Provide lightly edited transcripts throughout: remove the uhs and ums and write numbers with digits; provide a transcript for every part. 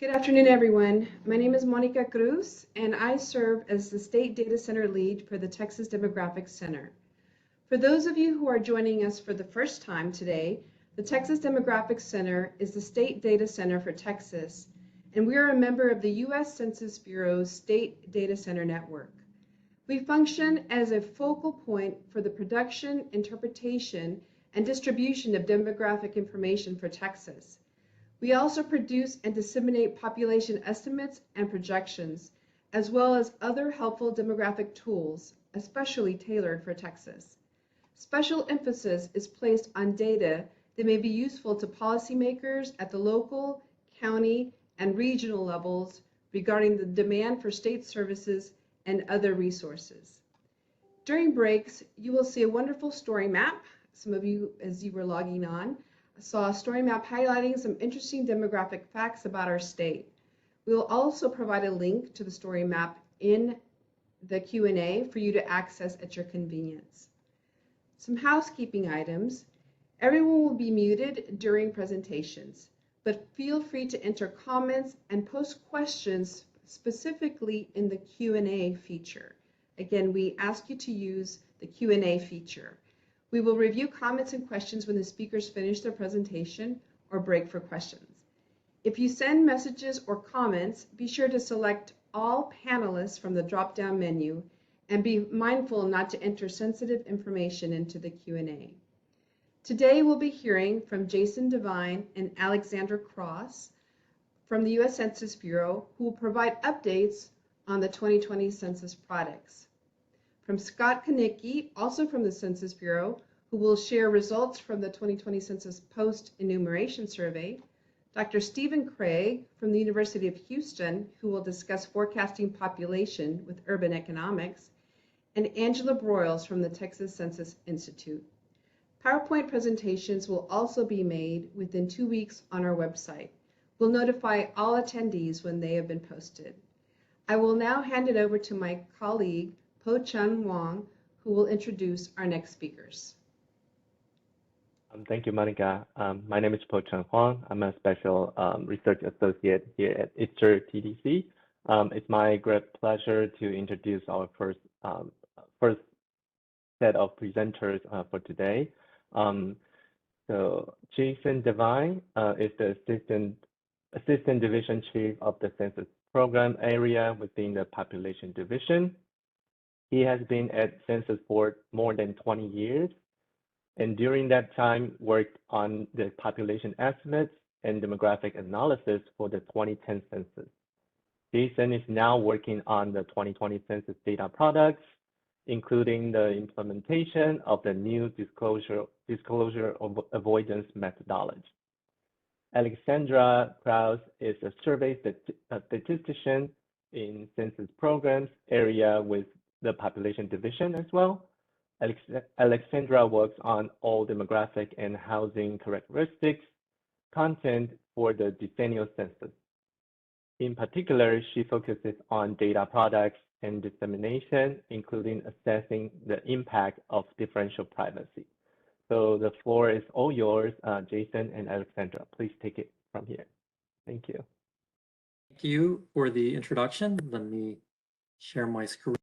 Good afternoon, everyone. My name is Monica Cruz, and I serve as the State Data Center Lead for the Texas Demographics Center. For those of you who are joining us for the first time today, the Texas Demographics Center is the State Data Center for Texas, and we are a member of the U.S. Census Bureau's State Data Center Network. We function as a focal point for the production, interpretation, and distribution of demographic information for Texas. We also produce and disseminate population estimates and projections, as well as other helpful demographic tools, especially tailored for Texas. Special emphasis is placed on data that may be useful to policymakers at the local, county, and regional levels regarding the demand for state services and other resources. During breaks, you will see a wonderful story map. Some of you, as you were logging on, saw a story map highlighting some interesting demographic facts about our state. We will also provide a link to the story map in the Q&A for you to access at your convenience. Some housekeeping items. Everyone will be muted during presentations, but feel free to enter comments and post questions specifically in the Q&A feature. Again, we ask you to use the Q&A feature. We will review comments and questions when the speakers finish their presentation or break for questions. If you send messages or comments, be sure to select all panelists from the drop-down menu and be mindful not to enter sensitive information into the Q&A. Today we'll be hearing from Jason Devine and Alexandra Krause from the U.S. Census Bureau, who will provide updates on the 2020 census products. From Scott Konicki, also from the Census Bureau, who will share results from the 2020 Census Post-Enumeration Survey. Dr. Stephen Craig from the University of Houston, who will discuss forecasting population with urban economics. And Angela Broyles from the Texas Census Institute. PowerPoint presentations will also be made within 2 weeks on our website. We'll notify all attendees when they have been posted. I will now hand it over to my colleague, Po-Chun Wong, who will introduce our next speakers. Thank you, Monica. My name is Po-Chun Wong. I'm a special research associate here at ITSER TDC. It's my great pleasure to introduce our first set of presenters for today. So Jason Devine is the Assistant Division Chief of the Census Program area within the Population Division. He has been at Census for more than 20 years, and during that time worked on the population estimates and demographic analysis for the 2010 census. Jason is now working on the 2020 census data products, including the implementation of the new disclosure avoidance methodology. Alexandra Krause is a survey statistician in census programs area with the population division as well. Alexandra works on all demographic and housing characteristics content for the decennial census. In particular, she focuses on data products and dissemination, including assessing the impact of differential privacy. So the floor is all yours, Jason and Alexandra. Please take it from here. Thank you. Thank you for the introduction. Let me share my screen.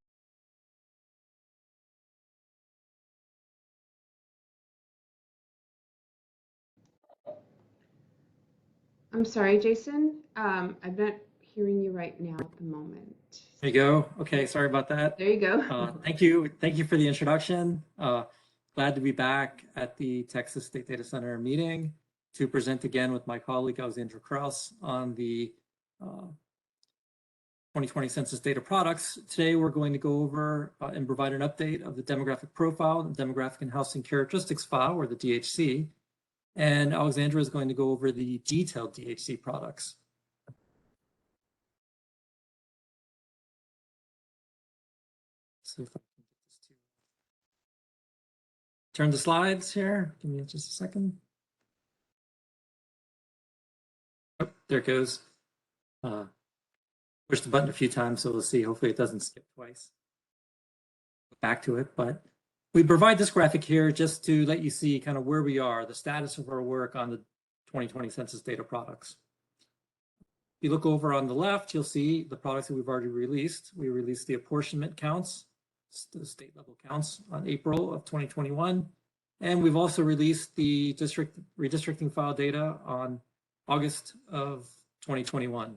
I'm sorry, Jason. I'm not hearing you right now at the moment. There you go. Okay, sorry about that. There you go. Thank you for the introduction. Glad to be back at the Texas State Data Center meeting to present again with my colleague Alexandra Krause on the 2020 census data products. Today we're going to go over and provide an update of the demographic profile, the demographic and housing characteristics file, or the DHC. And Alexandra is going to go over the detailed DHC products. So if I can get this to turn the slides here. Give me just a second. Oh, there it goes. Push the button a few times, so we'll see. Hopefully it doesn't skip twice. Back to it, but we provide this graphic here just to let you see kind of where we are, the status of our work on the 2020 census data products. you look over on the left, you'll see the products that we've already released. We released the apportionment counts, the state level counts, on April of 2021. And we've also released the redistricting file data on August of 2021.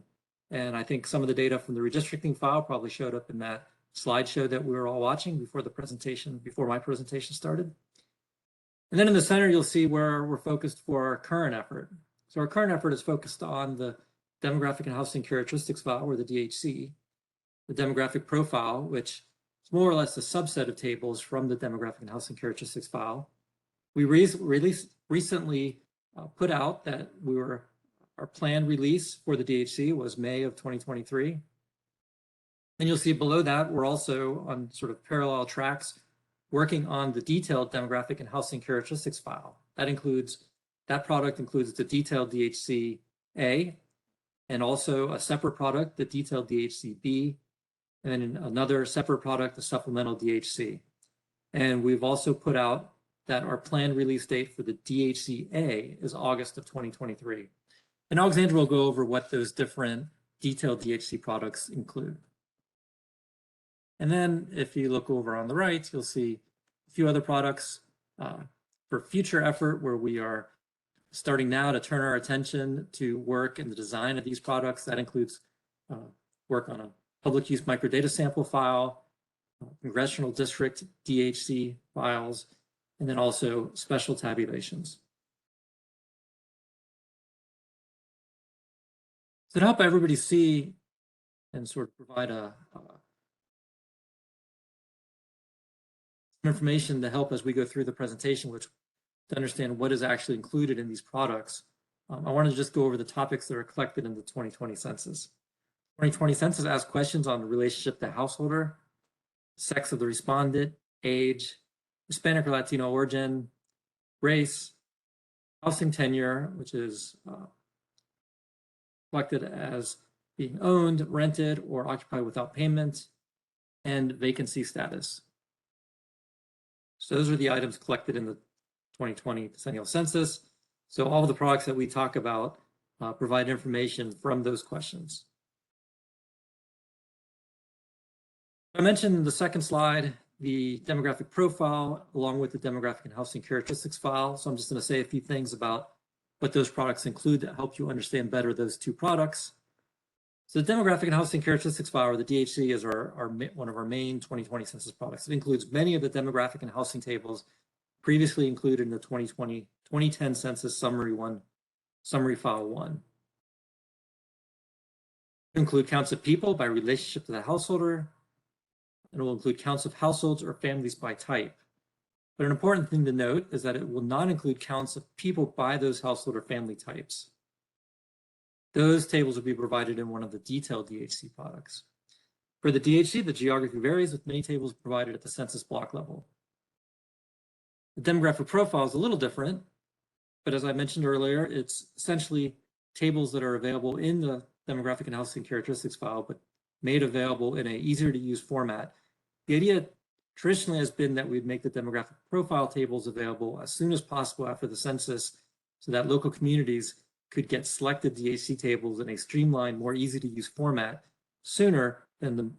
And I think some of the data from the redistricting file probably showed up in that slideshow that we were all watching before my presentation started. And then in the center, you'll see where we're focused for our current effort. So our current effort is focused on the demographic and housing characteristics file, or the DHC, the demographic profile, which is more or less a subset of tables from the demographic and housing characteristics file. We recently put out that our planned release for the DHC was May of 2023. And you'll see below that, we're also on sort of parallel tracks working on the detailed demographic and housing characteristics file. That product includes the detailed DHC-A, and also a separate product, the detailed DHC-B, and then another separate product, the supplemental DHC. And we've also put out that our planned release date for the DHC-A is August of 2023. And Alexandra will go over what those different detailed DHC products include. And then if you look over on the right, you'll see a few other products for future effort where we are starting now to turn our attention to work in the design of these products. That includes work on a public use microdata sample file, congressional district DHC files, and then also special tabulations. So to help everybody see and sort of provide some information to help as we go through the presentation, which to understand what is actually included in these products, I want to just go over the topics that are collected in the 2020 census. 2020 census asks questions on the relationship to householder, sex of the respondent, age, Hispanic or Latino origin, race, housing tenure, which is collected as being owned, rented, or occupied without payment, and vacancy status. So those are the items collected in the 2020 decennial census. So all of the products that we talk about provide information from those questions. I mentioned in the second slide the demographic profile along with the demographic and housing characteristics file. So I'm just going to say a few things about what those products include that help you understand better those two products. So the demographic and housing characteristics file, or the DHC, is one of our main 2020 census products. It includes many of the demographic and housing tables previously included in the 2010 census summary file 1. It will include counts of people by relationship to the householder, and it will include counts of households or families by type. But an important thing to note is that it will not include counts of people by those household or family types. Those tables will be provided in one of the detailed DHC products. For the DHC, the geography varies, with many tables provided at the census block level. The demographic profile is a little different, but as I mentioned earlier, it's essentially tables that are available in the demographic and housing characteristics file, but made available in an easier to use format. The idea traditionally has been that we'd make the demographic profile tables available as soon as possible after the census so that local communities could get selected DHC tables in a streamlined, more easy to use format sooner than the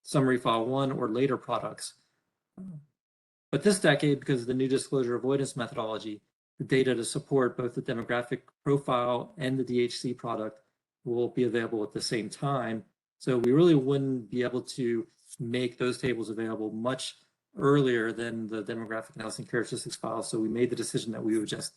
summary file 1 or later products. But this decade, because of the new disclosure avoidance methodology, the data to support both the demographic profile and the DHC product will be available at the same time. So we really wouldn't be able to make those tables available much earlier than the demographic and housing characteristics file. So we made the decision that we would just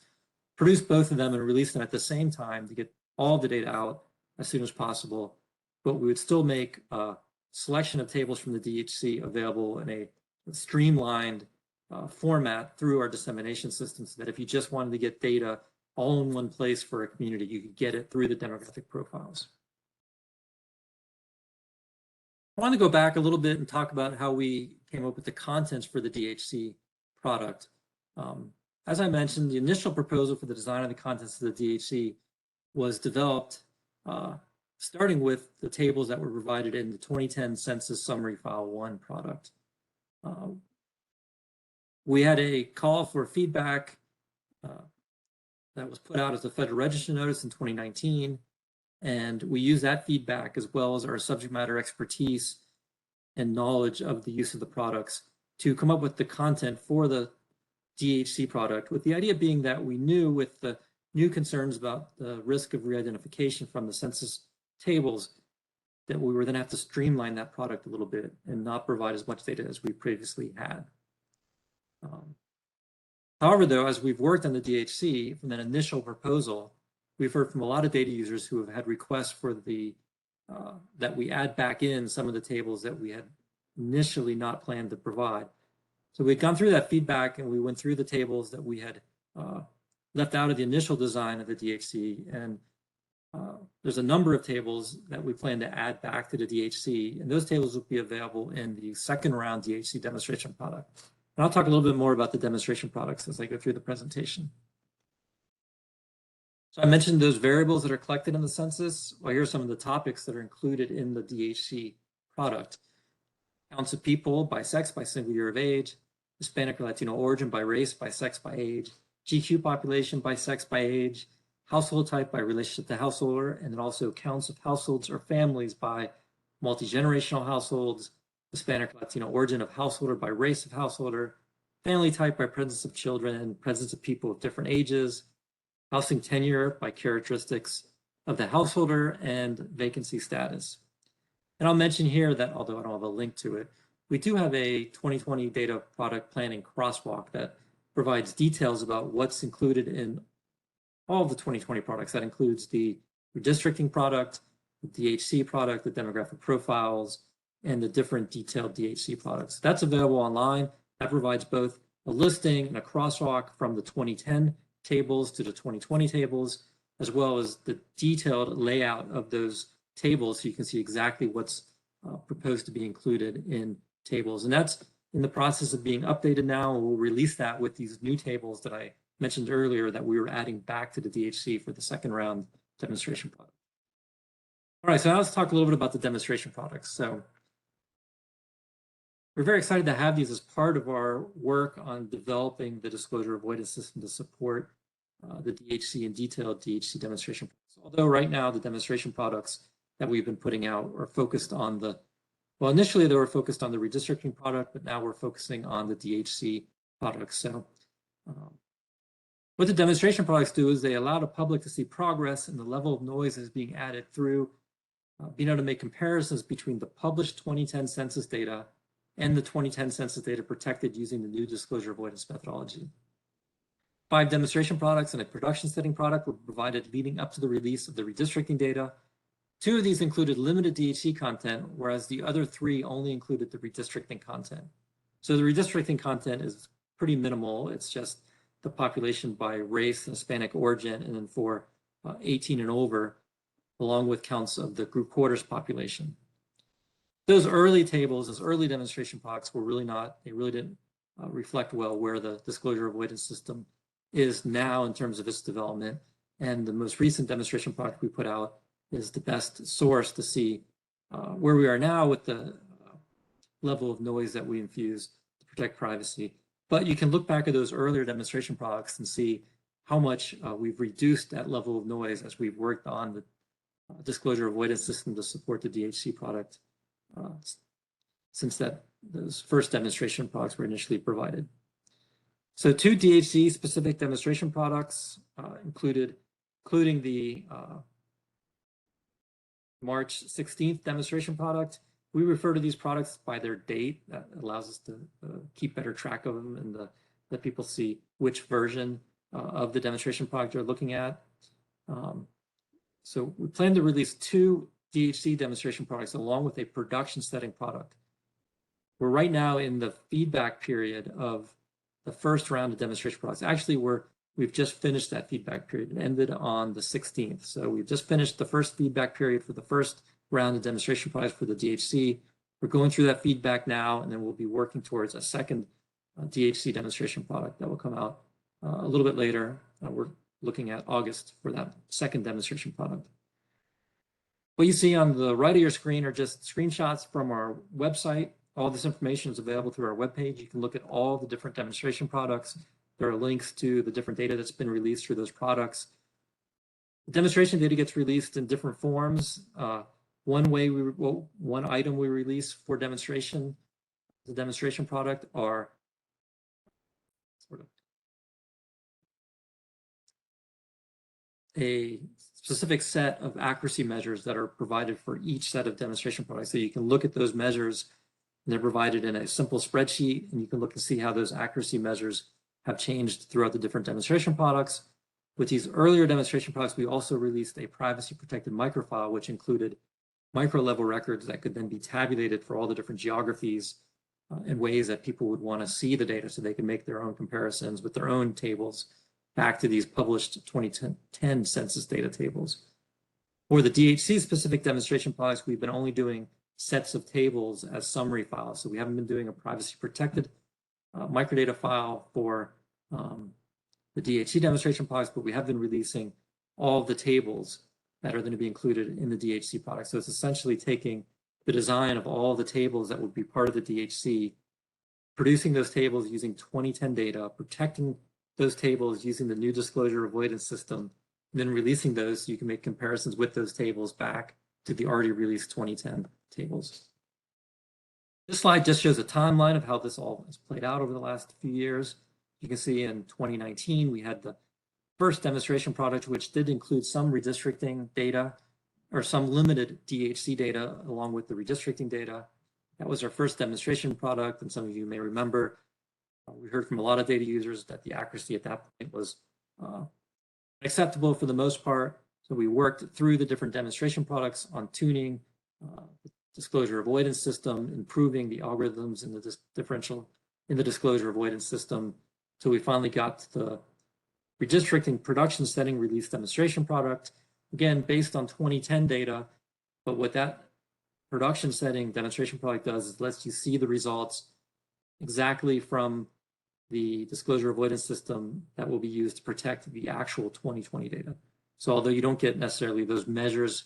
produce both of them and release them at the same time to get all the data out as soon as possible. But we would still make a selection of tables from the DHC available in a streamlined format through our dissemination system, so that if you just wanted to get data all in one place for a community, you could get it through the demographic profiles. I want to go back a little bit and talk about how we came up with the contents for the DHC product. As I mentioned, the initial proposal for the design of the contents of the DHC was developed starting with the tables that were provided in the 2010 Census Summary File 1 product. We had a call for feedback that was put out as a Federal Register notice in 2019, And we use that feedback as well as our subject matter expertise and knowledge of the use of the products to come up with the content for the DHC product, with the idea being that we knew with the new concerns about the risk of re-identification from the census tables that we were going to have to streamline that product a little bit and not provide as much data as we previously had. However, though, as we've worked on the DHC from that initial proposal, we've heard from a lot of data users who have had requests for the that we add back in some of the tables that we had initially not planned to provide. So we've gone through that feedback and we went through the tables that we had left out of the initial design of the DHC. And there's a number of tables that we plan to add back to the DHC. And those tables will be available in the second round DHC demonstration product. And I'll talk a little bit more about the demonstration products as I go through the presentation. So I mentioned those variables that are collected in the census. Well, here are some of the topics that are included in the DHC product. Counts of people by sex, by single year of age, Hispanic or Latino origin by race, by sex, by age, GQ population by sex, by age, household type by relationship to householder, and then also counts of households or families by multi-generational households, Hispanic or Latino origin of householder by race of householder, family type by presence of children and presence of people of different ages, housing tenure by characteristics of the householder, and vacancy status. And I'll mention here that, although I don't have a link to it, we do have a 2020 data product planning crosswalk that provides details about what's included in all of the 2020 products. That includes the redistricting product, the DHC product, the demographic profiles, and the different detailed DHC products. That's available online. That provides both a listing and a crosswalk from the 2010 tables to the 2020 tables, as well as the detailed layout of those tables so you can see exactly what's proposed to be included in tables. And that's in the process of being updated now. We'll release that with these new tables that I mentioned earlier that we were adding back to the DHC for the second round demonstration product. All right, so now let's talk a little bit about the demonstration products. So we're very excited to have these as part of our work on developing the disclosure avoidance system to support the DHC and detailed DHC demonstration products. Although right now the demonstration products that we've been putting out are focused on the, well, initially they were focused on the redistricting product, but now we're focusing on the DHC products. So what the demonstration products do is they allow the public to see progress in the level of noise that is being added through being able to make comparisons between the published 2010 census data and the 2010 census data protected using the new disclosure avoidance methodology. 5 demonstration products and a production setting product were provided leading up to the release of the redistricting data. 2 of these included limited DHC content, whereas the other 3 only included the redistricting content. So the redistricting content is pretty minimal. It's just the population by race and Hispanic origin, and then for 18 and over, along with counts of the group quarters population. Those early tables, those early demonstration products were really not, they really didn't reflect well where the disclosure avoidance system is now in terms of its development. And the most recent demonstration product we put out is the best source to see where we are now with the level of noise that we infuse to protect privacy. But you can look back at those earlier demonstration products and see how much we've reduced that level of noise as we've worked on the disclosure avoidance system to support the DHC product since those first demonstration products were initially provided. So 2 DHC specific demonstration products including the March 16th demonstration product. We refer to these products by their date. That allows us to keep better track of them and let people see which version of the demonstration product they're looking at. So we plan to release 2 DHC demonstration products along with a production setting product. We're right now in the feedback period of the first round of demonstration products. Actually, we've just finished that feedback period. It ended on the 16th. So we've just finished the first feedback period for the first round of demonstration products for the DHC. We're going through that feedback now, and then we'll be working towards a second DHC demonstration product that will come out a little bit later. We're looking at August for that second demonstration product. What you see on the right of your screen are just screenshots from our website. All this information is available through our webpage. You can look at all the different demonstration products. There are links to the different data that's been released through those products. The demonstration data gets released in different forms. One item we release for demonstration, the demonstration product, are sort of a specific set of accuracy measures that are provided for each set of demonstration products. So you can look at those measures, and they're provided in a simple spreadsheet, and you can look and see how those accuracy measures have changed throughout the different demonstration products. With these earlier demonstration products, we also released a privacy protected microfile, which included micro level records that could then be tabulated for all the different geographies in ways that people would want to see the data so they can make their own comparisons with their own tables back to these published 2010 census data tables. For the DHC specific demonstration products, we've been only doing sets of tables as summary files. So we haven't been doing a privacy protected microdata file for the DHC demonstration products, but we have been releasing all of the tables that are going to be included in the DHC product. So it's essentially taking the design of all the tables that would be part of the DHC, producing those tables using 2010 data, protecting those tables using the new disclosure avoidance system, and then releasing those so you can make comparisons with those tables back to the already released 2010 tables. This slide just shows a timeline of how this all has played out over the last few years. You can see in 2019, we had the first demonstration product, which did include some redistricting data or some limited DHC data along with the redistricting data. That was our first demonstration product, and some of you may remember we heard from a lot of data users that the accuracy at that point was acceptable for the most part. So we worked through the different demonstration products on tuning the disclosure avoidance system, improving the algorithms in the disclosure avoidance system. So we finally got to the redistricting production setting release demonstration product, again, based on 2010 data. But what that production setting demonstration product does is lets you see the results exactly from the disclosure avoidance system that will be used to protect the actual 2020 data. So although you don't get necessarily those measures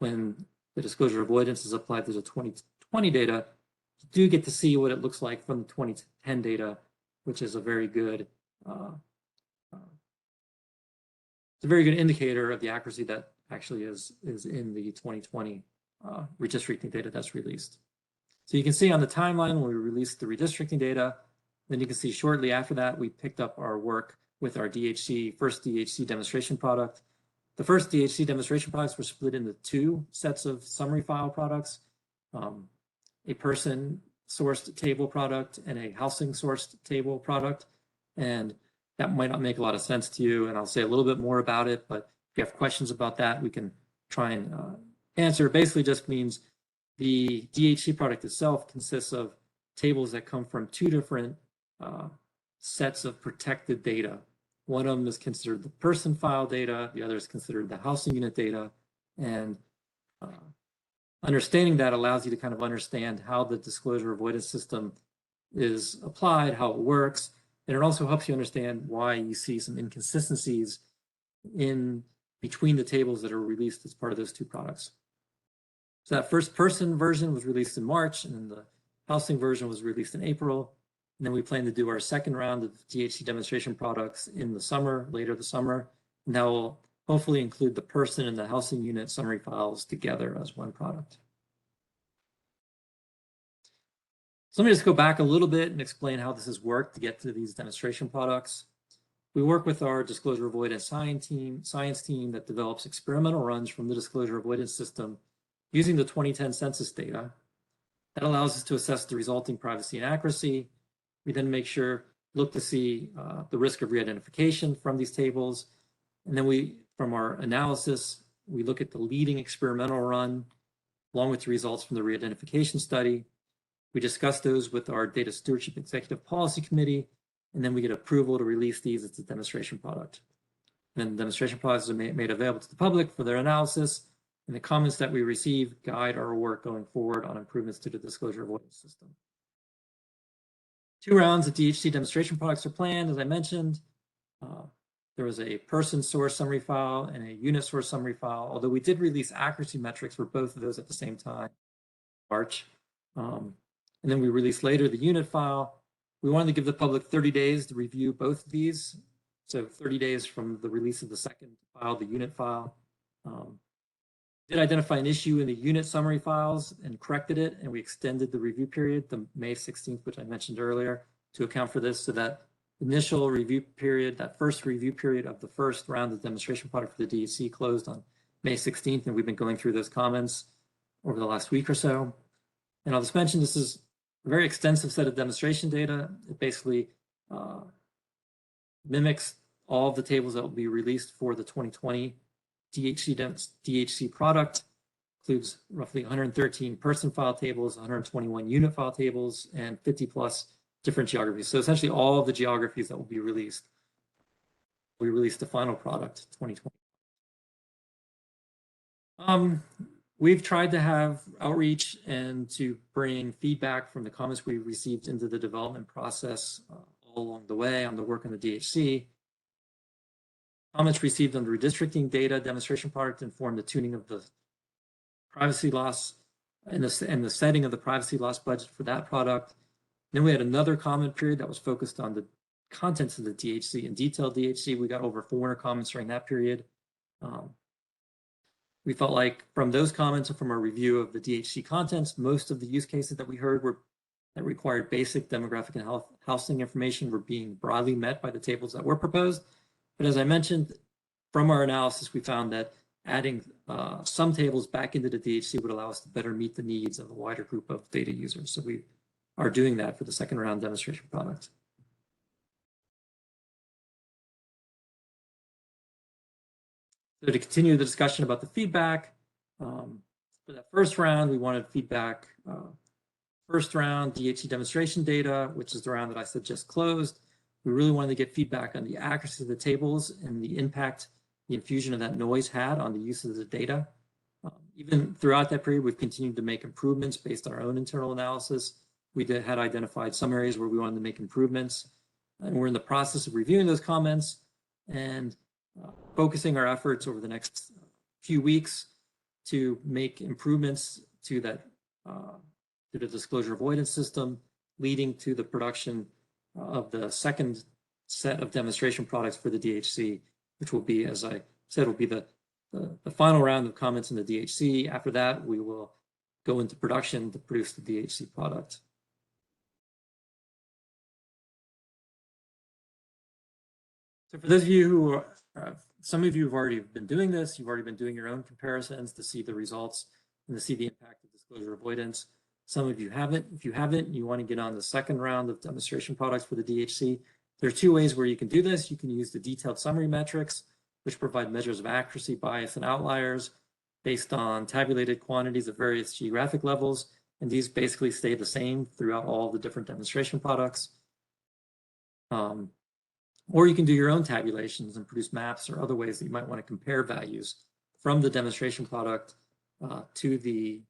when the disclosure avoidance is applied to the 2020 data, you do get to see what it looks like from the 2010 data, which is a very good indicator of the accuracy that actually is in the 2020 redistricting data that's released. So you can see on the timeline when we released the redistricting data, then you can see shortly after that, we picked up our work with our first DHC demonstration product. The first DHC demonstration products were split into two sets of summary file products, a person-sourced table product and a housing-sourced table product. And that might not make a lot of sense to you, and I'll say a little bit more about it, but if you have questions about that, we can try and answer. It basically just means the DHC product itself consists of tables that come from two different sets of protected data. One of them is considered the person file data, the other is considered the housing unit data, and understanding that allows you to kind of understand how the disclosure avoidance system is applied, how it works, and it also helps you understand why you see some inconsistencies in between the tables that are released as part of those two products. So that first person version was released in March, and then the housing version was released in April. And then we plan to do our second round of DHC demonstration products in the summer, later this summer. And that will hopefully include the person and the housing unit summary files together as one product. So let me just go back a little bit and explain how this has worked to get to these demonstration products. We work with our disclosure avoidance science team that develops experimental runs from the disclosure avoidance system using the 2010 census data. That allows us to assess the resulting privacy and accuracy. We then look to see the risk of re-identification from these tables. And then from our analysis, we look at the leading experimental run along with the results from the re-identification study. We discuss those with our Data Stewardship Executive Policy Committee, and then we get approval to release these as a demonstration product. And then the demonstration products are made available to the public for their analysis, and the comments that we receive guide our work going forward on improvements to the disclosure avoidance system. 2 rounds of DHC demonstration products are planned, as I mentioned. There was a person source summary file and a unit source summary file, although we did release accuracy metrics for both of those at the same time, March. And then we released later the unit file. We wanted to give the public 30 days to review both of these So 30 days from the release of the second file, the unit file. Did identify an issue in the unit summary files and corrected it, and we extended the review period, the May 16th, which I mentioned earlier, to account for this, so that initial review period, that first review period of the first round of demonstration product for the DHC closed on May 16th, and we've been going through those comments over the last week or so. And I'll just mention this is a very extensive set of demonstration data. It basically mimics all of the tables that will be released for the 2020 DHC product, includes roughly 113 person file tables, 121 unit file tables, and 50 plus different geographies. So essentially all of the geographies that will be released. We released the final product 2020. We've tried to have outreach and to bring feedback from the comments we received into the development process all along the way on the work on the DHC. Comments received on the redistricting data demonstration product informed the tuning of the privacy loss and the setting of the privacy loss budget for that product. Then we had another comment period that was focused on the contents of the DHC and detailed DHC. We got over 400 comments during that period. We felt like from those comments and from our review of the DHC contents, most of the use cases that we heard that required basic demographic and housing information were being broadly met by the tables that were proposed. But as I mentioned, from our analysis, we found that adding some tables back into the DHC would allow us to better meet the needs of a wider group of data users. So we are doing that for the second round demonstration product. So to continue the discussion about the feedback, for that first round, we wanted feedback, first round DHC demonstration data, which is the round that I said just closed. We really wanted to get feedback on the accuracy of the tables and the impact the infusion of that noise had on the use of the data. Even throughout that period, we've continued to make improvements based on our own internal analysis. We had identified some areas where we wanted to make improvements, and we're in the process of reviewing those comments and focusing our efforts over the next few weeks to make improvements to that to the disclosure avoidance system, leading to the production of the second set of demonstration products for the DHC, which will be, as I said, will be the final round of comments in the DHC. After that, we will go into production to produce the DHC product. So for those of you who are, some of you have already been doing this, you've already been doing your own comparisons to see the results and to see the impact of disclosure avoidance. Some of you haven't. If you haven't, you want to get on the second round of demonstration products for the DHC. There are two ways where you can do this. You can use the detailed summary metrics, which provide measures of accuracy, bias, and outliers based on tabulated quantities at various geographic levels. And these basically stay the same throughout all the different demonstration products. Or you can do your own tabulations and produce maps or other ways that you might want to compare values from the demonstration product to the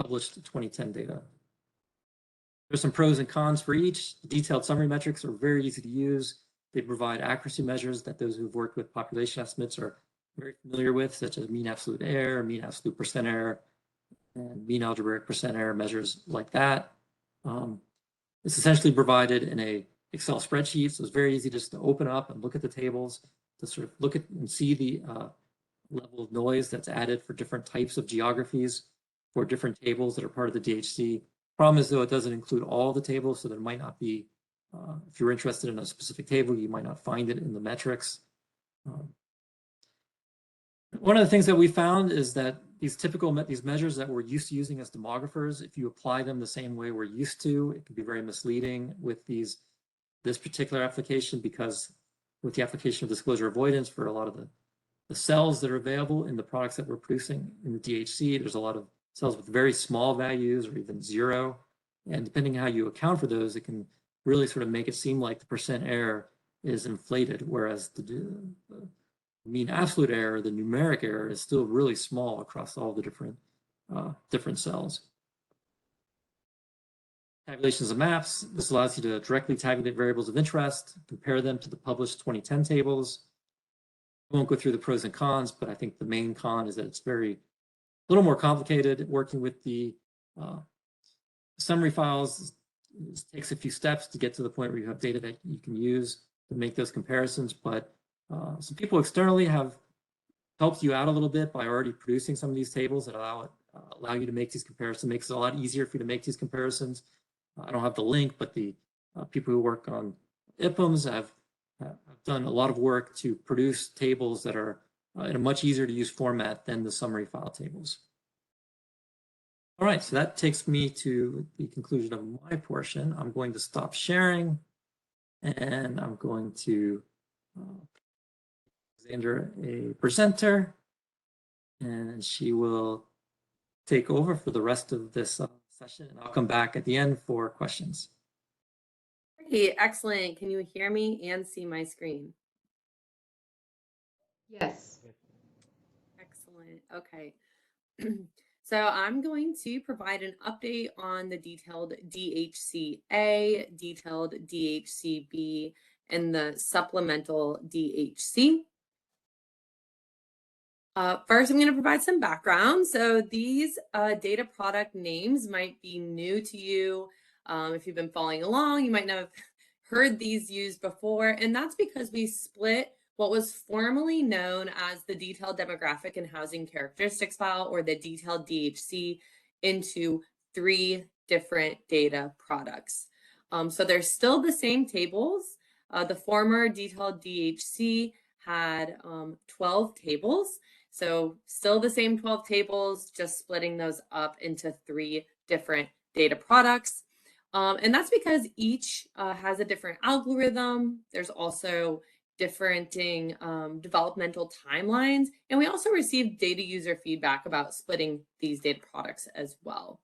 published 2010 data. There's some pros and cons for each. The detailed summary metrics are very easy to use. They provide accuracy measures that those who've worked with population estimates are very familiar with, such as mean absolute error, mean absolute percent error, and mean algebraic percent error measures like that. It's essentially provided in a Excel spreadsheet, so it's very easy just to open up and look at the tables, to sort of look at and see the level of noise that's added for different types of geographies for different tables that are part of the DHC. Problem is, though, it doesn't include all the tables, so there might not be, if you're interested in a specific table, you might not find it in the metrics. One of the things that we found is that these measures that we're used to using as demographers, if you apply them the same way we're used to, it can be very misleading with this particular application, because with the application of disclosure avoidance for a lot of the cells that are available in the products that we're producing in the DHC, there's a lot of cells with very small values or even zero. And depending on how you account for those, it can really sort of make it seem like the percent error is inflated, whereas the mean absolute error, the numeric error, is still really small across all the different cells. Tabulations of maps. This allows you to directly tabulate variables of interest, compare them to the published 2010 tables. I won't go through the pros and cons, but I think the main con is that it's a little more complicated. Working with the summary files, it takes a few steps to get to the point where you have data that you can use. make those comparisons, but some people externally have helped you out a little bit by already producing some of these tables that allow you to make these comparisons. Makes it a lot easier for you to make these comparisons. I don't have the link, but the people who work on IPMs have done a lot of work to produce tables that are in a much easier to use format than the summary file tables. All right, so that takes me to the conclusion of my portion. I'm going to stop sharing, and I'm going to Alexandra a presenter, and she will take over for the rest of this session, and I'll come back at the end for questions. Great, excellent. Can you hear me and see my screen? Yes. Excellent. Okay. So I'm going to provide an update on the detailed DHC-A, detailed DHC-B, and the supplemental DHC. First, I'm going to provide some background. So these data product names might be new to you. If you've been following along, you might not have heard these used before, and that's because we split what was formerly known as the Detailed Demographic and Housing Characteristics File, or the Detailed DHC, into 3 different data products. So they're still the same tables. The former Detailed DHC had 12 tables. So still the same 12 tables, just splitting those up into 3 different data products. And that's because each has a different algorithm. There's also differing developmental timelines. And we also received data user feedback about splitting these data products as well.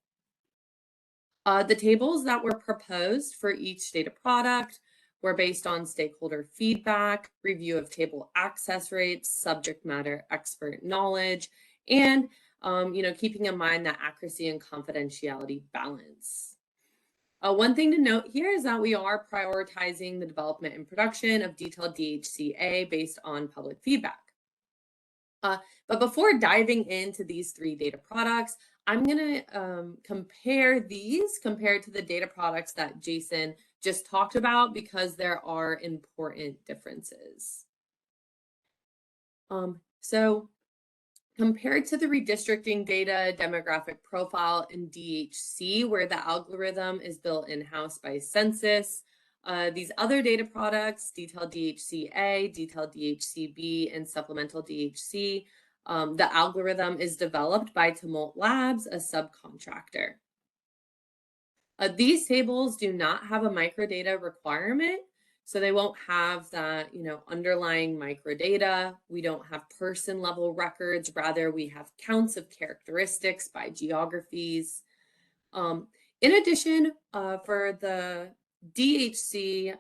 The tables that were proposed for each data product were based on stakeholder feedback, review of table access rates, subject matter expert knowledge, and keeping in mind that accuracy and confidentiality balance. One thing to note here is that we are prioritizing the development and production of detailed DHC-A based on public feedback. But before diving into these 3 data products, I'm going to compare these compared to the data products that Jason just talked about, because there are important differences. So compared to the redistricting data demographic profile in DHC, where the algorithm is built in-house by Census, these other data products, detailed DHC-A, detailed DHC-B, and supplemental DHC, the algorithm is developed by Tumult Labs, a subcontractor. These tables do not have a microdata requirement, so they won't have that, underlying microdata. We don't have person level records. Rather, we have counts of characteristics by geographies. In addition, for the DHC,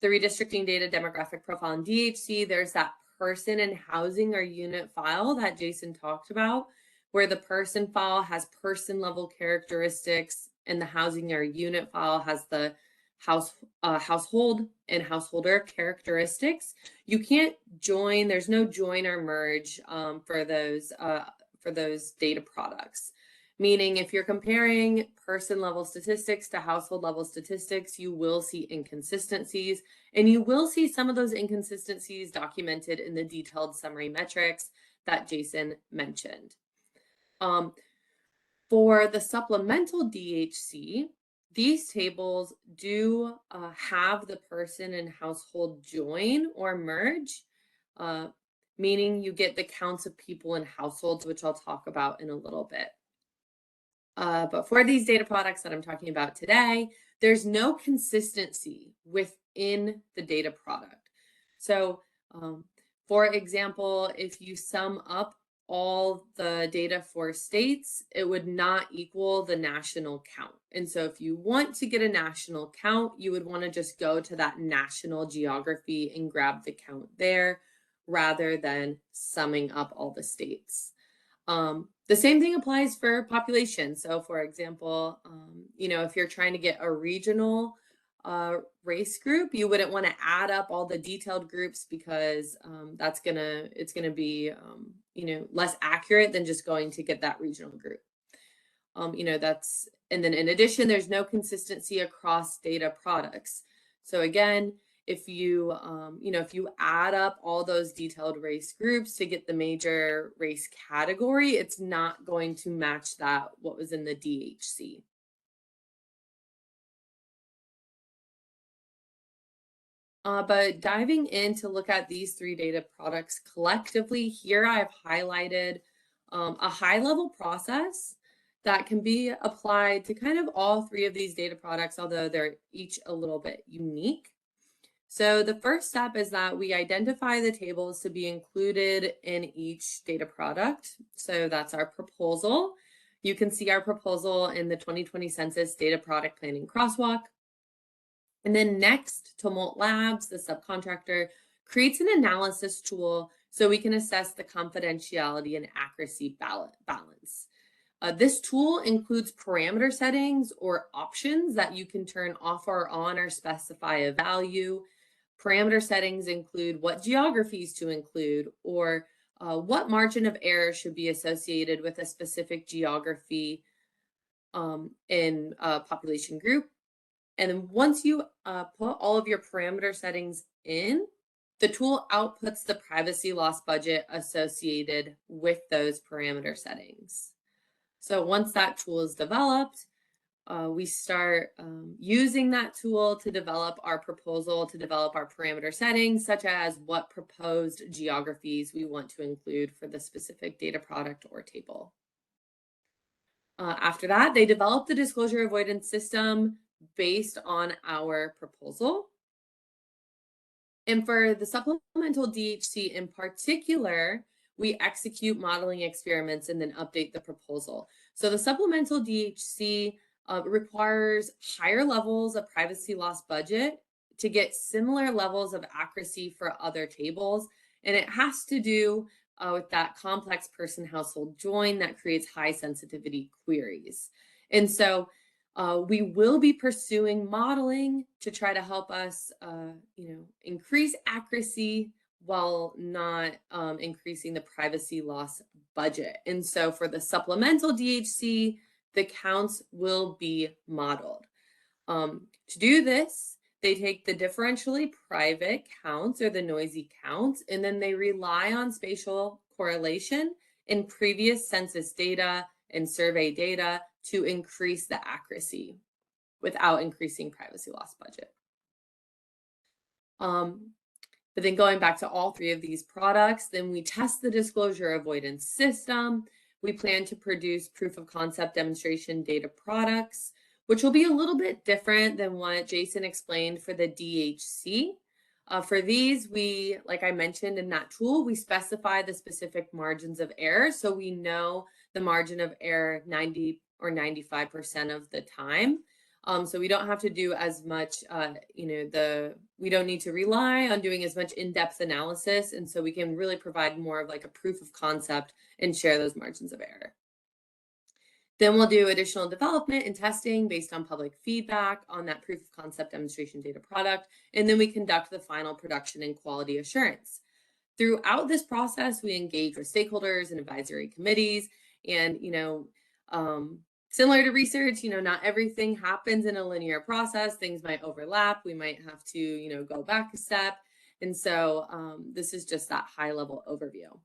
the redistricting data demographic profile in DHC, there's that person and housing or unit file that Jason talked about, where the person file has person level characteristics and the housing or unit file has the household and householder characteristics. You can't join, there's no join or merge for those data products. Meaning if you're comparing person level statistics to household level statistics, you will see inconsistencies, and you will see some of those inconsistencies documented in the detailed summary metrics that Jason mentioned. For the supplemental DHC, these tables do have the person and household join or merge, meaning you get the counts of people in households, which I'll talk about in a little bit. But for these data products that I'm talking about today, there's no consistency within the data product. So, for example, if you sum up all the data for states, it would not equal the national count. And so if you want to get a national count, you would want to just go to that national geography and grab the count there rather than summing up all the states. The same thing applies for population. So for example, if you're trying to get a regional race group, you wouldn't want to add up all the detailed groups because it's gonna be less accurate than just going to get that regional group. And then in addition, there's no consistency across data products. So again, if you, if you add up all those detailed race groups to get the major race category, it's not going to match that, what was in the DHC. But diving in to look at these three data products collectively, here I've highlighted a high-level process that can be applied to kind of all three of these data products, although they're each a little bit unique. So the first step is that we identify the tables to be included in each data product. So that's our proposal. You can see our proposal in the 2020 Census Data Product Planning Crosswalk. And then next, Tumult Labs, the subcontractor, creates an analysis tool so we can assess the confidentiality and accuracy balance. This tool includes parameter settings or options that you can turn off or on or specify a value. Parameter settings include what geographies to include or what margin of error should be associated with a specific geography in a population group. And then once you put all of your parameter settings in, the tool outputs the privacy loss budget associated with those parameter settings. So once that tool is developed, we start using that tool to develop our proposal, to develop our parameter settings, such as what proposed geographies we want to include for the specific data product or table. After that, they develop the disclosure avoidance system based on our proposal. And for the supplemental DHC in particular, we execute modeling experiments and then update the proposal. So the supplemental DHC requires higher levels of privacy loss budget to get similar levels of accuracy for other tables. And it has to do with that complex person household join that creates high sensitivity queries. And so we will be pursuing modeling to try to help us, increase accuracy while not increasing the privacy loss budget. And so for the supplemental DHC, the counts will be modeled. To do this, they take the differentially private counts or the noisy counts, and then they rely on spatial correlation in previous census data and survey data to increase the accuracy without increasing privacy loss budget. But then going back to all three of these products, then we test the disclosure avoidance system. We plan to produce proof of concept demonstration data products, which will be a little bit different than what Jason explained for the DHC. For these, we, like I mentioned in that tool, we specify the specific margins of error. So we know the margin of error 90 or 95% of the time. So we don't have to do as much, we don't need to rely on doing as much in-depth analysis. And so we can really provide more of like a proof of concept and share those margins of error. Then we'll do additional development and testing based on public feedback on that proof of concept demonstration data product. And then we conduct the final production and quality assurance. Throughout this process, we engage with stakeholders and advisory committees. And, similar to research, not everything happens in a linear process. Things might overlap. We might have to, go back a step. And so this is just that high level overview.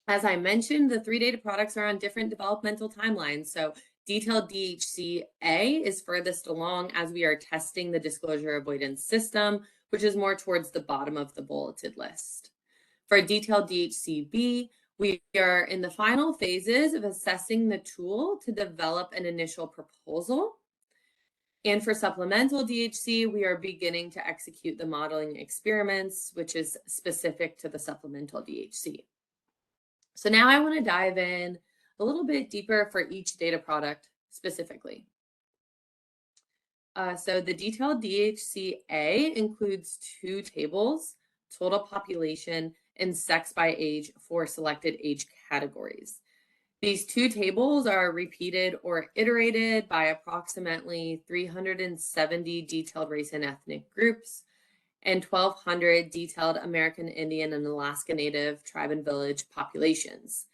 As I mentioned, the three data products are on different developmental timelines. So detailed DHC A is furthest along as we are testing the disclosure avoidance system, which is more towards the bottom of the bulleted list. For detailed DHC B, we are in the final phases of assessing the tool to develop an initial proposal. And for supplemental DHC, we are beginning to execute the modeling experiments, which is specific to the supplemental DHC. So now I want to dive in a little bit deeper for each data product specifically. So the detailed DHC A includes two tables, total population and sex by age for selected age categories. These two tables are repeated or iterated by approximately 370 detailed race and ethnic groups and 1,200 detailed American Indian and Alaska Native tribe and village populations.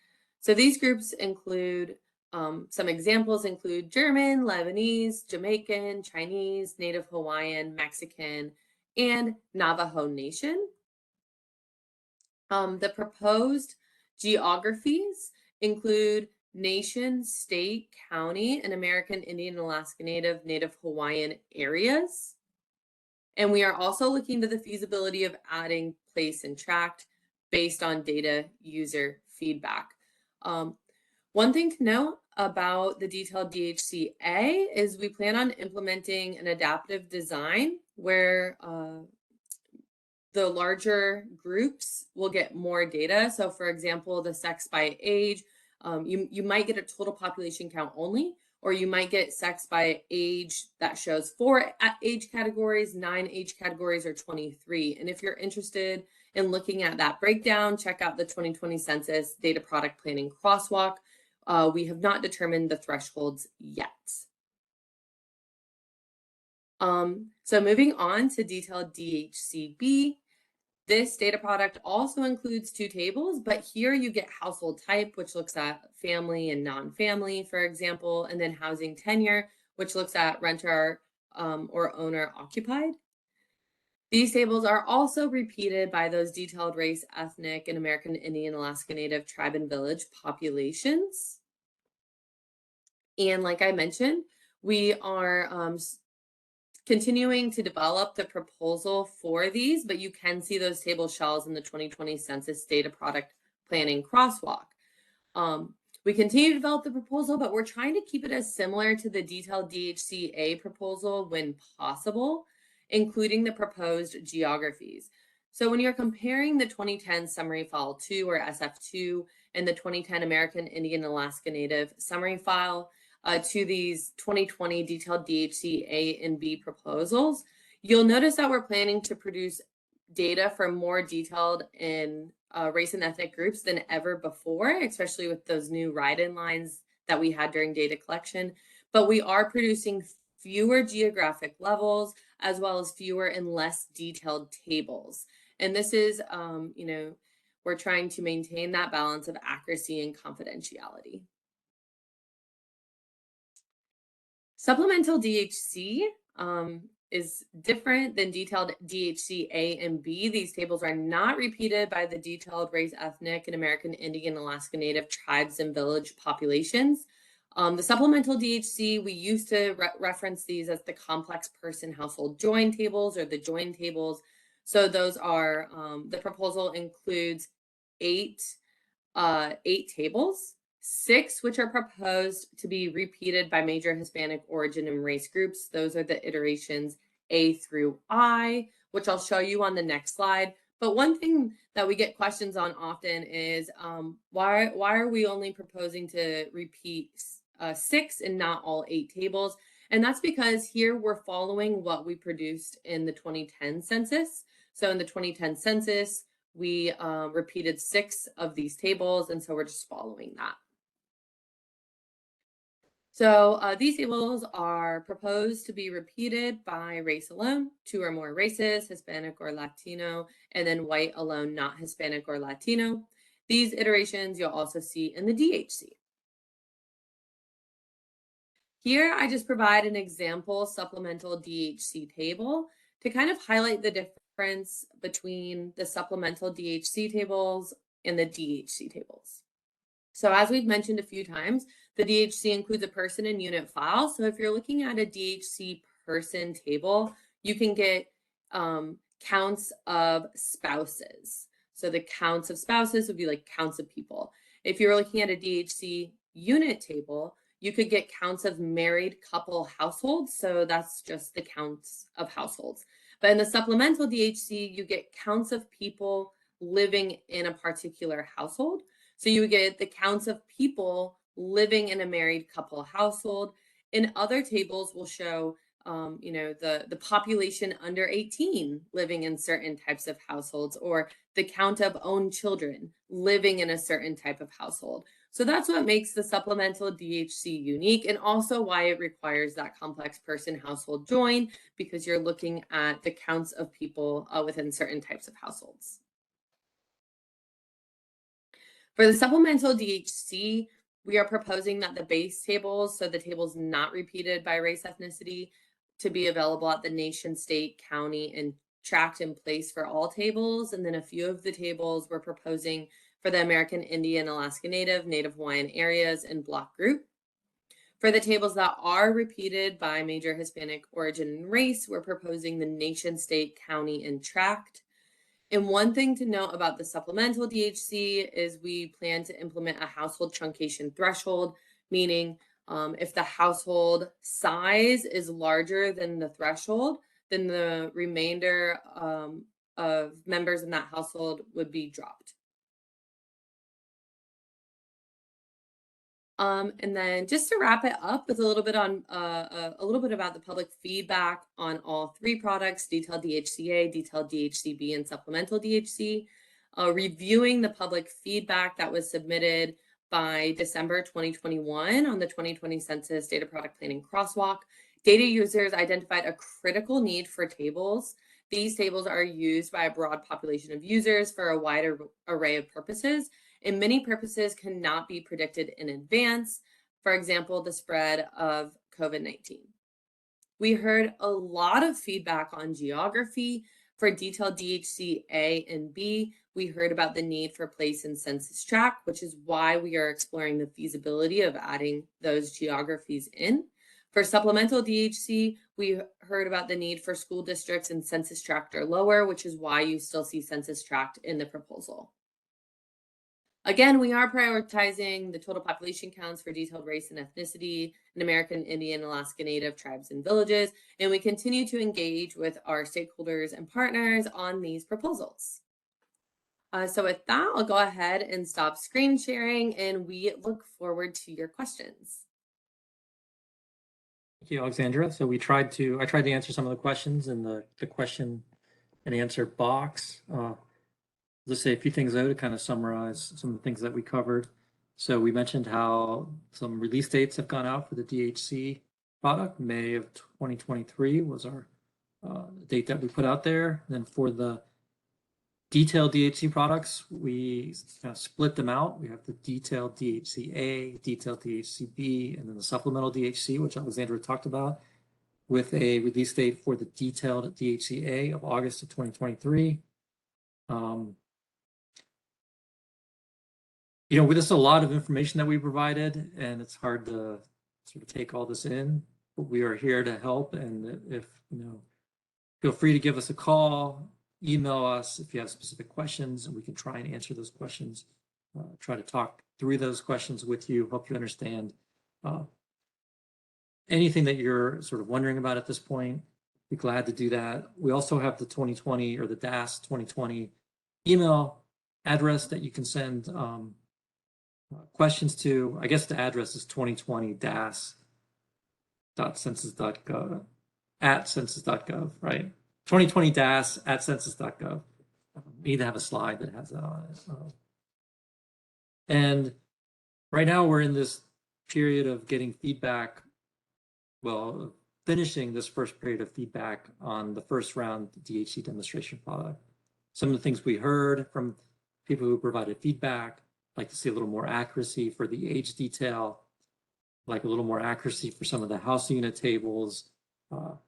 So these groups include, some examples include German, Lebanese, Jamaican, Chinese, Native Hawaiian, Mexican, and Navajo Nation. The proposed geographies include nation, state, county, and American Indian, Alaska Native, Native Hawaiian areas. And we are also looking to the feasibility of adding place and tract based on data user feedback. One thing to note about the detailed DHCA is we plan on implementing an adaptive design where the larger groups will get more data. So for example, the sex by age, you might get a total population count only, or you might get sex by age that shows 4 age categories, 9 age categories, or 23. And if you're interested in looking at that breakdown, check out the 2020 Census Data Product Planning Crosswalk. We have not determined the thresholds yet. So moving on to detailed DHCB, this data product also includes 2 tables, but here you get household type, which looks at family and non-family, for example, and then housing tenure, which looks at renter or owner occupied. These tables are also repeated by those detailed race, ethnic, and American Indian, Alaska Native, tribe, and village populations. And like I mentioned, we are continuing to develop the proposal for these, but you can see those table shells in the 2020 Census Data Product Planning Crosswalk. We continue to develop the proposal, but we're trying to keep it as similar to the detailed DHCA proposal when possible, including the proposed geographies. So when you're comparing the 2010 Summary File 2 or SF2 and the 2010 American Indian Alaska Native Summary File, to these 2020 detailed DHC A and B proposals, you'll notice that we're planning to produce data for more detailed in race and ethnic groups than ever before, especially with those new write-in lines that we had during data collection. But we are producing fewer geographic levels as well as fewer and less detailed tables. And this is, we're trying to maintain that balance of accuracy and confidentiality. Supplemental DHC is different than detailed DHC A and B. These tables are not repeated by the detailed race, ethnic, and American Indian, Alaska Native tribes and village populations. The supplemental DHC, we used to reference these as the complex person household join tables or the join tables. So those are, the proposal includes 8 tables. 6 which are proposed to be repeated by major Hispanic origin and race groups. Those are the iterations A through I, which I'll show you on the next slide. But one thing that we get questions on often is why are we only proposing to repeat 6 and not all 8 tables? And that's because here we're following what we produced in the 2010 census. So in the 2010 census, we repeated 6 of these tables, and so we're just following that. So these tables are proposed to be repeated by race alone, 2 or more races, Hispanic or Latino, and then white alone, not Hispanic or Latino. These iterations you'll also see in the DHC. Here I just provide an example supplemental DHC table to kind of highlight the difference between the supplemental DHC tables and the DHC tables. So as we've mentioned a few times, the DHC includes a person and unit file. So if you're looking at a DHC person table, you can get counts of spouses. So the counts of spouses would be like counts of people. If you're looking at a DHC unit table, you could get counts of married couple households. So that's just the counts of households. But in the supplemental DHC, you get counts of people living in a particular household. So you would get the counts of people living in a married couple household. And other tables will show, the population under 18 living in certain types of households, or the count of own children living in a certain type of household. So that's what makes the supplemental DHC unique, and also why it requires that complex person household join, because you're looking at the counts of people within certain types of households. For the supplemental DHC, we are proposing that the base tables, so the tables not repeated by race ethnicity, to be available at the nation, state, county, and tracked in place for all tables, and then a few of the tables we're proposing for the American Indian, Alaska Native, Native Hawaiian areas and block group. For the tables that are repeated by major Hispanic origin and race, we're proposing the nation, state, county, and tract. And one thing to note about the supplemental DHC is we plan to implement a household truncation threshold, meaning if the household size is larger than the threshold, then the remainder of members in that household would be dropped. And then just to wrap it up with a little bit on a little bit about the public feedback on all three products: detailed DHCA, detailed DHCB, and supplemental DHC. Reviewing the public feedback that was submitted by December 2021 on the 2020 Census Data Product Planning Crosswalk, data users identified a critical need for tables. These tables are used by a broad population of users for a wide array of purposes, and many purposes cannot be predicted in advance. For example, the spread of COVID-19. We heard a lot of feedback on geography. For detailed DHC A and B, we heard about the need for place and census tract, which is why we are exploring the feasibility of adding those geographies in. For supplemental DHC, we heard about the need for school districts and census tract or lower, which is why you still see census tract in the proposal. Again, we are prioritizing the total population counts for detailed race and ethnicity in American Indian, Alaska Native tribes and villages, and we continue to engage with our stakeholders and partners on these proposals. So with that, I'll go ahead and stop screen sharing, and we look forward to your questions. Thank you, Alexandra. So I tried to answer some of the questions in the question and answer box. Let's say a few things though to kind of summarize some of the things that we covered. So we mentioned how some release dates have gone out for the DHC product. May of 2023 was our date that we put out there. And then for the detailed DHC products, we kind of split them out. We have the detailed DHCA, detailed DHCB, and then the supplemental DHC, which Alexandra talked about, with a release date for the detailed DHCA of August of 2023. With this, a lot of information that we provided, and it's hard to sort of take all this in, but we are here to help. And if, feel free to give us a call, email us if you have specific questions, and we can try and answer those questions, try to talk through those questions with you, help you understand anything that you're sort of wondering about at this point. Be glad to do that. We also have the 2020 or the DAS 2020 email address that you can send questions to. I guess the address is 2020-das.census.gov @census.gov, right? 2020-das@census.gov. We need to have a slide that has that on it. And right now we're in this period of getting feedback, well, finishing this first period of feedback on the first round DHC demonstration product. Some of the things we heard from people who provided feedback, like to see a little more accuracy for the age detail, like a little more accuracy for some of the house unit tables, a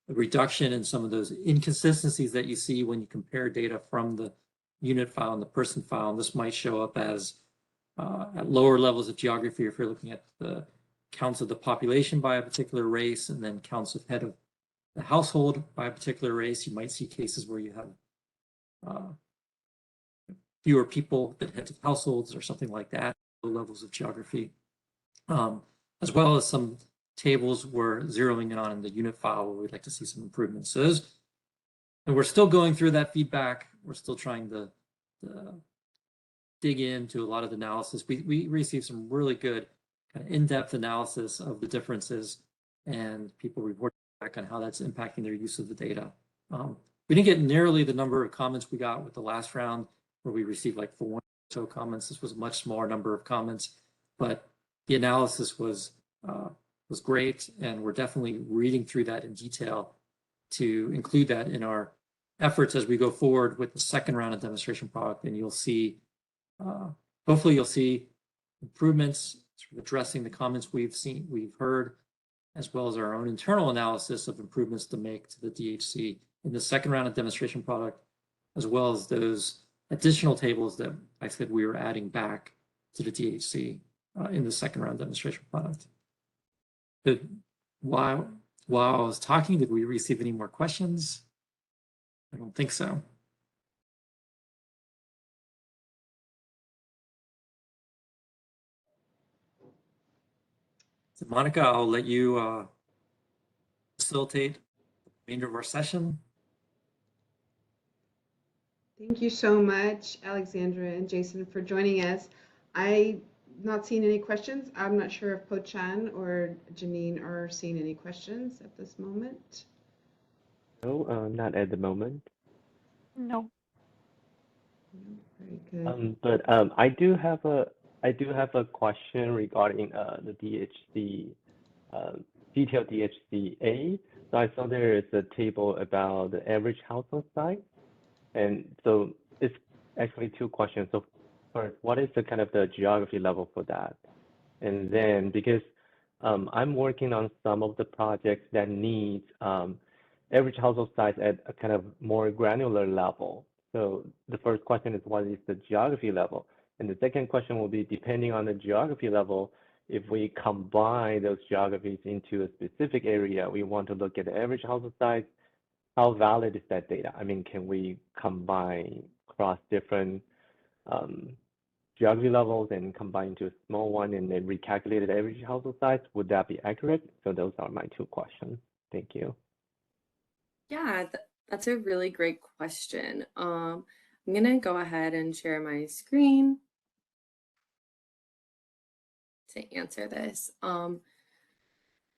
reduction in some of those inconsistencies that you see when you compare data from the unit file and the person file. And this might show up as at lower levels of geography if you're looking at the counts of the population by a particular race and then counts of head of the household by a particular race. You might see cases where you have fewer people that heads of households or something like that, low levels of geography, as well as some tables we're zeroing in on in the unit file where we'd like to see some improvements. So and we're still going through that feedback. We're still trying to dig into a lot of the analysis. We received some really good kind of in-depth analysis of the differences, and people report back on how that's impacting their use of the data. We didn't get nearly the number of comments we got with the last round, where we received like 4 or so comments. This was a much smaller number of comments, but the analysis was great, and we're definitely reading through that in detail to include that in our efforts as we go forward with the second round of demonstration product. And you'll see, hopefully you'll see improvements sort of addressing the comments we've heard, as well as our own internal analysis of improvements to make to the DHC in the second round of demonstration product, as well as those additional tables that I said we were adding back to the DHC in the second round demonstration product. But while I was talking, did we receive any more questions? I don't think so. So Monica, I'll let you facilitate the remainder of our session. Thank you so much, Alexandra and Jason, for joining us. I'm not seeing any questions. I'm not sure if Po-Chan or Janine are seeing any questions at this moment. No, not at the moment. No. Very good. But I do have a question regarding the DHC, detailed DHCA. So I saw there is a table about the average household size, and so it's actually two questions. So first, what is the kind of the geography level for that? And then because I'm working on some of the projects that need average household size at a kind of more granular level. So the first question is, what is the geography level? And the second question will be, depending on the geography level, if we combine those geographies into a specific area, we want to look at the average household size, how valid is that data? I mean, can we combine across different geography levels and combine to a small one and then recalculate the average household size? Would that be accurate? So those are my two questions. Thank you. Yeah, that's a really great question. I'm gonna go ahead and share my screen to answer this.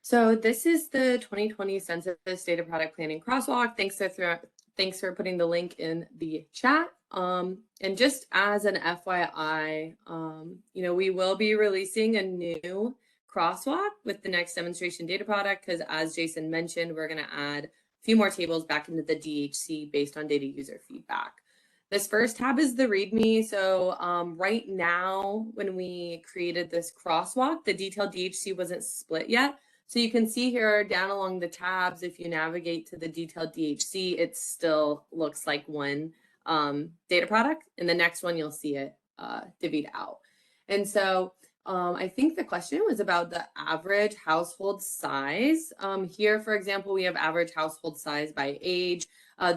So this is the 2020 Census Data Product Planning Crosswalk. Thanks for putting the link in the chat. And just as an FYI, you know, we will be releasing a new crosswalk with the next demonstration data product, because as Jason mentioned, we're going to add a few more tables back into the DHC based on data user feedback. This first tab is the README. So right now, when we created this crosswalk, the detailed DHC wasn't split yet. So you can see here down along the tabs, if you navigate to the detailed DHC, it still looks like one data product. And the next one, you'll see it divvied out. And so I think the question was about the average household size. Here, for example, we have average household size by age.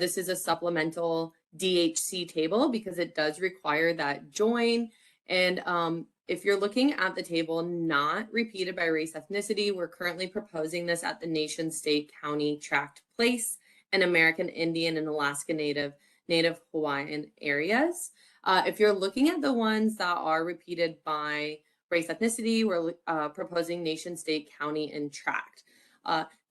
This is a supplemental DHC table because it does require that join. And if you're looking at the table not repeated by race ethnicity, we're currently proposing this at the nation, state, county, tract, place, and American Indian and Alaska Native Hawaiian areas. If you're looking at the ones that are repeated by race ethnicity, we're proposing nation, state, county, and tract.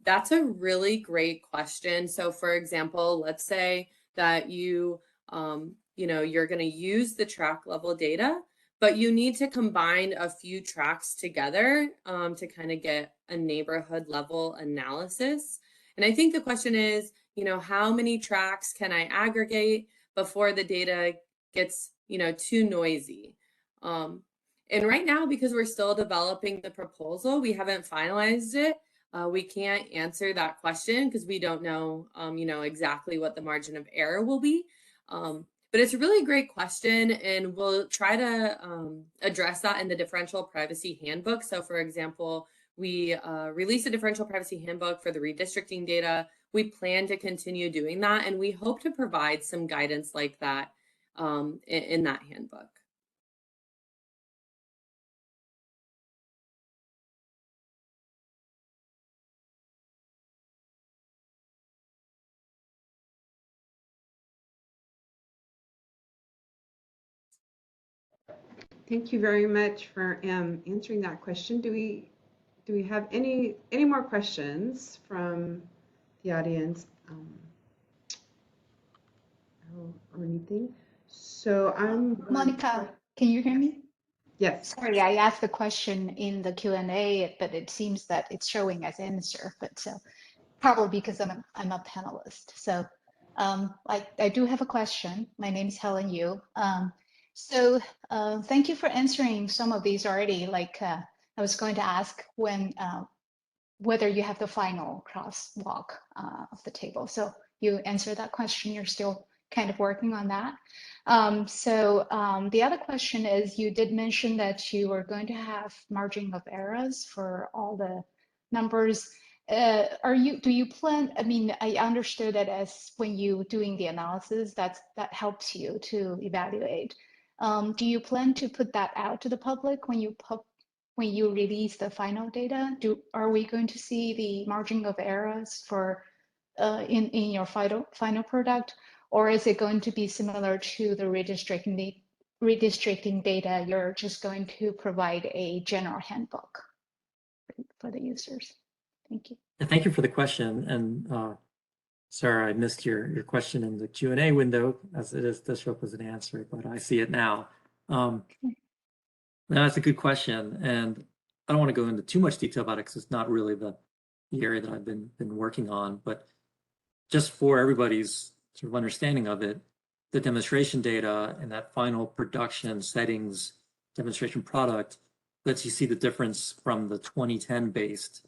That's a really great question. So for example, let's say that you're going to use the tract level data, but you need to combine a few tracts together to kind of get a neighborhood level analysis. And I think the question is, how many tracts can I aggregate before the data gets, too noisy? And right now, because we're still developing the proposal, we haven't finalized it. We can't answer that question because we don't know, exactly what the margin of error will be. But it's a really great question, and we'll try to address that in the differential privacy handbook. So for example, we released a differential privacy handbook for the redistricting data. We plan to continue doing that, and we hope to provide some guidance like that in that handbook. Thank you very much for answering that question. Do we have any more questions from the audience or anything? So Monica, can you hear me? Yes. Sorry, I asked the question in the Q&A, but it seems that it's showing as answer. But so probably because I'm a panelist. So I do have a question. My name is Helen Yu. So thank you for answering some of these already. I was going to ask whether you have the final crosswalk of the table. So you answered that question. You're still kind of working on that. The other question is, you did mention that you were going to have margin of errors for all the numbers. Do you plan, I mean, I understood that as when you doing the analysis, that helps you to evaluate. Do you plan to put that out to the public when you release the final data? Are we going to see the margin of errors for in your final product, or is it going to be similar to the redistricting data? You're just going to provide a general handbook for the users. Thank you. And thank you for the question. And Sarah, I missed your question in the Q&A window, as does show up as an answer, but I see it now. That's a good question, and I don't want to go into too much detail about it because it's not really the area that I've been working on. But just for everybody's sort of understanding of it, the demonstration data and that final production settings demonstration product lets you see the difference from the 2010 based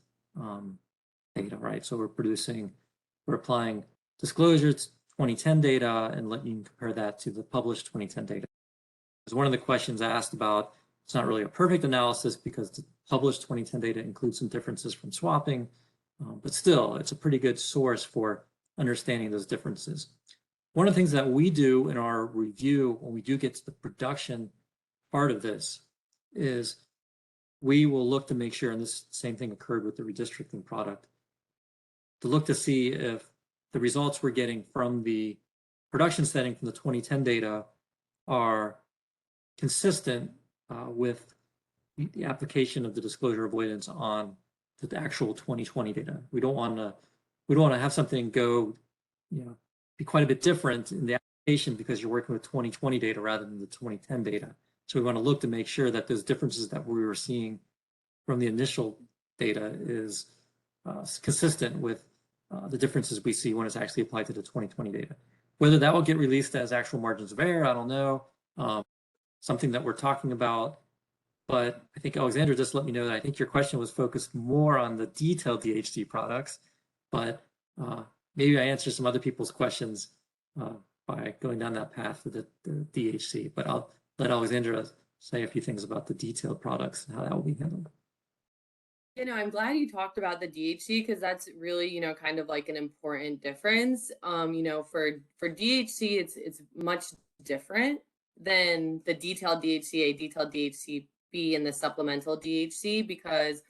data, right? So we're applying disclosures 2010 data and letting you compare that to the published 2010 data. Because one of the questions I asked about, it's not really a perfect analysis because the published 2010 data includes some differences from swapping, but still, it's a pretty good source for understanding those differences. One of the things that we do in our review when we do get to the production part of this is we will look to make sure, and this same thing occurred with the redistricting product, to look to see if the results we're getting from the production setting from the 2010 data are consistent with the application of the disclosure avoidance on the actual 2020 data. We don't want to have something go, be quite a bit different in the application because you're working with 2020 data rather than the 2010 data. So we want to look to make sure that those differences that we were seeing from the initial data is consistent with the differences we see when it's actually applied to the 2020 data. Whether that will get released as actual margins of error, I don't know. Something that we're talking about, but I think Alexandra just let me know that I think your question was focused more on the detailed DHC products, but maybe I answered some other people's questions by going down that path for the DHC, but I'll let Alexandra say a few things about the detailed products and how that will be handled. I'm glad you talked about the DHC because that's really, kind of like an important difference. For DHC, it's much different than the detailed DHCA, detailed DHCB, and the supplemental DHC, because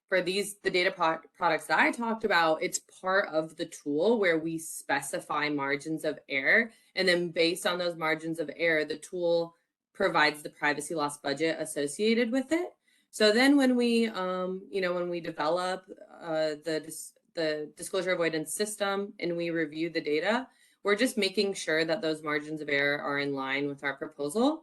for the data products that I talked about, it's part of the tool where we specify margins of error. And then based on those margins of error, the tool provides the privacy loss budget associated with it. So then when we, when we develop the disclosure avoidance system and we review the data, we're just making sure that those margins of error are in line with our proposal.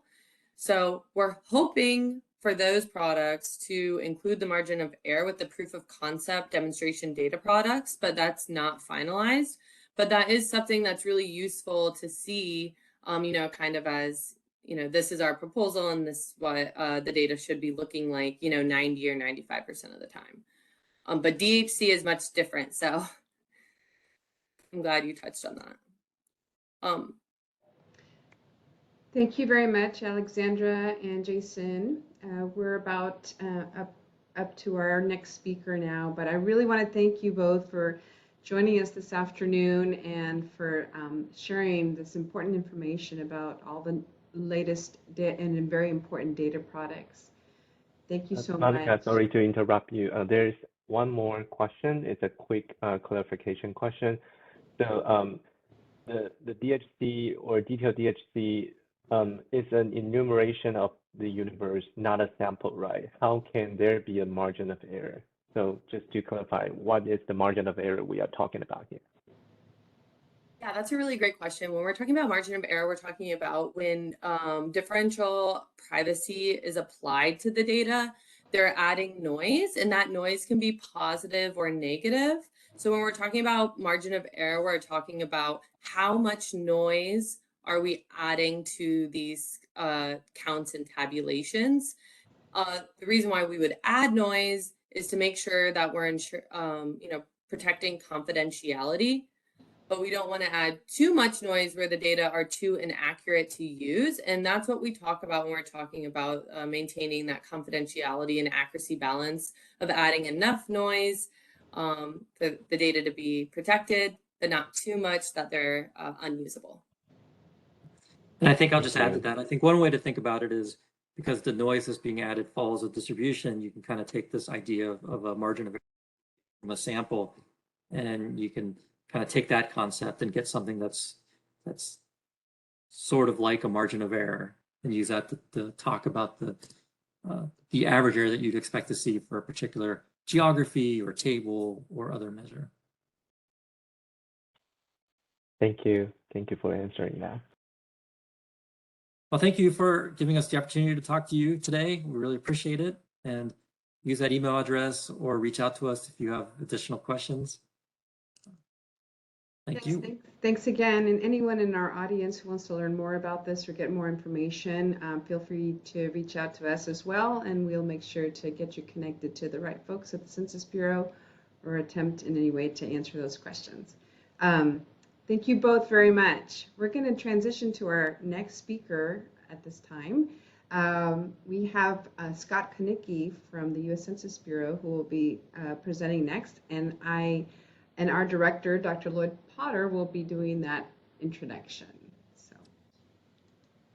So we're hoping for those products to include the margin of error with the proof of concept demonstration data products, but that's not finalized. But that is something that's really useful to see, kind of as, this is our proposal and this is what the data should be looking like, 90 or 95% of the time. But DHC is much different. So I'm glad you touched on that. Thank you very much, Alexandra and Jason. We're about up to our next speaker now, but I really want to thank you both for joining us this afternoon and for sharing this important information about all the latest and very important data products. Thank you so much. Monica, sorry to interrupt you. There's one more question. It's a quick clarification question. So the DHC or detailed DHC is an enumeration of the universe, not a sample, right? How can there be a margin of error? So just to clarify, what is the margin of error we are talking about here? Yeah, that's a really great question. When we're talking about margin of error, we're talking about when differential privacy is applied to the data, they're adding noise, and that noise can be positive or negative. So when we're talking about margin of error, we're talking about how much noise are we adding to these counts and tabulations. The reason why we would add noise is to make sure that we're protecting confidentiality. but we don't want to add too much noise where the data are too inaccurate to use. And that's what we talk about when we're talking about maintaining that confidentiality and accuracy balance of adding enough noise for the data to be protected, but not too much that they're unusable. And I think I'll just add to that. I think one way to think about it is because the noise that's being added follows a distribution, you can kind of take this idea of a margin of error from a sample, and you can kind of take that concept and get something that's sort of like a margin of error, and use that to talk about the average error that you'd expect to see for a particular geography or table or other measure. Thank you for answering that. Well, thank you for giving us the opportunity to talk to you today. We really appreciate it. And use that email address or reach out to us if you have additional questions. Thank you. Thanks again. And anyone in our audience who wants to learn more about this or get more information, feel free to reach out to us as well. And we'll make sure to get you connected to the right folks at the Census Bureau or attempt in any way to answer those questions. Thank you both very much. We're going to transition to our next speaker at this time. We have Scott Konicki from the U.S. Census Bureau who will be presenting next, and our director, Dr. Lloyd Potter, will be doing that introduction. So,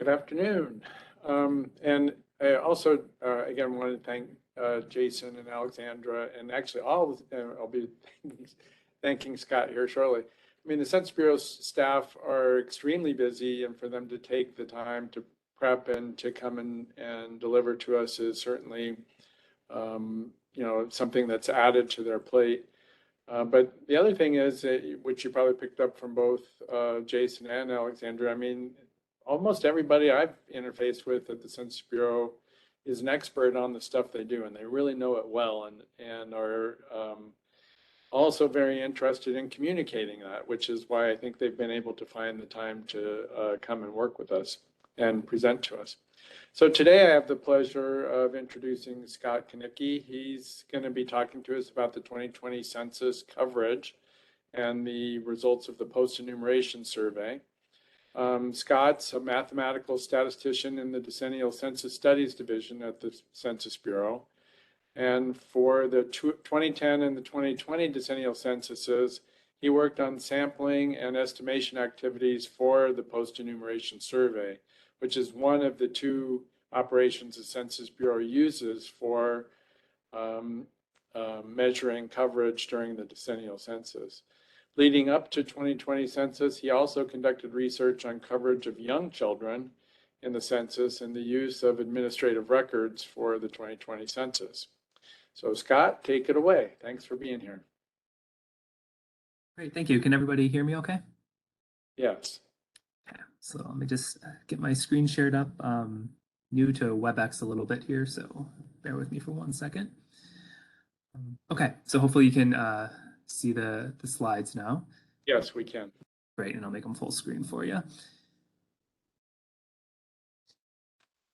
good afternoon, and I also again want to thank Jason and Alexandra, and actually I'll be thanking Scott here shortly. I mean, the Census Bureau's staff are extremely busy, and for them to take the time to prep and to come and deliver to us is certainly, something that's added to their plate. But the other thing is, which you probably picked up from both Jason and Alexandra, I mean, almost everybody I've interfaced with at the Census Bureau is an expert on the stuff they do, and they really know it well, and are also very interested in communicating that, which is why I think they've been able to find the time to come and work with us and present to us. So today I have the pleasure of introducing Scott Konicki. He's going to be talking to us about the 2020 census coverage and the results of the Post-Enumeration Survey. Scott's a mathematical statistician in the Decennial Census Studies Division at the Census Bureau. And for the 2010 and the 2020 decennial censuses, he worked on sampling and estimation activities for the Post-Enumeration Survey, which is one of the two operations the Census Bureau uses for measuring coverage during the decennial census. Leading up to 2020 census, he also conducted research on coverage of young children in the census and the use of administrative records for the 2020 census. So Scott, take it away. Thanks for being here. Great, thank you. Can everybody hear me okay? Yes. Okay, so let me just get my screen shared up. New to WebEx a little bit here, so bear with me for 1 second. Okay, so hopefully you can see the slides now. Yes, we can. Great, and I'll make them full screen for you.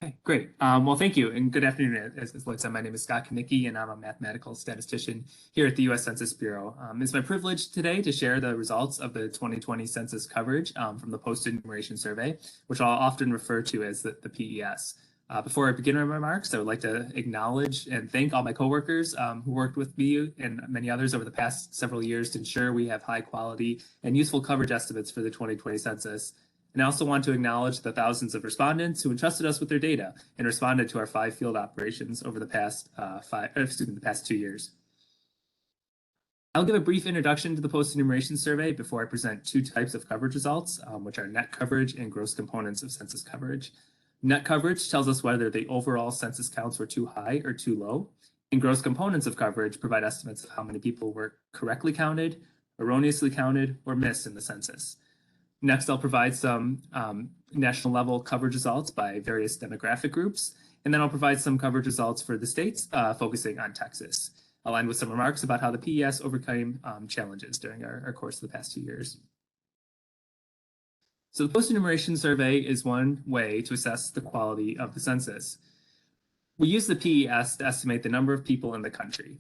Okay, great. Well, thank you, and good afternoon. As Lloyd said, my name is Scott Konicki, and I'm a mathematical statistician here at the U.S. Census Bureau. It's my privilege today to share the results of the 2020 census coverage from the Post-Enumeration Survey, which I'll often refer to as the PES. Before I begin my remarks, I would like to acknowledge and thank all my coworkers who worked with me and many others over the past several years to ensure we have high quality and useful coverage estimates for the 2020 census. And I also want to acknowledge the thousands of respondents who entrusted us with their data and responded to our 5 field operations over the past the past 2 years. I'll give a brief introduction to the Post-Enumeration Survey before I present 2 types of coverage results, which are net coverage and gross components of census coverage. Net coverage tells us whether the overall census counts were too high or too low, and gross components of coverage provide estimates of how many people were correctly counted, erroneously counted, or missed in the census. Next, I'll provide some national level coverage results by various demographic groups, and then I'll provide some coverage results for the states, focusing on Texas. I'll end with some remarks about how the PES overcame challenges during our course of the past 2 years. So the Post-Enumeration Survey is one way to assess the quality of the census. We use the PES to estimate the number of people in the country.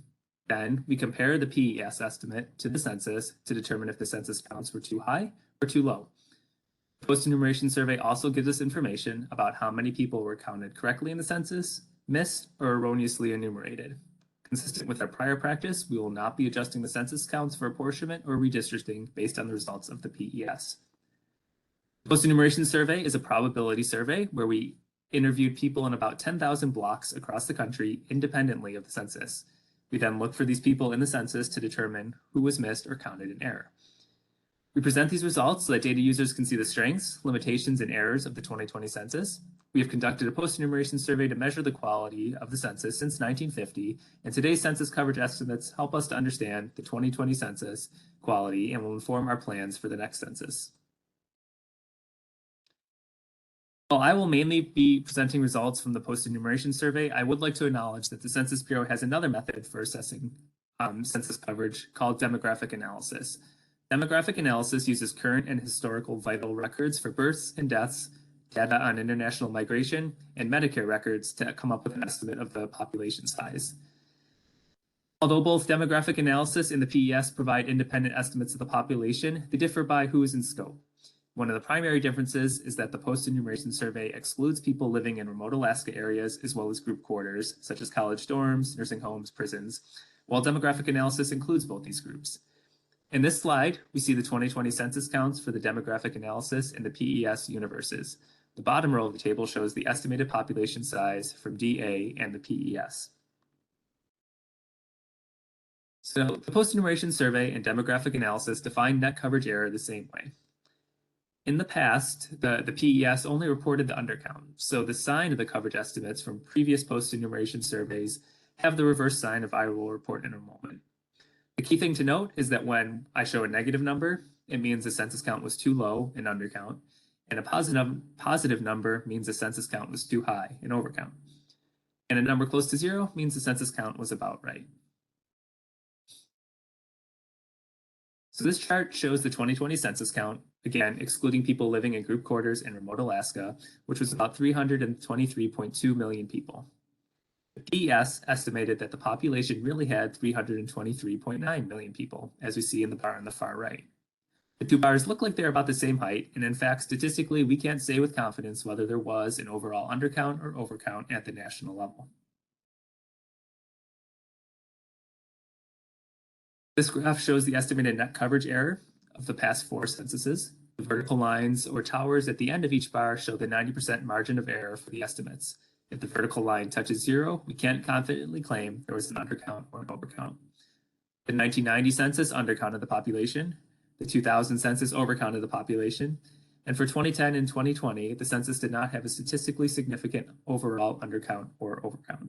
Then we compare the PES estimate to the census to determine if the census counts were too high or too low. The post-enumeration survey also gives us information about how many people were counted correctly in the census, missed, or erroneously enumerated. Consistent with our prior practice, we will not be adjusting the census counts for apportionment or redistricting based on the results of the PES. The post-enumeration survey is a probability survey where we interviewed people in about 10,000 blocks across the country independently of the census. We then look for these people in the census to determine who was missed or counted in error. We present these results so that data users can see the strengths, limitations, and errors of the 2020 census. We have conducted a post-enumeration survey to measure the quality of the census since 1950, and today's census coverage estimates help us to understand the 2020 census quality and will inform our plans for the next census. While I will mainly be presenting results from the post-enumeration survey, I would like to acknowledge that the Census Bureau has another method for assessing census coverage called demographic analysis. Demographic analysis uses current and historical vital records for births and deaths, data on international migration, and Medicare records to come up with an estimate of the population size. Although both demographic analysis and the PES provide independent estimates of the population, they differ by who is in scope. One of the primary differences is that the post-enumeration survey excludes people living in remote Alaska areas as well as group quarters, such as college dorms, nursing homes, prisons, while demographic analysis includes both these groups. In this slide, we see the 2020 census counts for the demographic analysis in the PES universes. The bottom row of the table shows the estimated population size from DA and the PES. So the post-enumeration survey and demographic analysis define net coverage error the same way. In the past, the PES only reported the undercount, so the sign of the coverage estimates from previous post-enumeration surveys have the reverse sign of I will report in a moment. The key thing to note is that when I show a negative number, it means the census count was too low, an undercount, and a positive number means the census count was too high, an overcount. And a number close to 0 means the census count was about right. So this chart shows the 2020 census count, again, excluding people living in group quarters in remote Alaska, which was about 323.2 million people. The PES estimated that the population really had 323.9 million people, as we see in the bar on the far right. The two bars look like they're about the same height, and in fact, statistically, we can't say with confidence whether there was an overall undercount or overcount at the national level. This graph shows the estimated net coverage error of the past 4 censuses. The vertical lines or towers at the end of each bar show the 90% margin of error for the estimates. If the vertical line touches 0, we can't confidently claim there was an undercount or an overcount. The 1990 census undercounted the population, the 2000 census overcounted the population, and for 2010 and 2020, the census did not have a statistically significant overall undercount or overcount.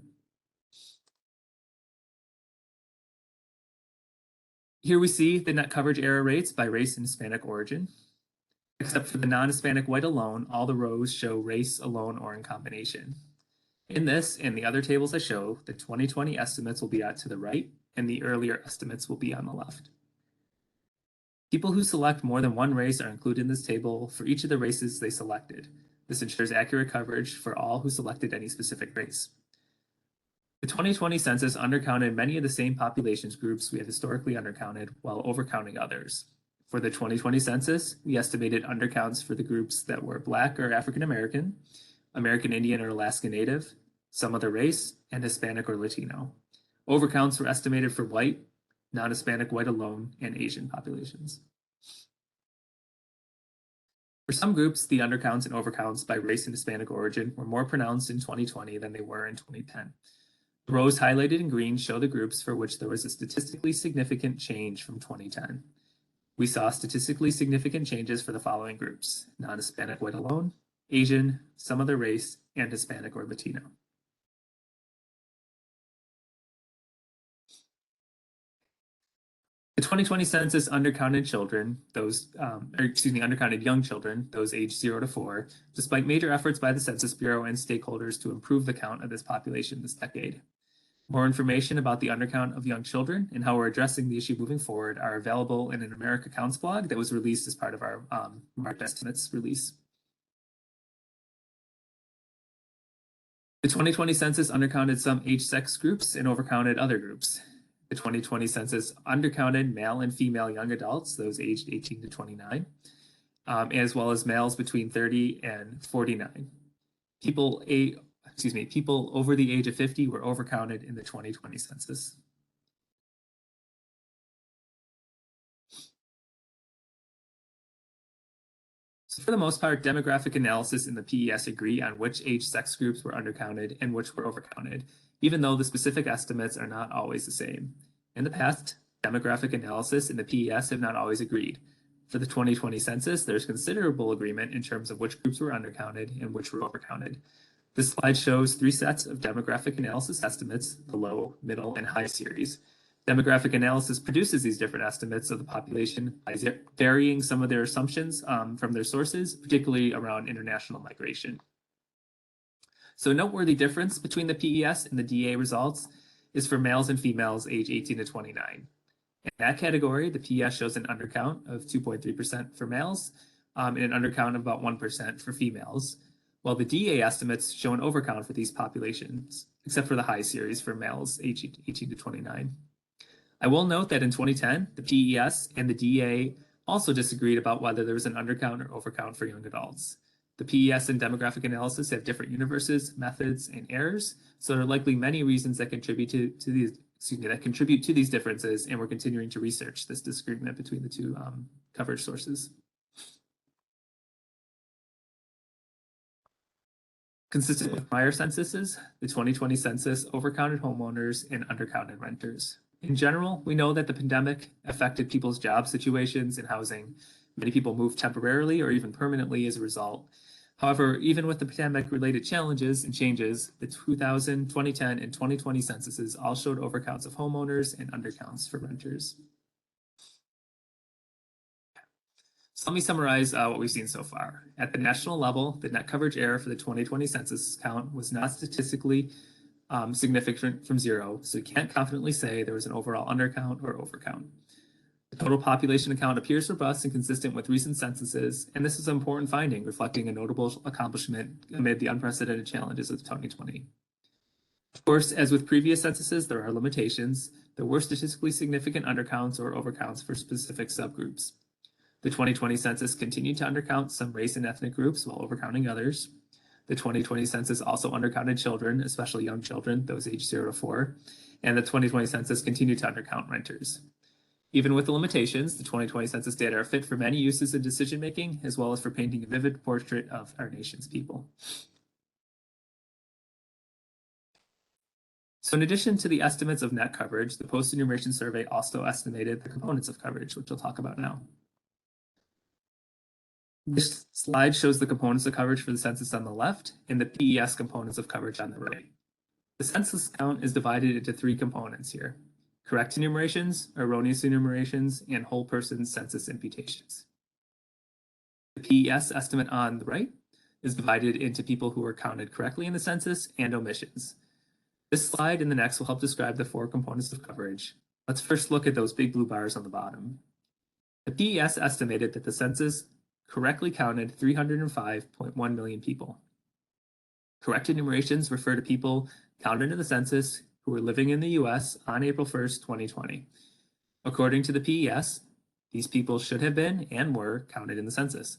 Here we see the net coverage error rates by race and Hispanic origin. Except for the non-Hispanic white alone, all the rows show race alone or in combination. In this and the other tables I show, the 2020 estimates will be out to the right and the earlier estimates will be on the left. People who select more than one race are included in this table for each of the races they selected. This ensures accurate coverage for all who selected any specific race. The 2020 census undercounted many of the same populations groups we have historically undercounted while overcounting others. For the 2020 census, we estimated undercounts for the groups that were Black or African American, American Indian or Alaska Native, some other race, and Hispanic or Latino. Overcounts were estimated for white, non-Hispanic white alone, and Asian populations. For some groups, the undercounts and overcounts by race and Hispanic origin were more pronounced in 2020 than they were in 2010. The rows highlighted in green show the groups for which there was a statistically significant change from 2010. We saw statistically significant changes for the following groups: non-Hispanic white alone, Asian, some other race, and Hispanic or Latino. The 2020 census undercounted children, undercounted young children, those aged 0 to 4, despite major efforts by the Census Bureau and stakeholders to improve the count of this population this decade. More information about the undercount of young children and how we're addressing the issue moving forward are available in an America Counts blog that was released as part of our March estimates release. The 2020 census undercounted some age-sex groups and overcounted other groups. The 2020 census undercounted male and female young adults, those aged 18 to 29, as well as males between 30 and 49. People over the age of 50 were overcounted in the 2020 census. So for the most part, demographic analysis and the PES agree on which age sex groups were undercounted and which were overcounted, even though the specific estimates are not always the same. In the past, demographic analysis and the PES have not always agreed. For the 2020 census, there's considerable agreement in terms of which groups were undercounted and which were overcounted. This slide shows 3 sets of demographic analysis estimates, the low, middle, and high series. Demographic analysis produces these different estimates of the population by varying some of their assumptions from their sources, particularly around international migration. So a noteworthy difference between the PES and the DA results is for males and females age 18 to 29. In that category, the PES shows an undercount of 2.3% for males and an undercount of about 1% for females, while the DA estimates show an overcount for these populations, except for the high series for males age 18 to 29. I will note that in 2010, the PES and the DA also disagreed about whether there was an undercount or overcount for young adults. The PES and demographic analysis have different universes, methods, and errors, so there are likely many reasons that contribute to these differences, and we're continuing to research this disagreement between the two coverage sources. Consistent with prior censuses, the 2020 census overcounted homeowners and undercounted renters. In general, we know that the pandemic affected people's job situations and housing. Many people moved temporarily or even permanently as a result. However, even with the pandemic-related challenges and changes, the 2000, 2010, and 2020 censuses all showed overcounts of homeowners and undercounts for renters. So let me summarize what we've seen so far. At the national level, the net coverage error for the 2020 census count was not statistically significant from 0, so you can't confidently say there was an overall undercount or overcount. The total population account appears robust and consistent with recent censuses, and this is an important finding, reflecting a notable accomplishment amid the unprecedented challenges of 2020. Of course, as with previous censuses, there are limitations. There were statistically significant undercounts or overcounts for specific subgroups. The 2020 census continued to undercount some race and ethnic groups while overcounting others. The 2020 census also undercounted children, especially young children, those aged 0 to 4, and the 2020 census continued to undercount renters. Even with the limitations, the 2020 census data are fit for many uses in decision-making, as well as for painting a vivid portrait of our nation's people. So in addition to the estimates of net coverage, the Post-Enumeration Survey also estimated the components of coverage, which we'll talk about now. This slide shows the components of coverage for the census on the left and the PES components of coverage on the right. The census count is divided into 3 components here: correct enumerations, erroneous enumerations, and whole person census imputations. The PES estimate on the right is divided into people who were counted correctly in the census and omissions. This slide and the next will help describe the 4 components of coverage. Let's first look at those big blue bars on the bottom. The PES estimated that the census correctly counted 305.1 million people. Correct enumerations refer to people counted in the census who were living in the US on April 1st, 2020. According to the PES, these people should have been and were counted in the census.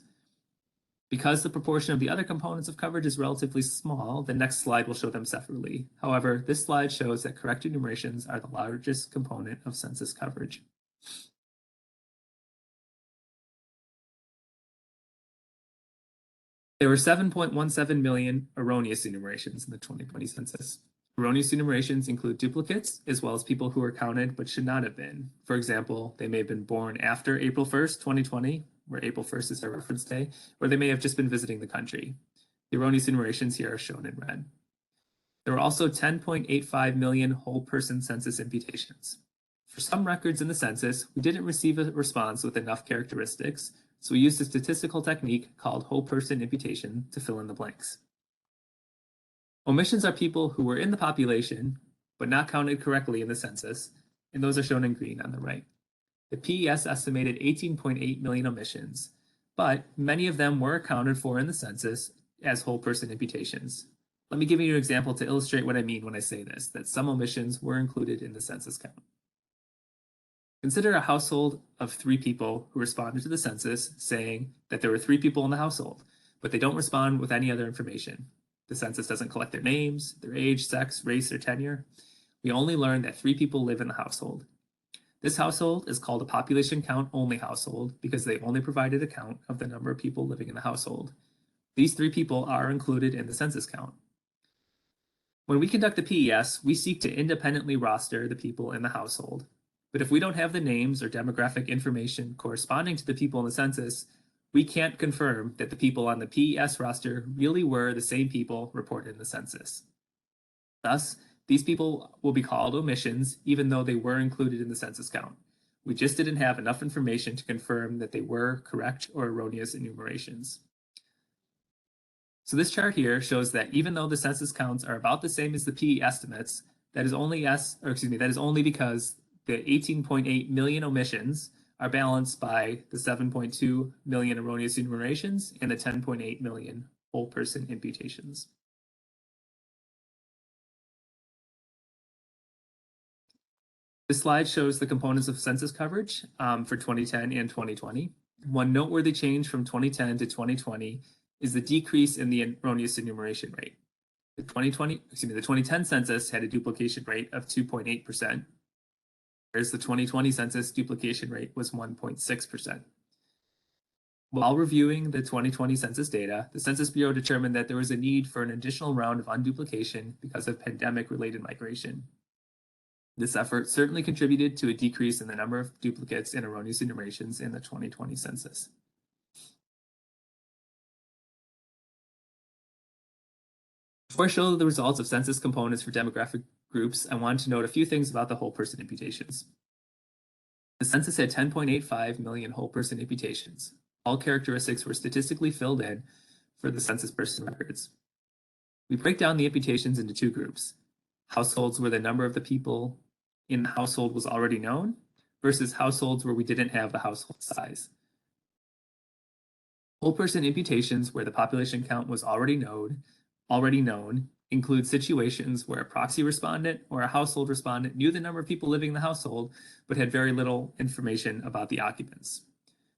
Because the proportion of the other components of coverage is relatively small, the next slide will show them separately. However, this slide shows that correct enumerations are the largest component of census coverage. There were 7.17 million erroneous enumerations in the 2020 census. Erroneous enumerations include duplicates, as well as people who were counted but should not have been. For example, they may have been born after April 1st, 2020, where April 1st is their reference day, or they may have just been visiting the country. The erroneous enumerations here are shown in red. There were also 10.85 million whole person census imputations. For some records in the census, we didn't receive a response with enough characteristics, so we used a statistical technique called whole person imputation to fill in the blanks. Omissions are people who were in the population, but not counted correctly in the census, and those are shown in green on the right. The PES estimated 18.8 million omissions, but many of them were accounted for in the census as whole person imputations. Let me give you an example to illustrate what I mean when I say this, that some omissions were included in the census count. Consider a household of 3 people who responded to the census saying that there were 3 people in the household, but they don't respond with any other information. The census doesn't collect their names, their age, sex, race, or tenure. We only learn that 3 people live in the household. This household is called a population count only household because they only provided a count of the number of people living in the household. These 3 people are included in the census count. When we conduct the PES, we seek to independently roster the people in the household. But if we don't have the names or demographic information corresponding to the people in the census, we can't confirm that the people on the PES roster really were the same people reported in the census. Thus, these people will be called omissions even though they were included in the census count. We just didn't have enough information to confirm that they were correct or erroneous enumerations. So this chart here shows that even though the census counts are about the same as the PE estimates, that is only because the 18.8 million omissions are balanced by the 7.2 million erroneous enumerations and the 10.8 million whole person imputations. This slide shows the components of census coverage for 2010 and 2020. One noteworthy change from 2010 to 2020 is the decrease in the erroneous enumeration rate. The 2010 census had a duplication rate of 2.8%, whereas the 2020 census duplication rate was 1.6%. While reviewing the 2020 census data, the Census Bureau determined that there was a need for an additional round of unduplication because of pandemic-related migration. This effort certainly contributed to a decrease in the number of duplicates and erroneous enumerations in the 2020 census. Before I show the results of census components for demographic groups, I want to note a few things about the whole person imputations. The census had 10.85 million whole person imputations. All characteristics were statistically filled in for the census person records. We break down the imputations into 2 groups: households where the number of the people in the household was already known versus households where we didn't have the household size. Whole person imputations where the population count was already known include situations where a proxy respondent or a household respondent knew the number of people living in the household but had very little information about the occupants.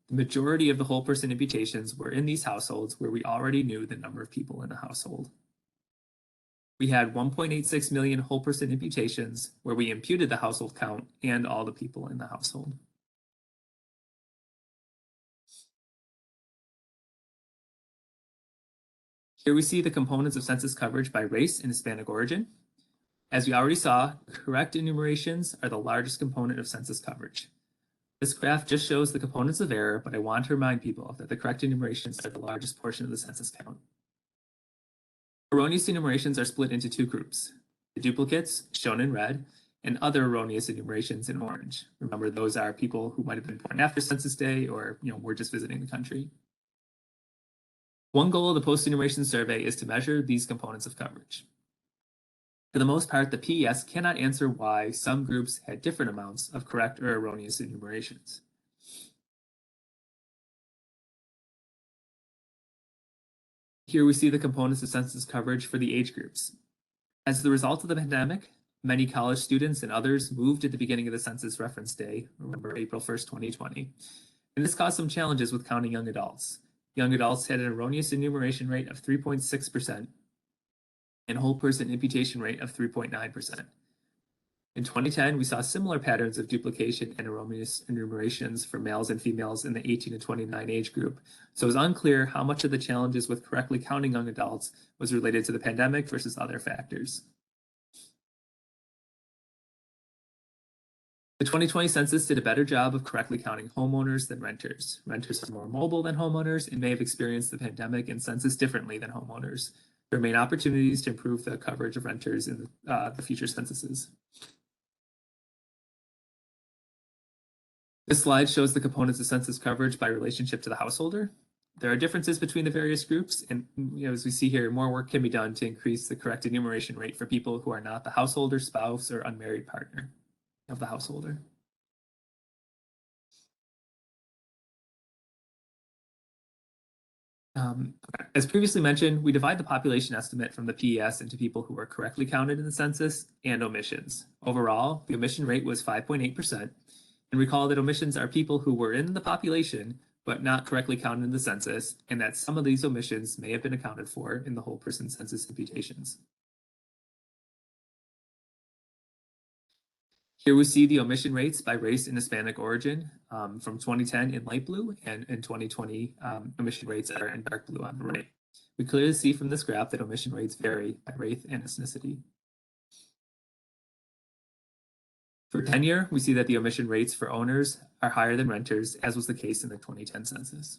The majority of the whole person imputations were in these households where we already knew the number of people in the household. We had 1.86 million whole person imputations where we imputed the household count and all the people in the household. Here we see the components of census coverage by race and Hispanic origin. As we already saw, correct enumerations are the largest component of census coverage. This graph just shows the components of error, but I want to remind people that the correct enumerations are the largest portion of the census count. Erroneous enumerations are split into 2 groups: the duplicates, shown in red, and other erroneous enumerations in orange. Remember, those are people who might have been born after Census Day or were just visiting the country. One goal of the Post-Enumeration Survey is to measure these components of coverage. For the most part, the PES cannot answer why some groups had different amounts of correct or erroneous enumerations. Here we see the components of census coverage for the age groups. As the result of the pandemic, many college students and others moved at the beginning of the census reference day, remember April 1st, 2020, and this caused some challenges with counting young adults. Young adults had an erroneous enumeration rate of 3.6% and whole person imputation rate of 3.9%. In 2010, we saw similar patterns of duplication and erroneous enumerations for males and females in the 18 to 29 age group, so it was unclear how much of the challenges with correctly counting young adults was related to the pandemic versus other factors. The 2020 census did a better job of correctly counting homeowners than renters. Renters are more mobile than homeowners and may have experienced the pandemic and census differently than homeowners. There remain opportunities to improve the coverage of renters in the future censuses. This slide shows the components of census coverage by relationship to the householder. There are differences between the various groups, and as we see here, more work can be done to increase the correct enumeration rate for people who are not the householder, spouse, or unmarried partner of the householder. As previously mentioned, we divide the population estimate from the PES into people who were correctly counted in the census and omissions. Overall, the omission rate was 5.8%, And recall that omissions are people who were in the population but not correctly counted in the census, and that some of these omissions may have been accounted for in the whole person census imputations. Here we see the omission rates by race and Hispanic origin from 2010 in light blue, and in 2020 omission rates are in dark blue on the right. We clearly see from this graph that omission rates vary by race and ethnicity. For tenure, we see that the omission rates for owners are higher than renters, as was the case in the 2010 census.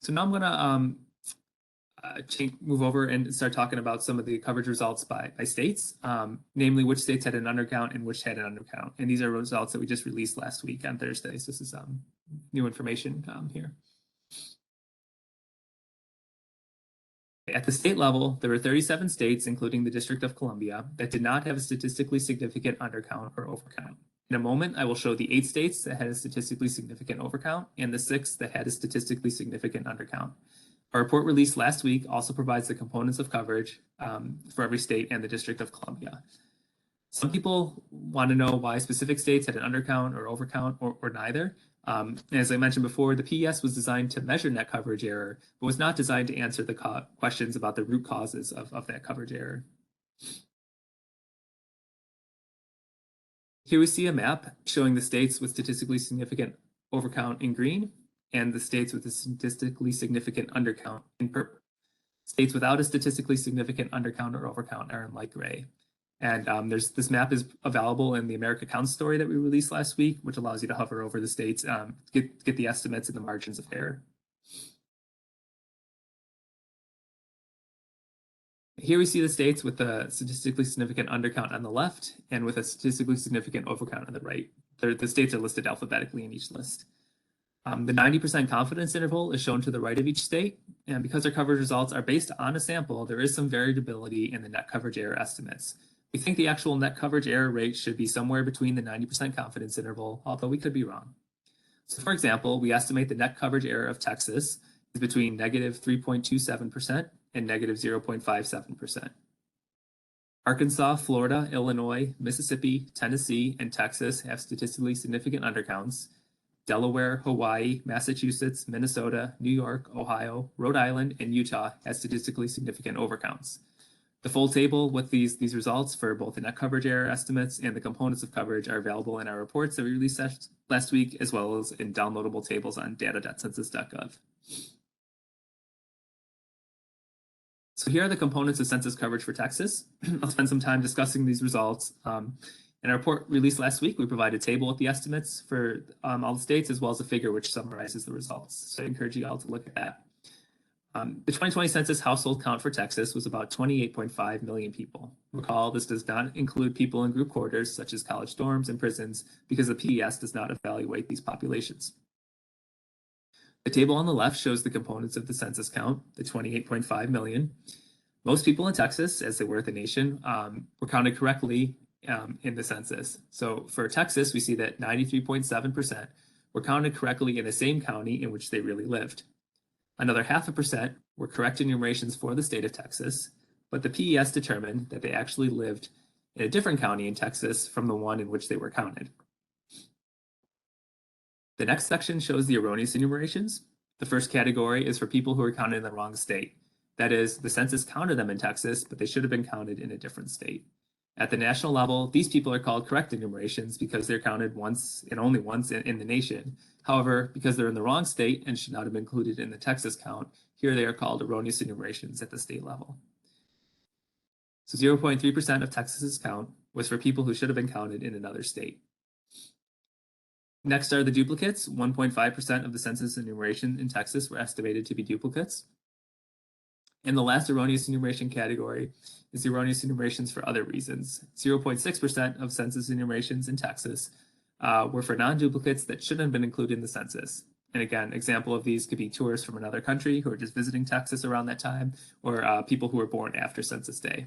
So now I'm going to move over and start talking about some of the coverage results by states, namely which states had an undercount and which had an undercount. And these are results that we just released last week on Thursday. So this is new information here. At the state level, there were 37 states, including the District of Columbia, that did not have a statistically significant undercount or overcount. In a moment, I will show the 8 states that had a statistically significant overcount and the 6 that had a statistically significant undercount. Our report released last week also provides the components of coverage for every state and the District of Columbia. Some people want to know why specific states had an undercount or overcount or neither. As I mentioned before, the PES was designed to measure net coverage error, but was not designed to answer the questions about the root causes of that coverage error. Here we see a map showing the states with statistically significant overcount in green and the states with a statistically significant undercount in purple. States without a statistically significant undercount or overcount are in light gray. And this map is available in the America Counts story that we released last week, which allows you to hover over the states, get the estimates and the margins of error. Here we see the states with a statistically significant undercount on the left and with a statistically significant overcount on the right. The states are listed alphabetically in each list. The 90% confidence interval is shown to the right of each state, and because our coverage results are based on a sample, there is some variability in the net coverage error estimates. We think the actual net coverage error rate should be somewhere between the 90% confidence interval, although we could be wrong. So for example, we estimate the net coverage error of Texas is between negative 3.27% and negative 0.57%. Arkansas, Florida, Illinois, Mississippi, Tennessee, and Texas have statistically significant undercounts. Delaware, Hawaii, Massachusetts, Minnesota, New York, Ohio, Rhode Island, and Utah have statistically significant overcounts. The full table with these results for both the net coverage error estimates and the components of coverage are available in our reports that we released last week, as well as in downloadable tables on data.census.gov. So here are the components of census coverage for Texas. I'll spend some time discussing these results. In our report released last week, we provided a table with the estimates for all the states, as well as a figure which summarizes the results. So I encourage you all to look at that. The 2020 census household count for Texas was about 28.5 million people. Recall, this does not include people in group quarters, such as college dorms and prisons, because the PES does not evaluate these populations. The table on the left shows the components of the census count, the 28.5 million. Most people in Texas, as they were at the nation, were counted correctly in the census. So for Texas, we see that 93.7% were counted correctly in the same county in which they really lived. Another 0.5% were correct enumerations for the state of Texas, but the PES determined that they actually lived in a different county in Texas from the one in which they were counted. The next section shows the erroneous enumerations. The first category is for people who are counted in the wrong state. That is, the census counted them in Texas, but they should have been counted in a different state. At the national level, these people are called correct enumerations because they're counted once and only once in the nation. However, because they're in the wrong state and should not have been included in the Texas count, here they are called erroneous enumerations at the state level. So 0.3% of Texas's count was for people who should have been counted in another state. Next are the duplicates. 1.5% of the census enumeration in Texas were estimated to be duplicates. And the last erroneous enumeration category is the erroneous enumerations for other reasons. 0.6% of census enumerations in Texas were for non-duplicates that shouldn't have been included in the census. And again, example of these could be tourists from another country who are just visiting Texas around that time, or people who were born after Census Day.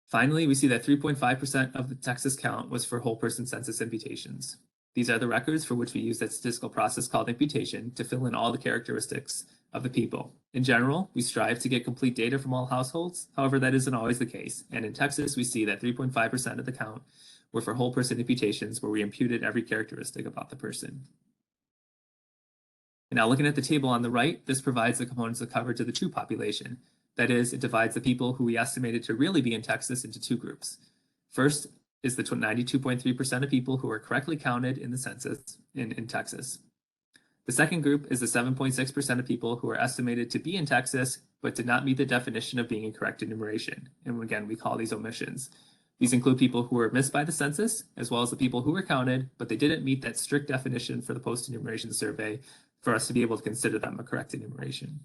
Finally, we see that 3.5% of the Texas count was for whole person census imputations. These are the records for which we use that statistical process called imputation to fill in all the characteristics of the people. In general, we strive to get complete data from all households. However, that isn't always the case. And in Texas, we see that 3.5% of the count were for whole person imputations, where we imputed every characteristic about the person. And now looking at the table on the right, this provides the components of coverage of the true population. That is, it divides the people who we estimated to really be in Texas into two groups. First is the 92.3% of people who are correctly counted in the census in Texas. The second group is the 7.6% of people who are estimated to be in Texas, but did not meet the definition of being in correct enumeration. And again, we call these omissions. These include people who were missed by the census, as well as the people who were counted, but they didn't meet that strict definition for the Post-Enumeration Survey for us to be able to consider them a correct enumeration.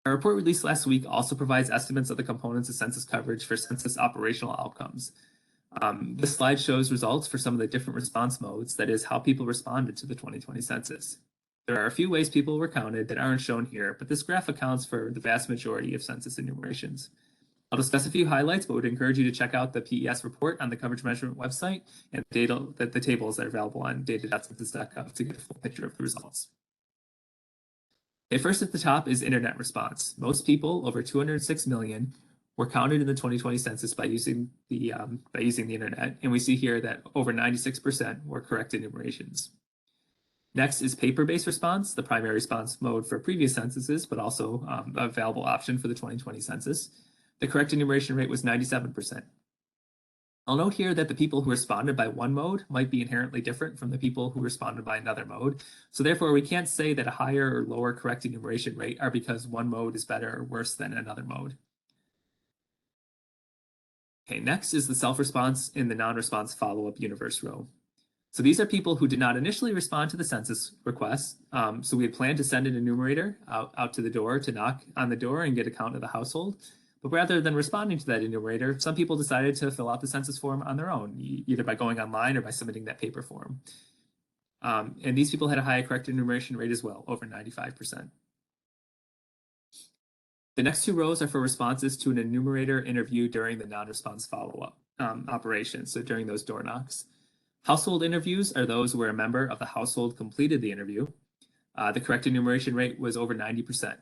Our report released last week also provides estimates of the components of census coverage for census operational outcomes. This slide shows results for some of the different response modes, that is, how people responded to the 2020 census. There are a few ways people were counted that aren't shown here, but this graph accounts for the vast majority of census enumerations. I'll discuss a few highlights, but would encourage you to check out the PES report on the coverage measurement website and the tables that are available on data.census.gov to get a full picture of the results. Okay, first at the top is internet response. Most people, over 206 million, were counted in the 2020 census by using the internet, and we see here that over 96% were correct enumerations. Next is paper-based response, the primary response mode for previous censuses, but also a available option for the 2020 census. The correct enumeration rate was 97%. I'll note here that the people who responded by one mode might be inherently different from the people who responded by another mode. So therefore, we can't say that a higher or lower correct enumeration rate are because one mode is better or worse than another mode. Okay, next is the self-response in the non-response follow-up universe row. So these are people who did not initially respond to the census request. So we had planned to send an enumerator out to the door to knock on the door and get a count of the household. But rather than responding to that enumerator, some people decided to fill out the census form on their own, either by going online or by submitting that paper form. And these people had a high correct enumeration rate as well, over 95%. The next two rows are for responses to an enumerator interview during the non-response follow-up operation, so during those door knocks. Household interviews are those where a member of the household completed the interview. The correct enumeration rate was over 90%.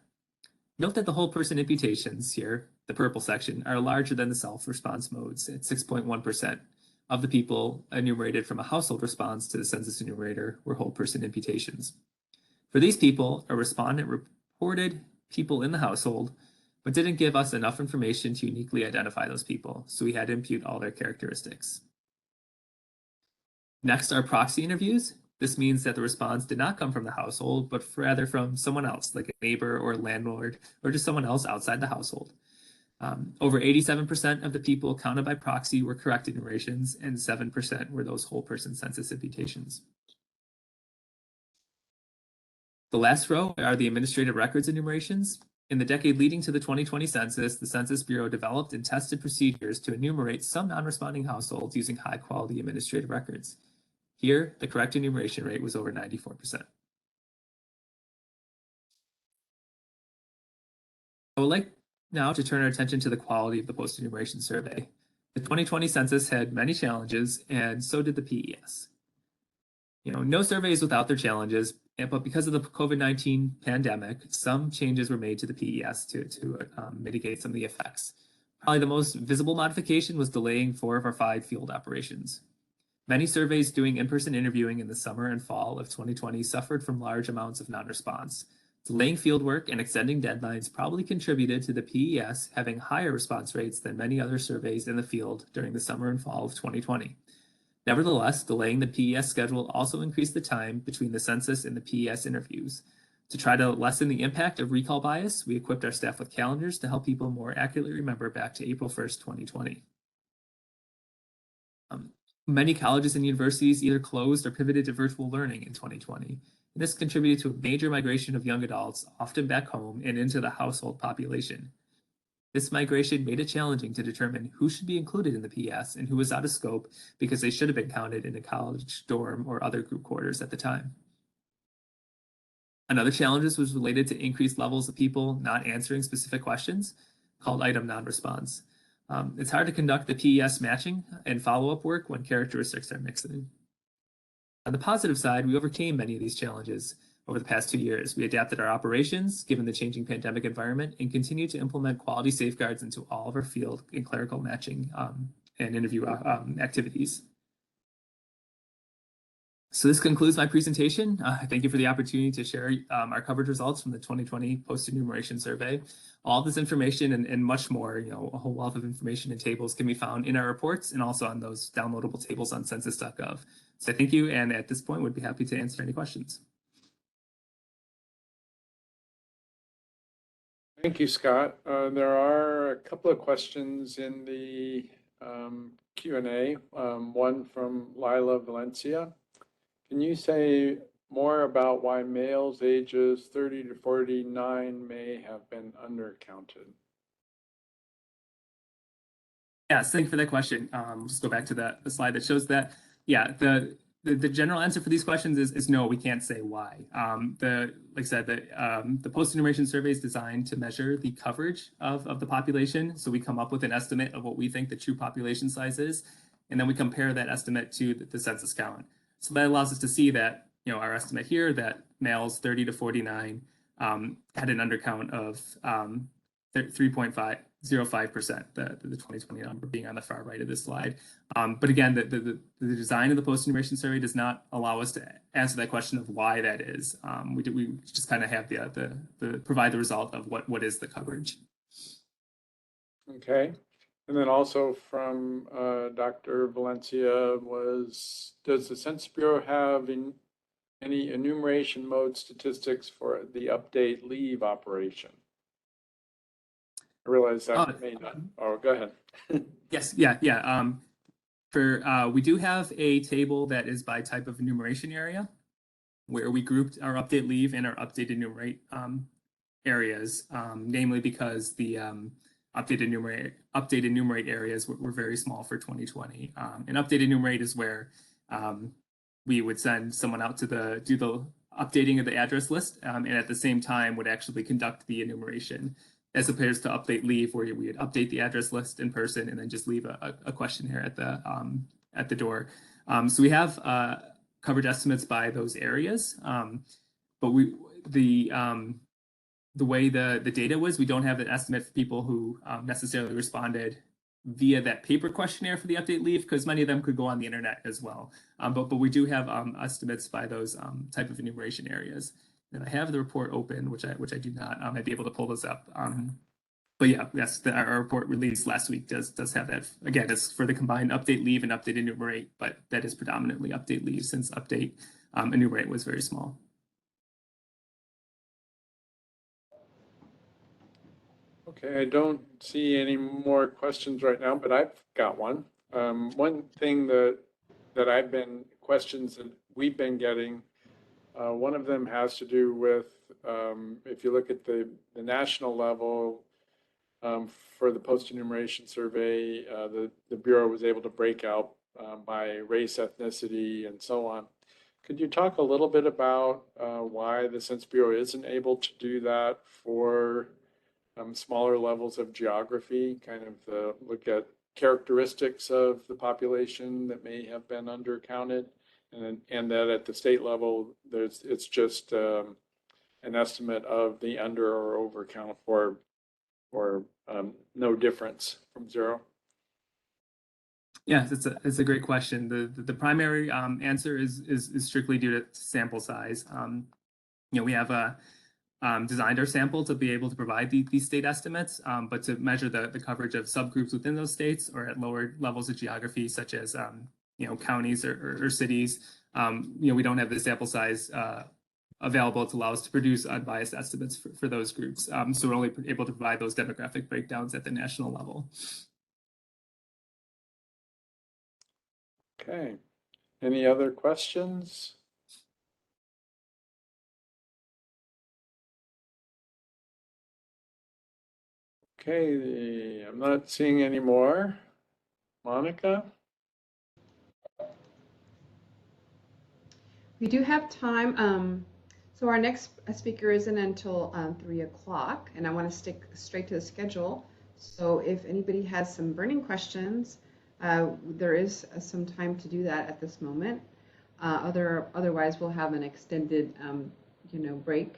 Note that the whole person imputations here, the purple section, are larger than the self-response modes at 6.1% of the people enumerated from a household response to the census enumerator were whole person imputations. For these people, a respondent reported people in the household, but didn't give us enough information to uniquely identify those people, so we had to impute all their characteristics. Next are proxy interviews. This means that the response did not come from the household, but rather from someone else, like a neighbor or a landlord, or just someone else outside the household. Over 87% of the people counted by proxy were correct enumerations, and 7% were those whole person census imputations. The last row are the administrative records enumerations. In the decade leading to the 2020 census, the Census Bureau developed and tested procedures to enumerate some non-responding households using high-quality administrative records. Here, the correct enumeration rate was over 94%. I would like now to turn our attention to the quality of the Post-Enumeration Survey. The 2020 census had many challenges, and so did the PES. No survey is without their challenges, but because of the COVID-19 pandemic, some changes were made to the PES to mitigate some of the effects. Probably the most visible modification was delaying 4 of our 5 field operations. Many surveys doing in-person interviewing in the summer and fall of 2020 suffered from large amounts of non-response. Delaying fieldwork and extending deadlines probably contributed to the PES having higher response rates than many other surveys in the field during the summer and fall of 2020. Nevertheless, delaying the PES schedule also increased the time between the census and the PES interviews. To try to lessen the impact of recall bias, we equipped our staff with calendars to help people more accurately remember back to April 1st, 2020. Many colleges and universities either closed or pivoted to virtual learning in 2020. And this contributed to a major migration of young adults, often back home and into the household population. This migration made it challenging to determine who should be included in the PS and who was out of scope because they should have been counted in a college dorm or other group quarters at the time. Another challenge was related to increased levels of people not answering specific questions, called item non-response. It's hard to conduct the PES matching and follow-up work when characteristics are mixing. On the positive side, we overcame many of these challenges over the past 2 years. We adapted our operations given the changing pandemic environment and continue to implement quality safeguards into all of our field and clerical matching and interview activities. So this concludes my presentation. Thank you for the opportunity to share our coverage results from the 2020 Post-Enumeration Survey. All this information and much more, a whole wealth of information and tables can be found in our reports and also on those downloadable tables on census.gov. So thank you, and at this point, we'd be happy to answer any questions. Thank you, Scott. There are a couple of questions in the Q&A, one from Lila Valencia. Can you say more about why males ages 30 to 49 may have been undercounted? Yes, thank you for that question. Let's go back to the slide that shows that. Yeah, the general answer for these questions is no, we can't say why. Like I said, the post-enumeration survey is designed to measure the coverage of the population. So we come up with an estimate of what we think the true population size is, and then we compare that estimate to the census count. So that allows us to see that, our estimate here that males 30 to 49 had an undercount of 3.05%, the 2020 number being on the far right of this slide. But again, the design of the post-enumeration survey does not allow us to answer that question of why that is. We just kind of have provide the result of what is the coverage. Okay. And then also from Dr. Valencia does the Census Bureau have any enumeration mode statistics for the update leave operation? I realize that may not. Oh, go ahead. Yes, yeah. We do have a table that is by type of enumeration area, where we grouped our update leave and our update enumerate areas, namely because the update enumerate areas were very small for 2020. And update enumerate is where we would send someone out to do the updating of the address list, and at the same time would actually conduct the enumeration, as opposed to update leave, where we would update the address list in person and then just leave a questionnaire at the door. So we have coverage estimates by those areas, but the way the data was, we don't have an estimate for people who necessarily responded via that paper questionnaire for the update leave, because many of them could go on the internet as well. But we do have estimates by those type of enumeration areas. And I have the report open, which I do not. I'd be able to pull this up. But yeah, yes, our report released last week does have that. Again, it's for the combined update leave and update enumerate, but that is predominantly update leave, since update enumerate was very small. Okay, I don't see any more questions right now, but I've got one. One thing questions that we've been getting, one of them has to do with, if you look at the national level, for the post-enumeration survey, the Bureau was able to break out by race, ethnicity, and so on. Could you talk a little bit about why the Census Bureau isn't able to do that for smaller levels of geography, kind of look at characteristics of the population that may have been undercounted, and that at the state level, it's just an estimate of the under or over count or no difference from zero? Yes, it's a great question. The primary answer is strictly due to sample size. We have designed our sample to be able to provide these state estimates, but to measure the coverage of subgroups within those states or at lower levels of geography, such as counties or cities, we don't have the sample size available to allow us to produce unbiased estimates for those groups. So we're only able to provide those demographic breakdowns at the national level. Okay. Any other questions? Okay, I'm not seeing any more. Monica? We do have time. So our next speaker isn't until 3 o'clock, and I want to stick straight to the schedule. So if anybody has some burning questions, there is some time to do that at this moment. Otherwise, we'll have an extended, break.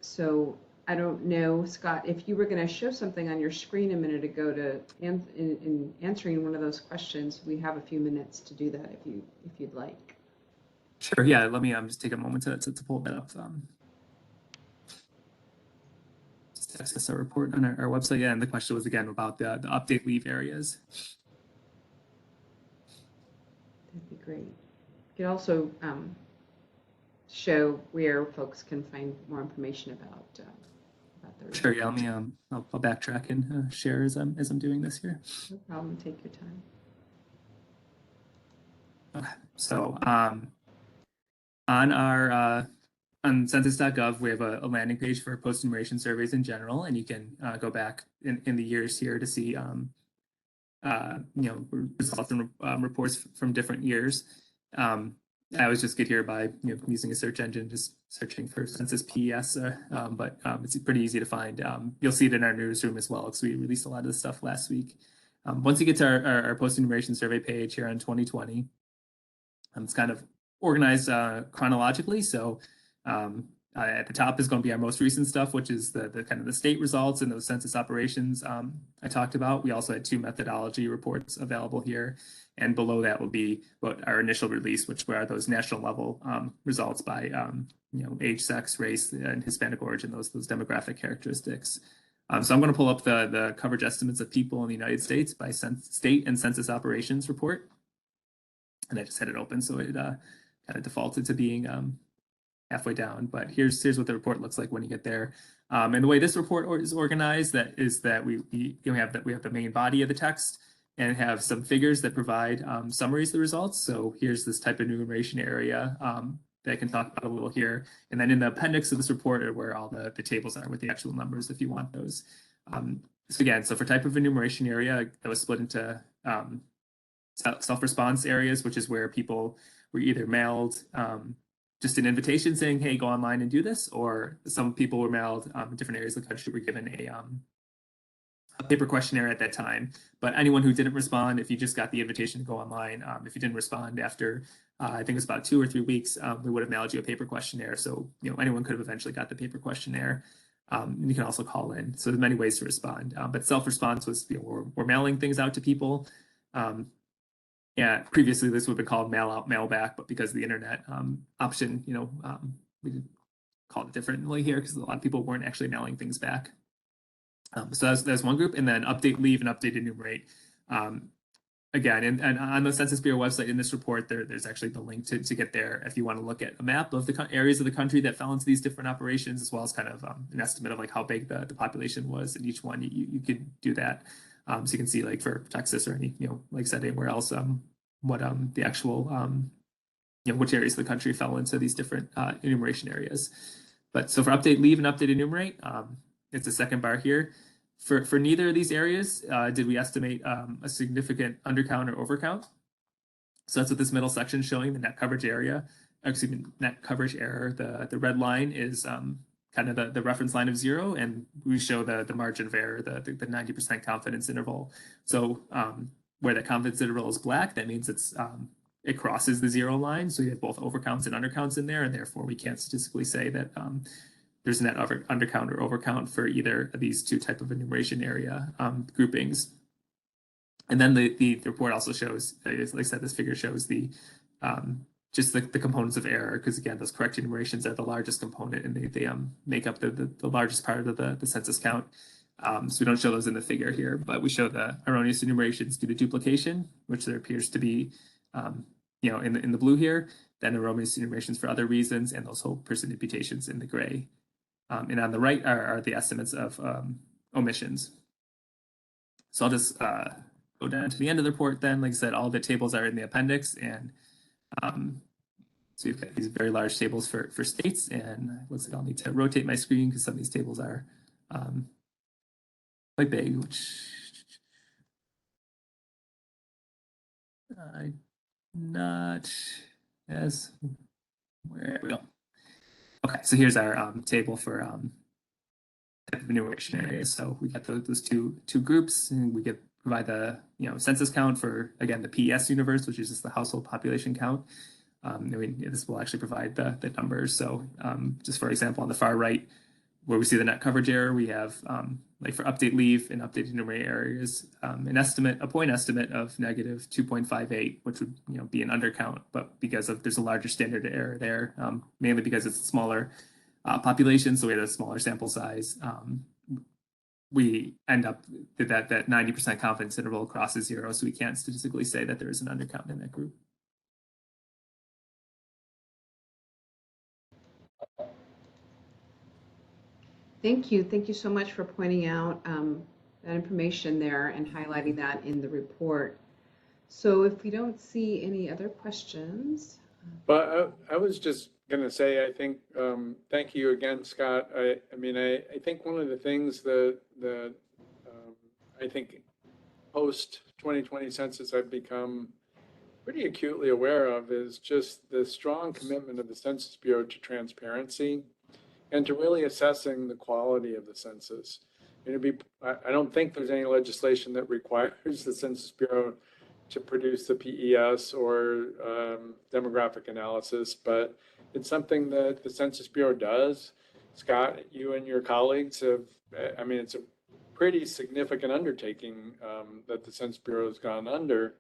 So I don't know, Scott, if you were going to show something on your screen a minute ago in answering one of those questions, we have a few minutes to do that if you'd like. Sure. Yeah. Let me just take a moment to pull that up. Just access our report on our website. Yeah, and the question was again about the update leave areas. That'd be great. You could also show where folks can find more information about the Sure. Yeah. Let me I'll backtrack and share as I'm doing this here. No problem. Take your time. Okay. So on our on census.gov, we have a landing page for post-enumeration surveys in general, and you can go back in the years here to see results and reports from different years. I always just get here by using a search engine, just searching for census PES, but it's pretty easy to find. You'll see it in our newsroom as well, because we released a lot of this stuff last week. Once you get to our post-enumeration survey page here on 2020, it's kind of organized chronologically. So at the top is going to be our most recent stuff, which is the kind of the state results and those census operations I talked about. We also had 2 methodology reports available here. And below that will be what our initial release, which were those national level results by age, sex, race, and Hispanic origin, those demographic characteristics. So I'm going to pull up the coverage estimates of people in the United States by state and census operations report. And I just had it open, so it kind of defaulted to being halfway down. But here's what the report looks like when you get there. And the way this report is organized, that we have the main body of the text and have some figures that provide summaries of the results. So here's this type of enumeration area that I can talk about a little here. And then in the appendix of this report are where all the tables are with the actual numbers if you want those. So for type of enumeration area, that was split into self-response areas, which is where people were either mailed just an invitation saying, hey, go online and do this, or some people were mailed in different areas of the country were given a paper questionnaire at that time. But anyone who didn't respond, if you just got the invitation to go online, if you didn't respond after, I think it was about 2 or 3 weeks, we would have mailed you a paper questionnaire. So, anyone could have eventually got the paper questionnaire. And you can also call in. So there's many ways to respond. But self-response was, we're mailing things out to people. Yeah, previously this would have been called mail out, mail back, but because of the internet option, we did call it differently here because a lot of people weren't actually mailing things back. So that's one group, and then update leave and update enumerate. Again, and on the Census Bureau website in this report, there's actually the link to get there if you want to look at a map of the areas of the country that fell into these different operations, as well as kind of an estimate of like how big the population was in each one. You could do that. So you can see like for Texas or any, like I said, anywhere else, what the actual, which areas of the country fell into these different enumeration areas. But so for update leave and update enumerate, it's the second bar here. For neither of these areas, did we estimate a significant undercount or overcount? So that's what this middle section is showing, the net coverage area, excuse me, net coverage error. The red line is kind of the reference line of 0, and we show the margin of error, the 90% confidence interval. So where the confidence interval is black, that means it crosses the 0 line. So you have both overcounts and undercounts in there, and therefore we can't statistically say that there's a net undercount or overcount for either of these 2 type of enumeration area groupings. And then the report also shows, like I said, this figure shows the just the components of error, because again, those correct enumerations are the largest component, and they make up the largest part of the census count. So we don't show those in the figure here, but we show the erroneous enumerations due to duplication, which there appears to be, in the blue here, then erroneous enumerations for other reasons, and those whole person imputations in the gray. And on the right are the estimates of omissions. So I'll just go down to the end of the report then. Like I said, all the tables are in the appendix, and so we've got these very large tables for states, and it looks like I'll need to rotate my screen because some of these tables are quite big, which I'm not as, where we go. Okay, so here's our table for type of enumeration areas. So we got those two groups, and we provide the census count for, again, the PES universe, which is just the household population count. This will actually provide the numbers. So just for example, on the far right, where we see the net coverage error, we have like for update leave and update enumerate areas, a point estimate of negative 2.58, which would be an undercount, but because there's a larger standard error there, mainly because it's a smaller population, so we had a smaller sample size. We end up that 90% confidence interval crosses 0, so we can't statistically say that there is an undercount in that group. Thank you. Thank you so much for pointing out that information there and highlighting that in the report. So if we don't see any other questions. But I was just going to say, I think, thank you again, Scott. I think one of the things that I think post 2020 census I've become pretty acutely aware of is just the strong commitment of the Census Bureau to transparency and to really assessing the quality of the census. I don't think there's any legislation that requires the Census Bureau to produce the PES or demographic analysis, but it's something that the Census Bureau does. Scott, you and your colleagues have, it's a pretty significant undertaking that the Census Bureau has gone under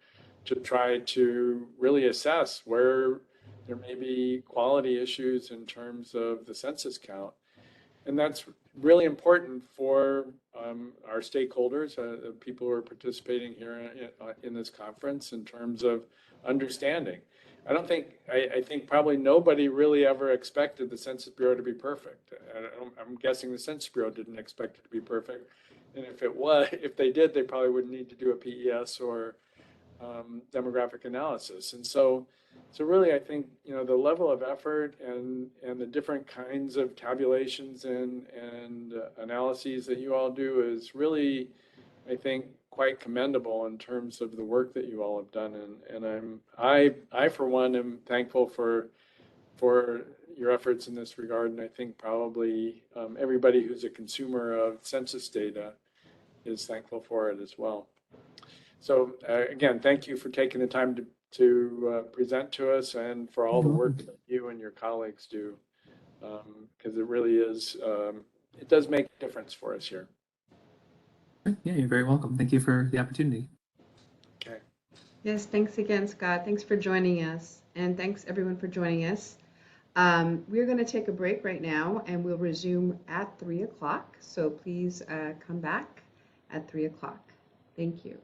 to try to really assess where there may be quality issues in terms of the census count. And that's really important for our stakeholders, the people who are participating here in this conference in terms of understanding. I think probably nobody really ever expected the Census Bureau to be perfect. I'm guessing the Census Bureau didn't expect it to be perfect. And if they did, they probably wouldn't need to do a PES or demographic analysis. And so really, I think, the level of effort and the different kinds of tabulations and analyses that you all do is really, I think, quite commendable in terms of the work that you all have done. And I for one, am thankful for your efforts in this regard. And I think probably everybody who's a consumer of census data is thankful for it as well. So again, thank you for taking the time to present to us and for all the work that you and your colleagues do, because it really is, it does make a difference for us here. Yeah, you're very welcome. Thank you for the opportunity. Okay. Yes, thanks again, Scott. Thanks for joining us. And thanks everyone for joining us. We're going to take a break right now and we'll resume at 3 o'clock. So please come back at 3 o'clock. Thank you.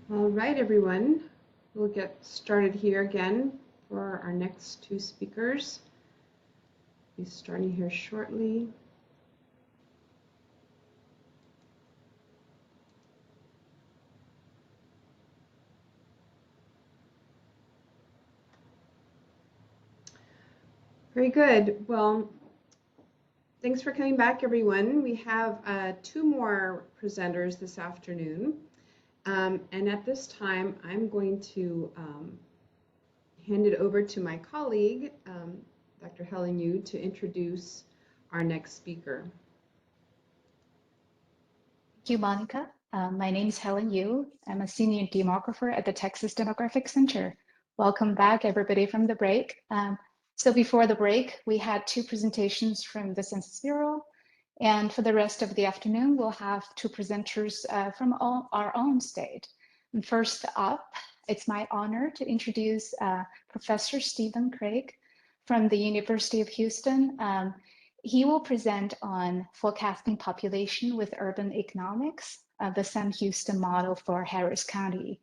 All right, everyone. We'll get started here again for our next two speakers. Be starting here shortly. Very good. Well, thanks for coming back, everyone. We have two more presenters this afternoon. And at this time, I'm going to hand it over to my colleague, Dr. Helen Yu, to introduce our next speaker. Thank you, Monica. My name is Helen Yu. I'm a senior demographer at the Texas Demographic Center. Welcome back, everybody, from the break. So before the break, we had two presentations from the Census Bureau. And for the rest of the afternoon, we'll have two presenters from our own state. And first up, it's my honor to introduce Professor Stephen Craig from the University of Houston. He will present on forecasting population with urban economics, the Sam Houston model for Harris County.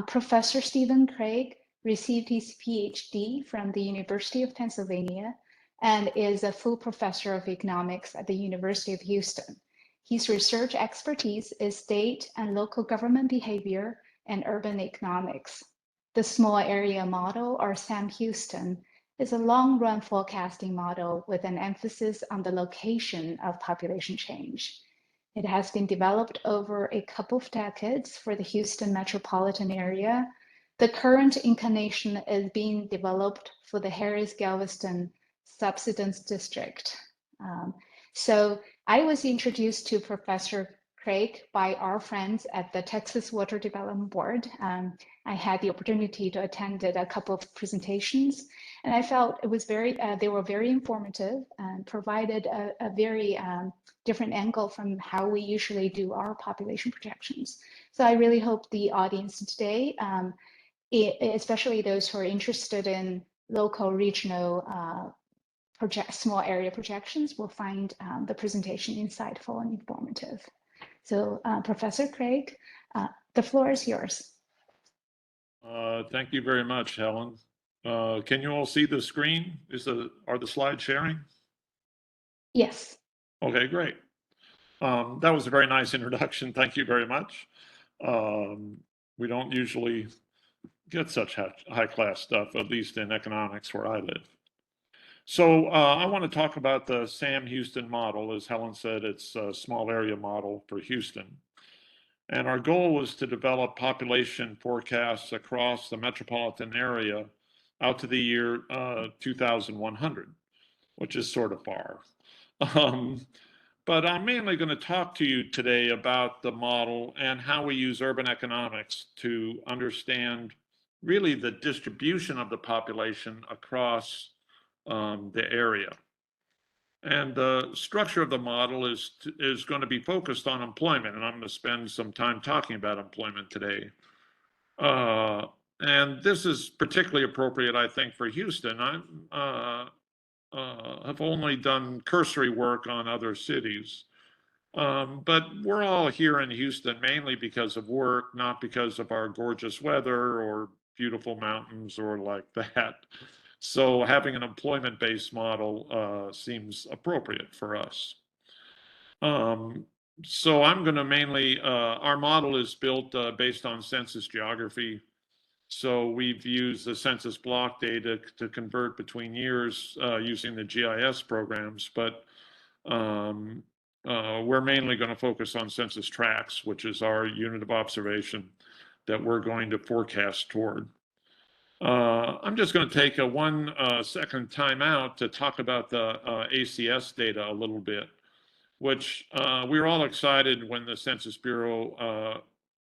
Professor Stephen Craig received his PhD from the University of Pennsylvania and is a full professor of economics at the University of Houston. His research expertise is state and local government behavior and urban economics. The small area model, or Sam Houston, is a long-run forecasting model with an emphasis on the location of population change. It has been developed over a couple of decades for the Houston metropolitan area. The current incarnation is being developed for the Harris-Galveston subsidence district. So I was introduced to Professor Craig by our friends at the Texas Water Development Board. I had the opportunity to attend a couple of presentations, and I felt it was they were very informative and provided a very different angle from how we usually do our population projections. So I really hope the audience today, especially those who are interested in local, regional, small area projections, will find the presentation insightful and informative. So Professor Craig, the floor is yours. Thank you very much, Helen. Can you all see the screen? Are the slides sharing? Yes. Okay, great. That was a very nice introduction. Thank you very much. We don't usually get such high-class stuff, at least in economics where I live. So I want to talk about the Sam Houston model. As Helen said, it's a small area model for Houston. And our goal was to develop population forecasts across the metropolitan area out to the year 2100, which is sort of far. But I'm mainly going to talk to you today about the model and how we use urban economics to understand really the distribution of the population across the area. And the structure of the model is going to be focused on employment, and I'm going to spend some time talking about employment today. And this is particularly appropriate, I think, for Houston. I have only done cursory work on other cities, but we're all here in Houston mainly because of work, not because of our gorgeous weather or beautiful mountains or like that. So having an employment-based model seems appropriate for us. So I'm going to mainly, our model is built based on census geography. So we've used the census block data to convert between years using the GIS programs, but we're mainly going to focus on census tracts, which is our unit of observation that we're going to forecast toward. I'm just going to take a 1 second time out to talk about the ACS data a little bit, which we were all excited when the Census Bureau,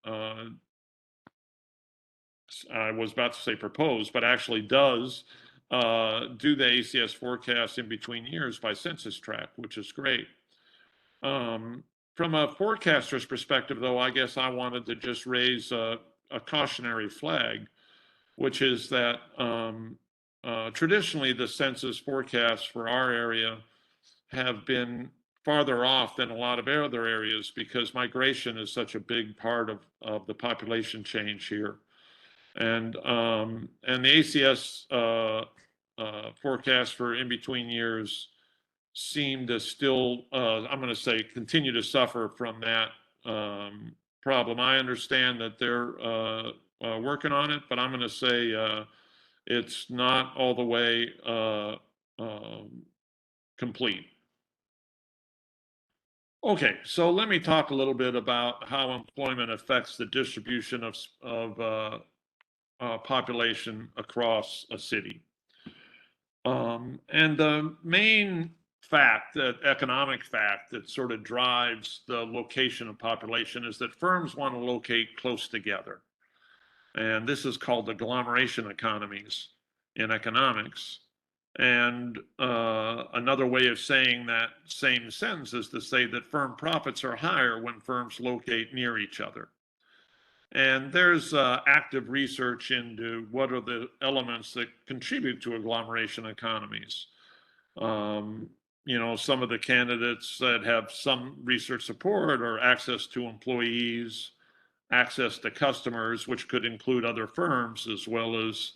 I was about to say proposed, but actually does do the ACS forecast in between years by census tract, which is great. From a forecaster's perspective, though, I guess I wanted to just raise a cautionary flag, which is that traditionally the census forecasts for our area have been farther off than a lot of other areas because migration is such a big part of the population change here. And the ACS forecast for in-between years seem to still, I'm going to say, continue to suffer from that problem. I understand that they're working on it, but I'm going to say it's not all the way complete. Okay, so let me talk a little bit about how employment affects the distribution of population across a city. And the main fact, that economic fact that sort of drives the location of population is that firms want to locate close together. And this is called agglomeration economies in economics. And another way of saying that same sentence is to say that firm profits are higher when firms locate near each other. And there's active research into what are the elements that contribute to agglomeration economies. You know, some of the candidates that have some research support are access to employees, access to customers, which could include other firms, as well as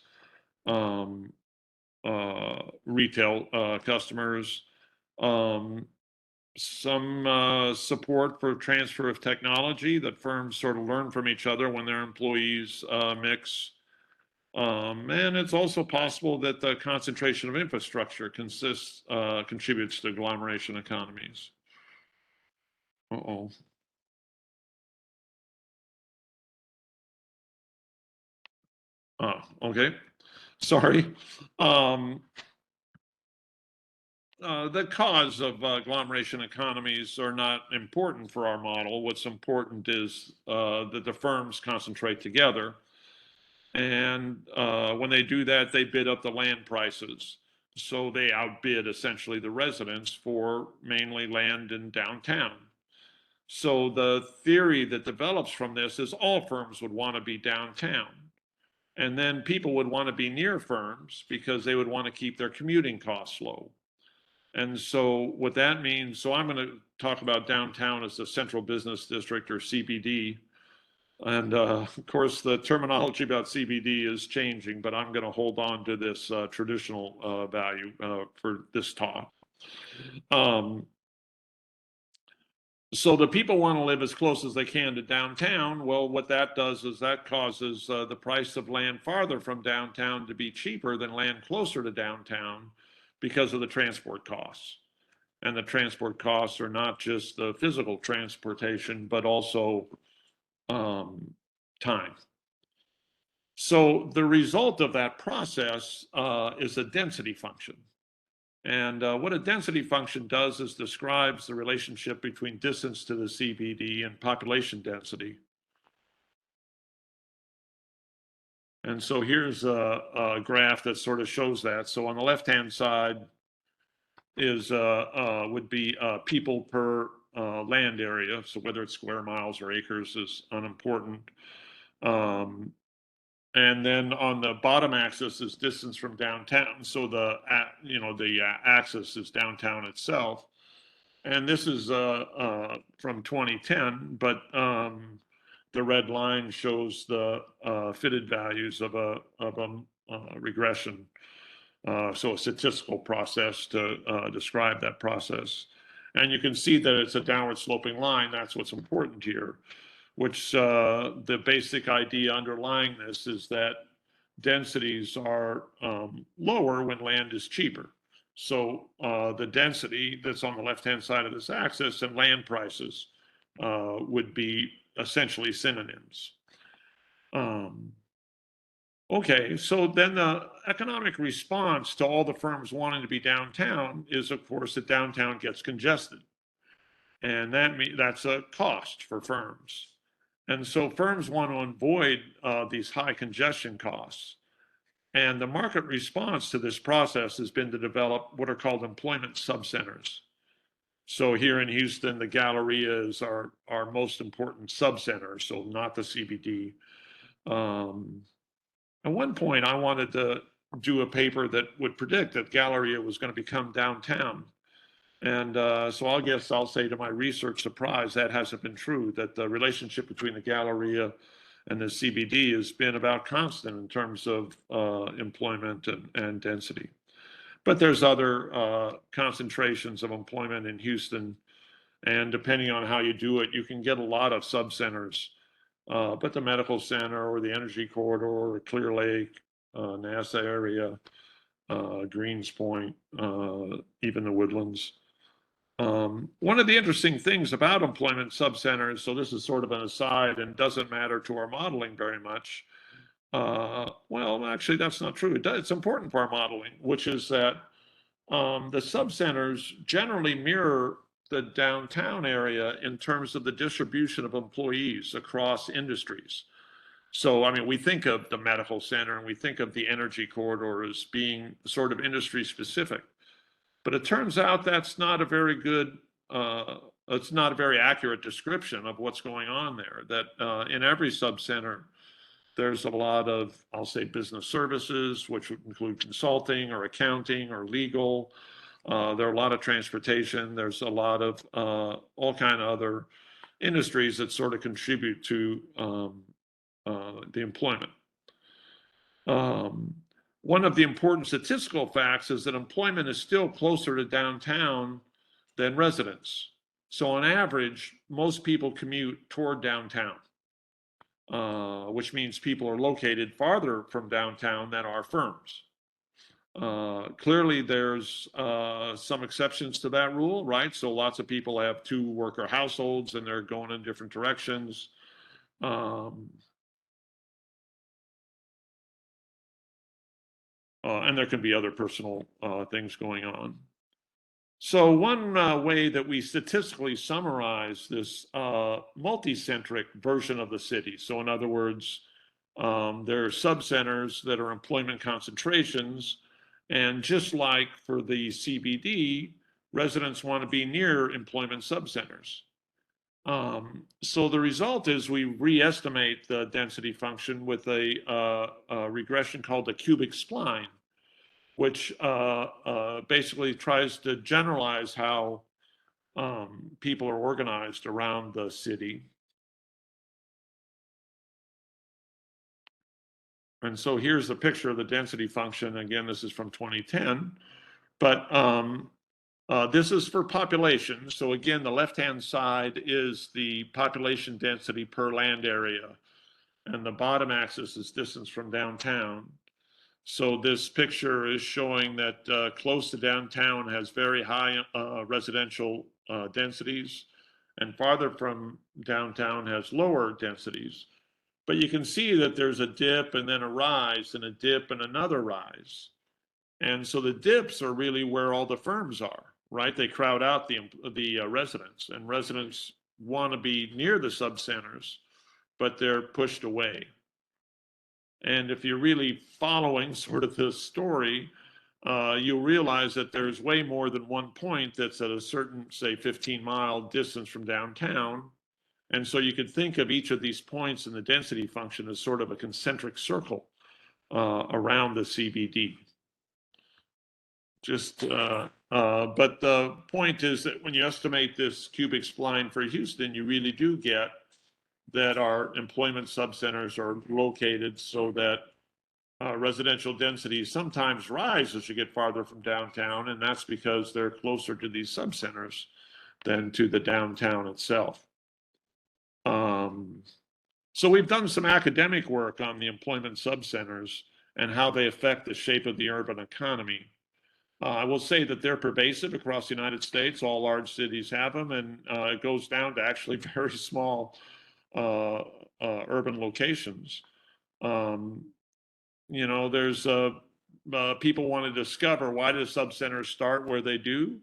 retail customers, some support for transfer of technology, that firms sort of learn from each other when their employees mix. And it's also possible that the concentration of infrastructure contributes to agglomeration economies. Uh-oh. Oh, okay. Sorry. The cause of agglomeration economies are not important for our model. What's important is that the firms concentrate together. And when they do that, they bid up the land prices. So they outbid essentially the residents for mainly land in downtown. So the theory that develops from this is all firms would want to be downtown. And then people would want to be near firms because they would want to keep their commuting costs low. And so what that means, so I'm going to talk about downtown as the central business district, or CBD. And of course, the terminology about CBD is changing, but I'm going to hold on to this traditional value for this talk. So the people want to live as close as they can to downtown. Well, what that does is that causes the price of land farther from downtown to be cheaper than land closer to downtown because of the transport costs. And the transport costs are not just the physical transportation, but also time. So the result of that process is a density function. And what a density function does is describes the relationship between distance to the CBD and population density. And so here's a graph that sort of shows that. So on the left-hand side is would be people per land area. So whether it's square miles or acres is unimportant. And then on the bottom axis is distance from downtown. So the axis is downtown itself. And this is from 2010, but the red line shows the fitted values of a regression. So a statistical process to describe that process. And you can see that it's a downward sloping line. That's what's important here, which the basic idea underlying this is that densities are lower when land is cheaper. So the density that's on the left-hand side of this axis and land prices would be essentially synonyms. Okay, so then the economic response to all the firms wanting to be downtown is, of course, that downtown gets congested. And that's a cost for firms. And so firms want to avoid these high congestion costs. And the market response to this process has been to develop what are called employment subcenters. So here in Houston, the Gallerias are our most important subcenter, so not the CBD. At one point, I wanted to do a paper that would predict that Galleria was going to become downtown. And so I guess I'll say to my research surprise, that hasn't been true, that the relationship between the Galleria and the CBD has been about constant in terms of employment and density. But there's other concentrations of employment in Houston, and depending on how you do it, you can get a lot of subcenters. But the medical center or the energy corridor, or Clear Lake, NASA area, Greens Point, even the Woodlands. One of the interesting things about employment subcenters, so this is sort of an aside and doesn't matter to our modeling very much. Well, actually, that's not true. It's important for our modeling, which is that the subcenters generally mirror the downtown area in terms of the distribution of employees across industries. So, I mean, we think of the medical center and we think of the energy corridor as being sort of industry specific. But it turns out that's not a very good, it's not a very accurate description of what's going on there. That in every subcenter, there's a lot of, I'll say, business services, which would include consulting or accounting or legal. There are a lot of transportation. There's a lot of all kind of other industries that sort of contribute to the employment. One of the important statistical facts is that employment is still closer to downtown than residents. So on average, most people commute toward downtown, which means people are located farther from downtown than our firms. Clearly, there's some exceptions to that rule, right? So lots of people have 2 worker households and they're going in different directions. And there can be other personal things going on. So one way that we statistically summarize this multi-centric version of the city. So in other words, there are subcenters that are employment concentrations. And just like for the CBD, residents want to be near employment subcenters. So the result is we re-estimate the density function with a regression called the cubic spline, which basically tries to generalize how people are organized around the city. And so here's the picture of the density function. Again, this is from 2010, but this is for population. So again, the left-hand side is the population density per land area, and the bottom axis is distance from downtown. So this picture is showing that close to downtown has very high residential densities, and farther from downtown has lower densities. But you can see that there's a dip and then a rise and a dip and another rise. And so the dips are really where all the firms are, right? They crowd out the residents, and residents want to be near the subcenters, but they're pushed away. And if you're really following sort of this story, you'll realize that there's way more than one point that's at a certain, say, 15-mile distance from downtown. And so you could think of each of these points in the density function as sort of a concentric circle around the CBD. But the point is that when you estimate this cubic spline for Houston, you really do get that our employment subcenters are located so that residential densities sometimes rise as you get farther from downtown, and that's because they're closer to these subcenters than to the downtown itself. So we've done some academic work on the employment subcenters and how they affect the shape of the urban economy. I will say that they're pervasive across the United States. All large cities have them, and it goes down to actually very small urban locations. You know, there's people want to discover why do subcenters start where they do,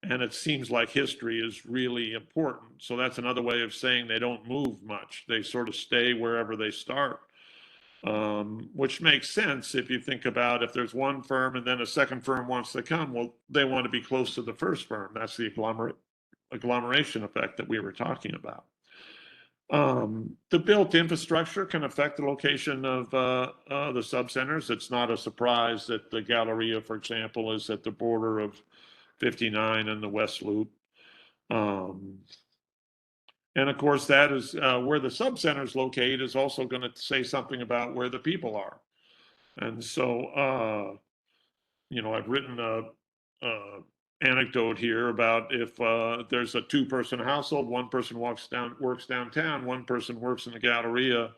and it seems like history is really important. So that's another way of saying they don't move much. They sort of stay wherever they start, which makes sense if you think about if there's one firm and then a second firm wants to come, well, they want to be close to the first firm. That's the agglomeration effect that we were talking about. The built infrastructure can affect the location of the subcenters. It's not a surprise that the Galleria, for example, is at the border of 59 in the West Loop. And of course, that is where the subcenter is located is also going to say something about where the people are. And so, you know, I've written a anecdote here about if there's a 2-person household, one person works downtown, one person works in the Galleria.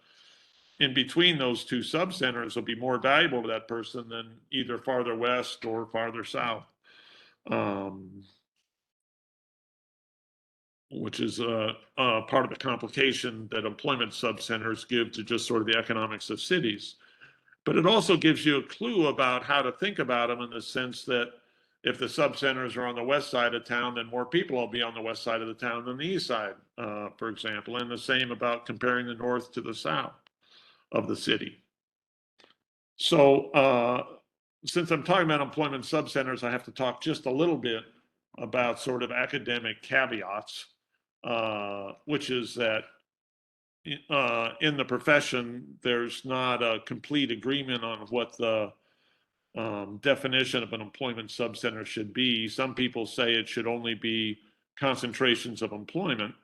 In between those two subcenters will be more valuable to that person than either farther west or farther south. Which is part of the complication that employment subcenters give to just sort of the economics of cities. But it also gives you a clue about how to think about them in the sense that if the subcenters are on the west side of town, then more people will be on the west side of the town than the east side, for example. And the same about comparing the north to the south of the city. So since I'm talking about employment subcenters, I have to talk just a little bit about sort of academic caveats. Which is that in the profession, there's not a complete agreement on what the definition of an employment subcenter should be. Some people say it should only be concentrations of employment.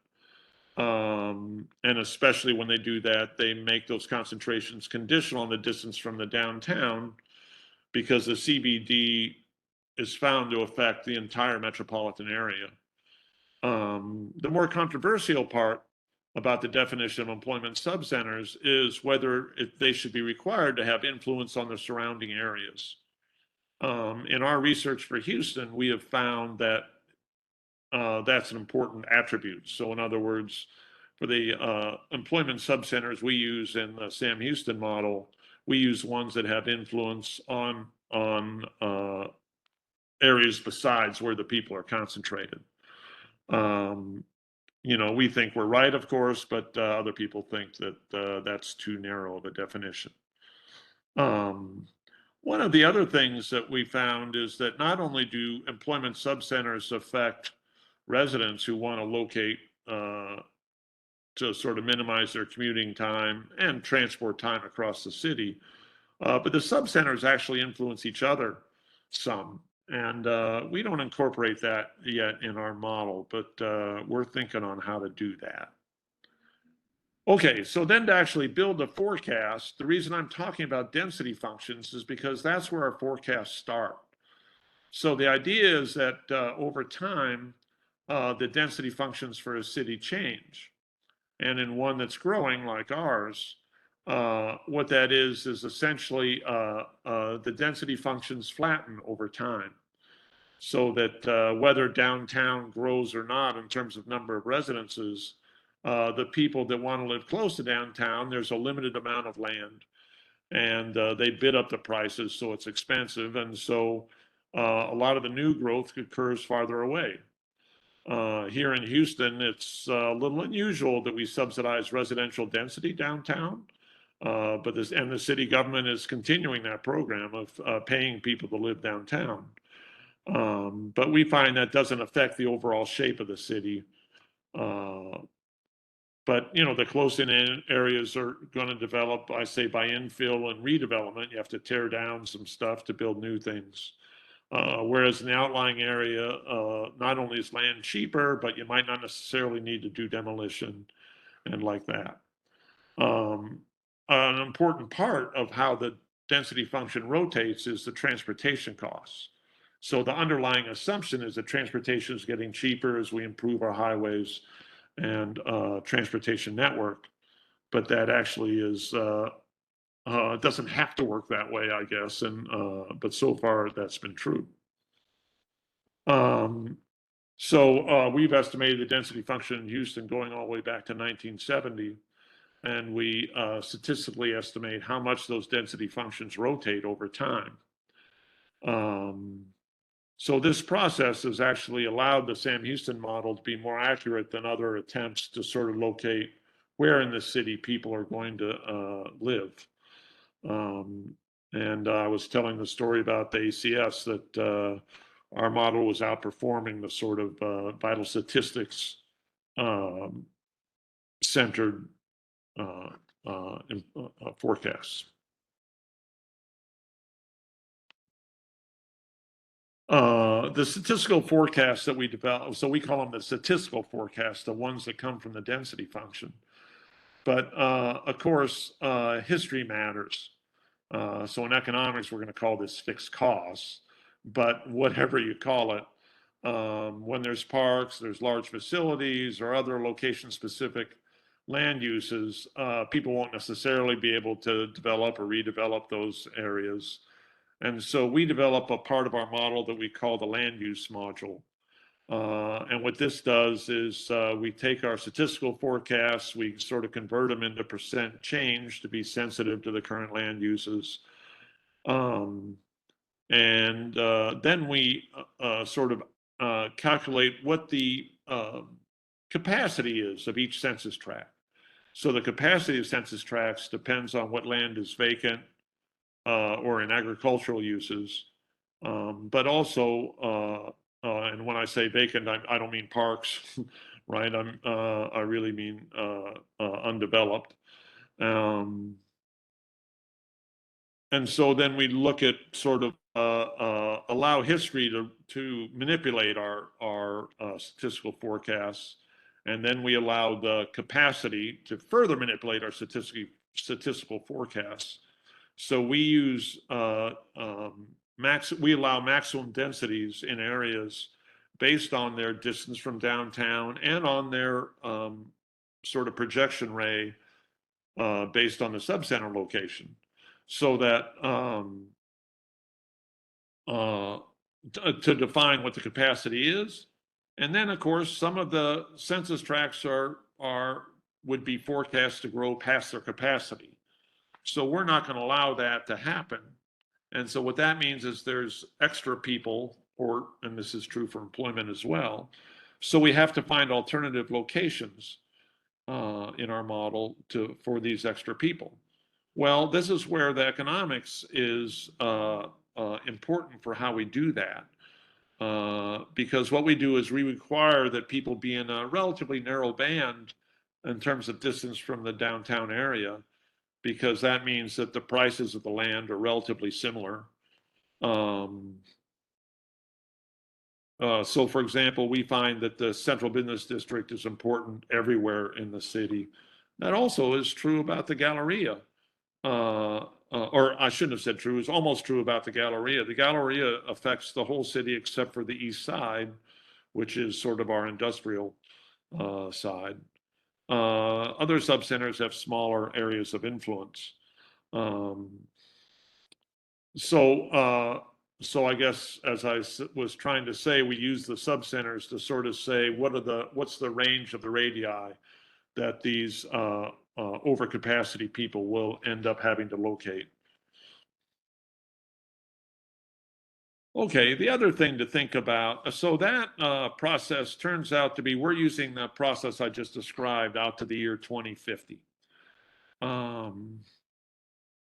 And especially when they do that, they make those concentrations conditional on the distance from the downtown, because the CBD is found to affect the entire metropolitan area. The more controversial part about the definition of employment subcenters is whether they should be required to have influence on the surrounding areas. In our research for Houston, we have found that that's an important attribute. So in other words, for the employment subcenters we use in the Sam Houston model, we use ones that have influence on areas besides where the people are concentrated. You know, we think we're right, of course, but other people think that that's too narrow of a definition. One of the other things that we found is that not only do employment subcenters affect residents who want to locate to sort of minimize their commuting time and transport time across the city, but the subcenters actually influence each other some. And we don't incorporate that yet in our model, but we're thinking on how to do that. Okay, so then to actually build a forecast, the reason I'm talking about density functions is because that's where our forecasts start. So the idea is that over time, the density functions for a city change. And in one that's growing like ours, what that is essentially the density functions flatten over time. So that whether downtown grows or not in terms of number of residences, the people that want to live close to downtown, there's a limited amount of land, and they bid up the prices, so it's expensive. And so a lot of the new growth occurs farther away. Here in Houston, it's a little unusual that we subsidize residential density downtown, but the city government is continuing that program of paying people to live downtown. But we find that doesn't affect the overall shape of the city. But, you know, the close-in areas are going to develop, I say, by infill and redevelopment. You have to tear down some stuff to build new things. Whereas in the outlying area, not only is land cheaper, but you might not necessarily need to do demolition and like that. An important part of how the density function rotates is the transportation costs. So the underlying assumption is that transportation is getting cheaper as we improve our highways and transportation network, but that actually is it doesn't have to work that way, I guess, and but so far that's been true. So we've estimated the density function in Houston going all the way back to 1970, and we statistically estimate how much those density functions rotate over time. So this process has actually allowed the Sam Houston model to be more accurate than other attempts to sort of locate where in the city people are going to live. And I was telling the story about the ACS that our model was outperforming the sort of vital statistics centered forecasts. the statistical forecasts that we develop, so we call them the statistical forecasts, the ones that come from the density function. But of course, history matters. So in economics, we're going to call this fixed costs, but whatever you call it, when there's parks, there's large facilities or other location-specific land uses, people won't necessarily be able to develop or redevelop those areas. And so we develop a part of our model that we call the land use module. And what this does is we take our statistical forecasts, we sort of convert them into percent change to be sensitive to the current land uses. And then we sort of calculate what the capacity is of each census tract. So the capacity of census tracts depends on what land is vacant or in agricultural uses, but also, and when I say vacant, I don't mean parks, right? I really mean undeveloped. And so then we look at sort of allow history to manipulate our statistical forecasts, and then we allow the capacity to further manipulate our statistical forecasts. So we use we allow maximum densities in areas based on their distance from downtown and on their sort of projection ray based on the subcenter location, so that to define what the capacity is. And then of course some of the census tracts would be forecast to grow past their capacity. So we're not going to allow that to happen. And so what that means is there's extra people, and this is true for employment as well. So we have to find alternative locations in our model for these extra people. Well, this is where the economics is important for how we do that. Because what we do is we require that people be in a relatively narrow band in terms of distance from the downtown area, because that means that the prices of the land are relatively similar. So for example, we find that the central business district is important everywhere in the city. That also is true about the Galleria. Or I shouldn't have said true, it's almost true about the Galleria. The Galleria affects the whole city except for the east side, which is sort of our industrial side. Other subcenters have smaller areas of influence. So I guess, as I was trying to say, we use the subcenters to sort of say what's the range of the radii that these overcapacity people will end up having to locate. Okay, the other thing to think about, so that process turns out to be, we're using the process I just described out to the year 2050. And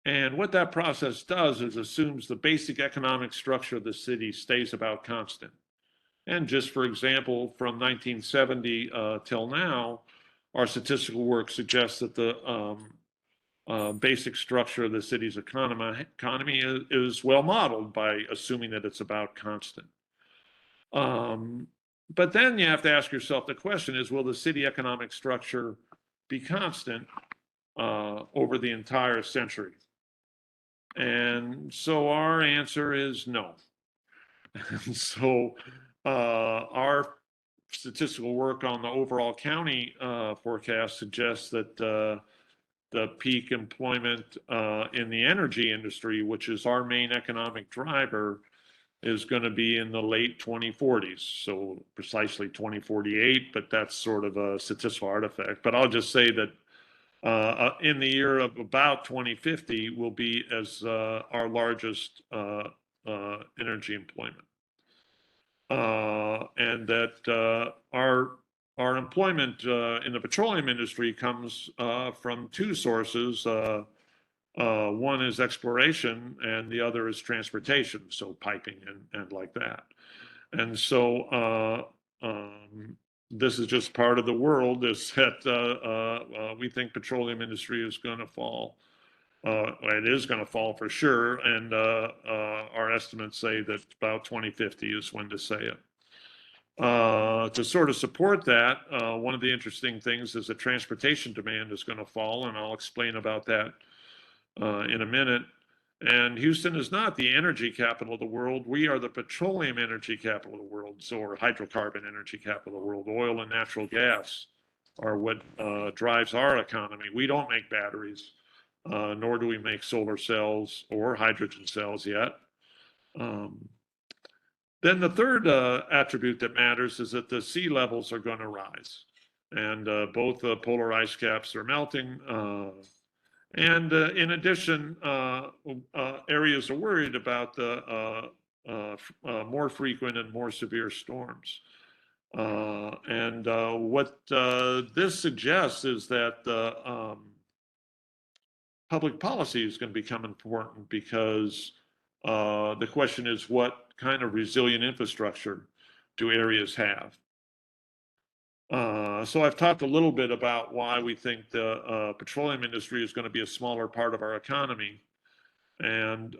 what that process does is assumes the basic economic structure of the city stays about constant. And just for example, from 1970 till now, our statistical work suggests that the basic structure of the city's economy is well modeled by assuming that it's about constant. But then you have to ask yourself, the question is, will the city economic structure be constant over the entire century? And so our answer is no. And so our statistical work on the overall county forecast suggests that the peak employment in the energy industry, which is our main economic driver, is going to be in the late 2040s. So precisely 2048, but that's sort of a statistical artifact. But I'll just say that in the year of about 2050 will be as our largest energy employment. And that our employment in the petroleum industry comes from two sources. One is exploration and the other is transportation, so piping and like that. And so this is just part of the world, is that we think petroleum industry is going to fall. It is going to fall for sure, and our estimates say that about 2050 is when to say it. To sort of support that, one of the interesting things is that transportation demand is going to fall, and I'll explain about that in a minute. And Houston is not the energy capital of the world. We are the petroleum energy capital of the world, so or hydrocarbon energy capital of the world. Oil and natural gas are what drives our economy. We don't make batteries, nor do we make solar cells or hydrogen cells yet. Then the third attribute that matters is that the sea levels are going to rise. And both the polar ice caps are melting. And in addition, areas are worried about the more frequent and more severe storms. What this suggests is that public policy is going to become important, because the question is, what kind of resilient infrastructure do areas have? So I've talked a little bit about why we think the petroleum industry is going to be a smaller part of our economy. And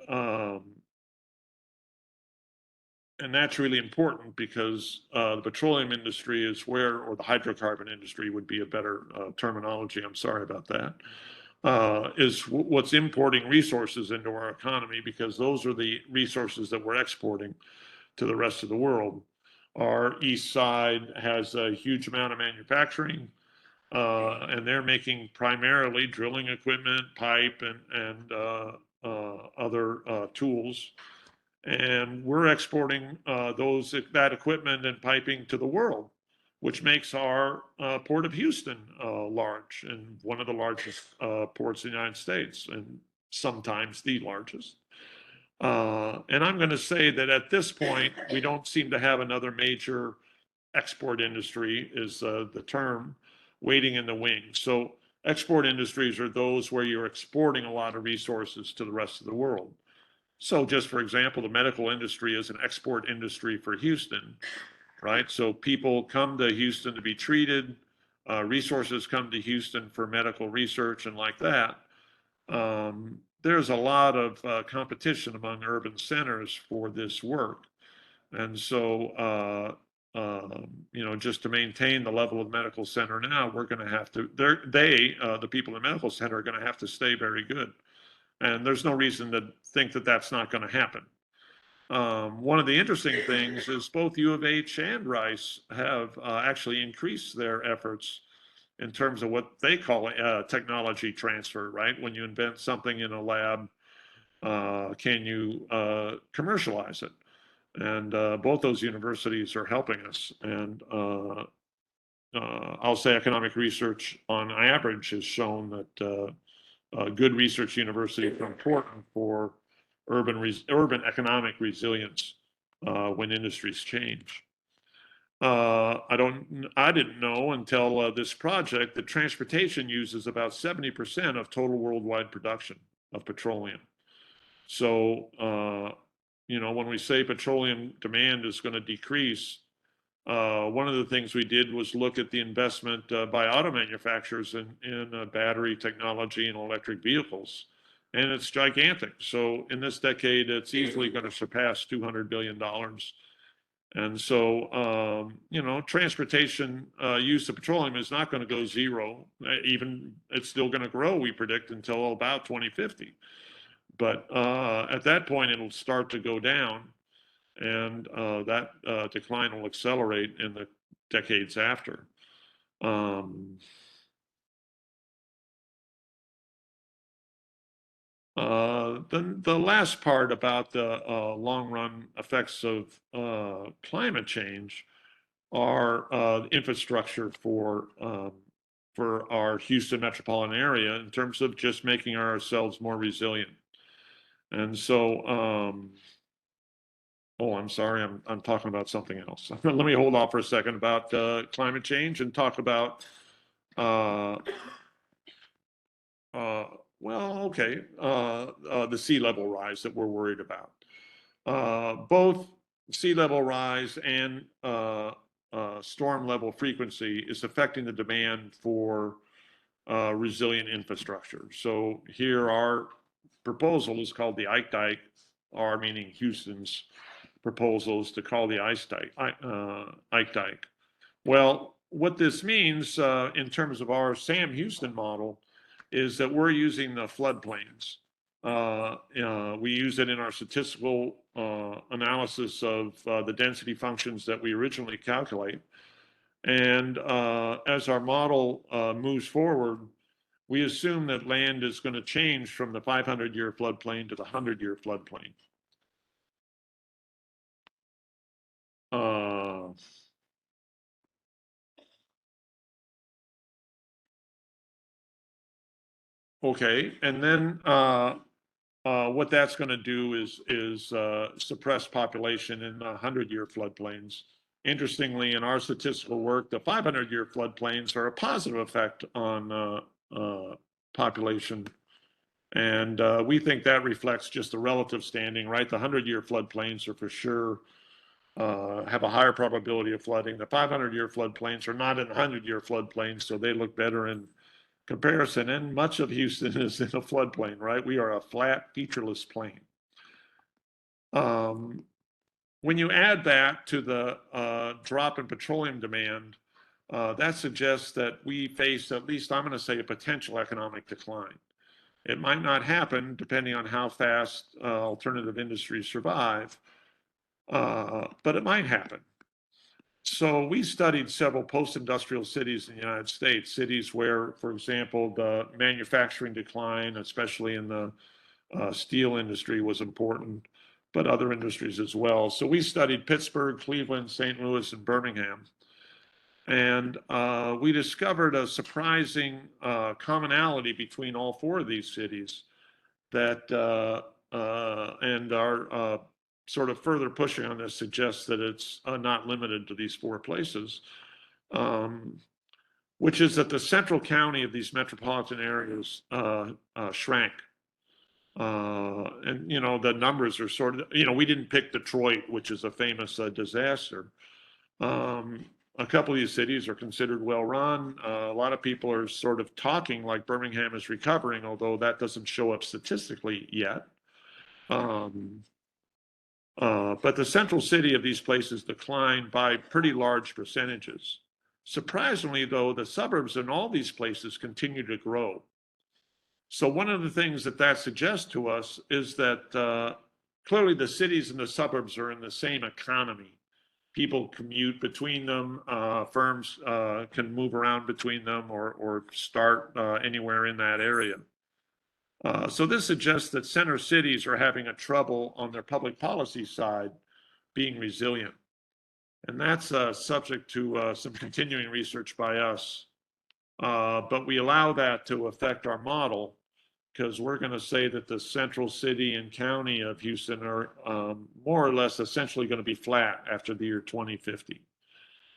that's really important, because the petroleum industry is where, or the hydrocarbon industry would be a better terminology, I'm sorry about that, is what's importing resources into our economy, because those are the resources that we're exporting to the rest of the world. Our east side has a huge amount of manufacturing, and they're making primarily drilling equipment, pipe, and other tools. And we're exporting that equipment and piping to the world, which makes our Port of Houston large, and one of the largest ports in the United States, and sometimes the largest. And I'm going to say that at this point, we don't seem to have another major export industry, is the term, waiting in the wings. So export industries are those where you're exporting a lot of resources to the rest of the world. So just for example, the medical industry is an export industry for Houston, right? So people come to Houston to be treated, resources come to Houston for medical research and like that. There's a lot of competition among urban centers for this work. And so, just to maintain the level of medical center now, we're going to have to, the people in the medical center are going to have to stay very good. And there's no reason to think that that's not going to happen. One of the interesting things is both U of H and Rice have actually increased their efforts in terms of what they call technology transfer, right? When you invent something in a lab, can you commercialize it? And both those universities are helping us. And I'll say economic research on average has shown that good research universities are important for urban economic resilience when industries change. I didn't know until this project that transportation uses about 70% of total worldwide production of petroleum. So, when we say petroleum demand is going to decrease, one of the things we did was look at the investment by auto manufacturers in battery technology and electric vehicles, and it's gigantic. So in this decade, it's easily going to surpass $200 billion. And so, transportation use of petroleum is not going to go zero. Even it's still going to grow, we predict, until about 2050. But at that point, it'll start to go down, and that decline will accelerate in the decades after. The last part about the long-run effects of climate change are infrastructure for our Houston metropolitan area in terms of just making ourselves more resilient. And so, I'm sorry, I'm talking about something else. Let me hold off for a second about climate change and talk about the sea level rise that we're worried about. Both sea level rise and storm level frequency is affecting the demand for resilient infrastructure. So here our proposal is called the Ike Dike our meaning Houston's proposals to call the Ike Dike. Well, what this means in terms of our Sam Houston model is that we're using the floodplains. We use it in our statistical analysis of the density functions that we originally calculate. And as our model moves forward, we assume that land is going to change from the 500-year floodplain to the 100-year floodplain. Okay, and then what that's going to do is suppress population in the 100-year floodplains. Interestingly, in our statistical work, the 500-year floodplains are a positive effect on population. And we think that reflects just the relative standing, right? The 100-year floodplains are for sure have a higher probability of flooding. The 500-year floodplains are not in 100-year floodplains, so they look better in comparison. And much of Houston is in a floodplain, right? We are a flat, featureless plain. When you add that to the drop in petroleum demand, that suggests that we face, at least I'm going to say, a potential economic decline. It might not happen depending on how fast alternative industries survive, but it might happen. So we studied several post-industrial cities in the United States, cities where, for example, the manufacturing decline, especially in the steel industry, was important, but other industries as well. So we studied Pittsburgh, Cleveland, St. Louis, and Birmingham. And we discovered a surprising commonality between all four of these cities that and our sort of further pushing on this suggests that it's not limited to these four places, which is that the central county of these metropolitan areas shrank. And, you know, the numbers are sort of, you know, we didn't pick Detroit, which is a famous disaster. A couple of these cities are considered well-run. A lot of people are sort of talking like Birmingham is recovering, although that doesn't show up statistically yet. But the central city of these places declined by pretty large percentages. Surprisingly, though, the suburbs in all these places continue to grow. So one of the things that suggests to us is that clearly the cities and the suburbs are in the same economy. People commute between them, firms can move around between them or start anywhere in that area. So this suggests that center cities are having a trouble on their public policy side being resilient. And that's subject to some continuing research by us. But we allow that to affect our model because we're going to say that the central city and county of Houston are more or less essentially going to be flat after the year 2050.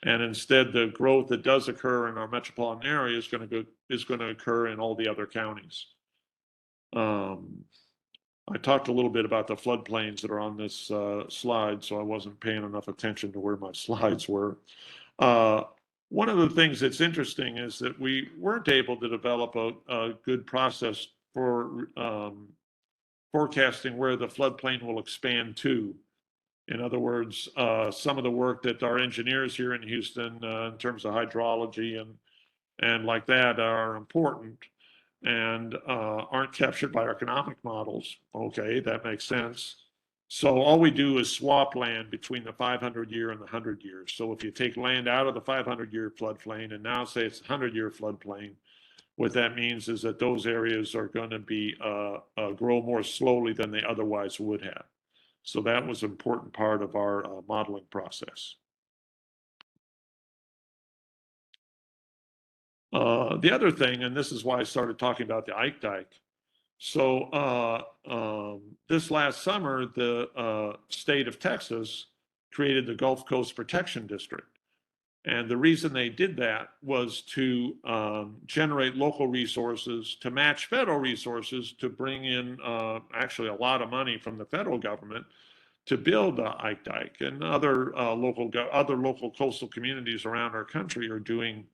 And instead, the growth that does occur in our metropolitan area is going to occur in all the other counties. I talked a little bit about the floodplains that are on this slide, so I wasn't paying enough attention to where my slides were. One of the things that's interesting is that we weren't able to develop a good process for forecasting where the floodplain will expand to. In other words, some of the work that our engineers here in Houston in terms of hydrology and like that are important and aren't captured by our economic models. Okay, that makes sense. So all we do is swap land between the 500-year and the 100 years. So if you take land out of the 500-year floodplain and now say it's a 100-year floodplain, what that means is that those areas are going to be grow more slowly than they otherwise would have. So that was an important part of our modeling process. The other thing, and this is why I started talking about the Ike Dike. So this last summer, the state of Texas created the Gulf Coast Protection District. And the reason they did that was to generate local resources to match federal resources to bring in actually a lot of money from the federal government to build the Ike Dike. And other local coastal communities around our country are doing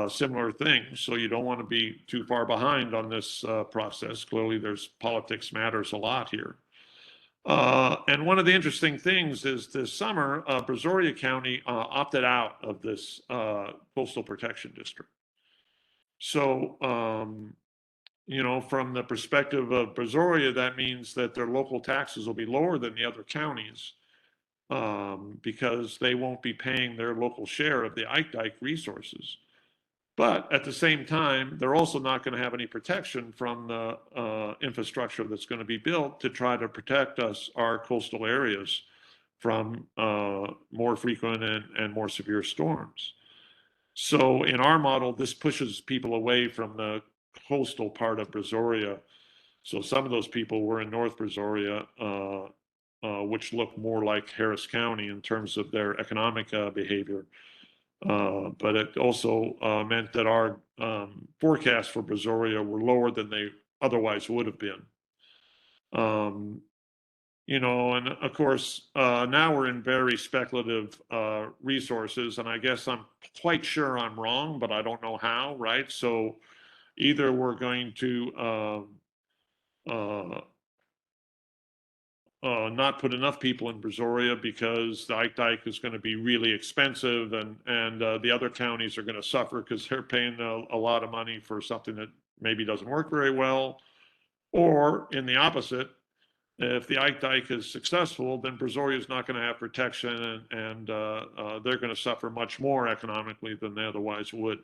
similar things. So you don't want to be too far behind on this process. Clearly, there's politics matters a lot here. And one of the interesting things is this summer, Brazoria County opted out of this coastal protection district. So, you know, from the perspective of Brazoria, that means that their local taxes will be lower than the other counties because they won't be paying their local share of the Ike Dike resources. But at the same time, they're also not going to have any protection from the infrastructure that's going to be built to try to protect us, our coastal areas, from more frequent and more severe storms. So in our model, this pushes people away from the coastal part of Brazoria. So some of those people were in North Brazoria, which look more like Harris County in terms of their economic behavior. But it also meant that our forecasts for Brazoria were lower than they otherwise would have been. You know, and of course, now we're in very speculative resources, and I guess I'm quite sure I'm wrong, but I don't know how, right? So either we're going to not put enough people in Brazoria because the Ike Dike is going to be really expensive, and the other counties are going to suffer because they're paying a lot of money for something that maybe doesn't work very well. Or in the opposite, if the Ike Dike is successful, then Brazoria is not going to have protection, and they're going to suffer much more economically than they otherwise would.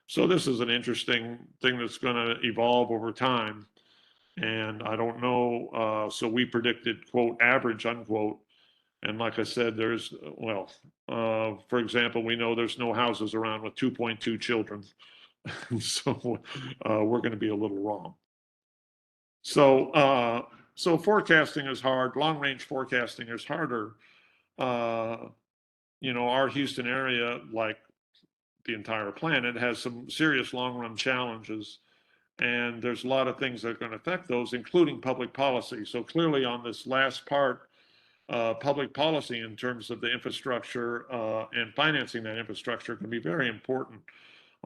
So this is an interesting thing that's going to evolve over time. And I don't know, so we predicted, quote, average, unquote. And like I said, there's, well, for example, we know there's no houses around with 2.2 children. So we're going to be a little wrong. So, so forecasting is hard. Long range forecasting is harder. You know, our Houston area, like the entire planet, has some serious long run challenges. And there's a lot of things that are going to affect those, including public policy. So clearly on this last part, public policy in terms of the infrastructure and financing that infrastructure can be very important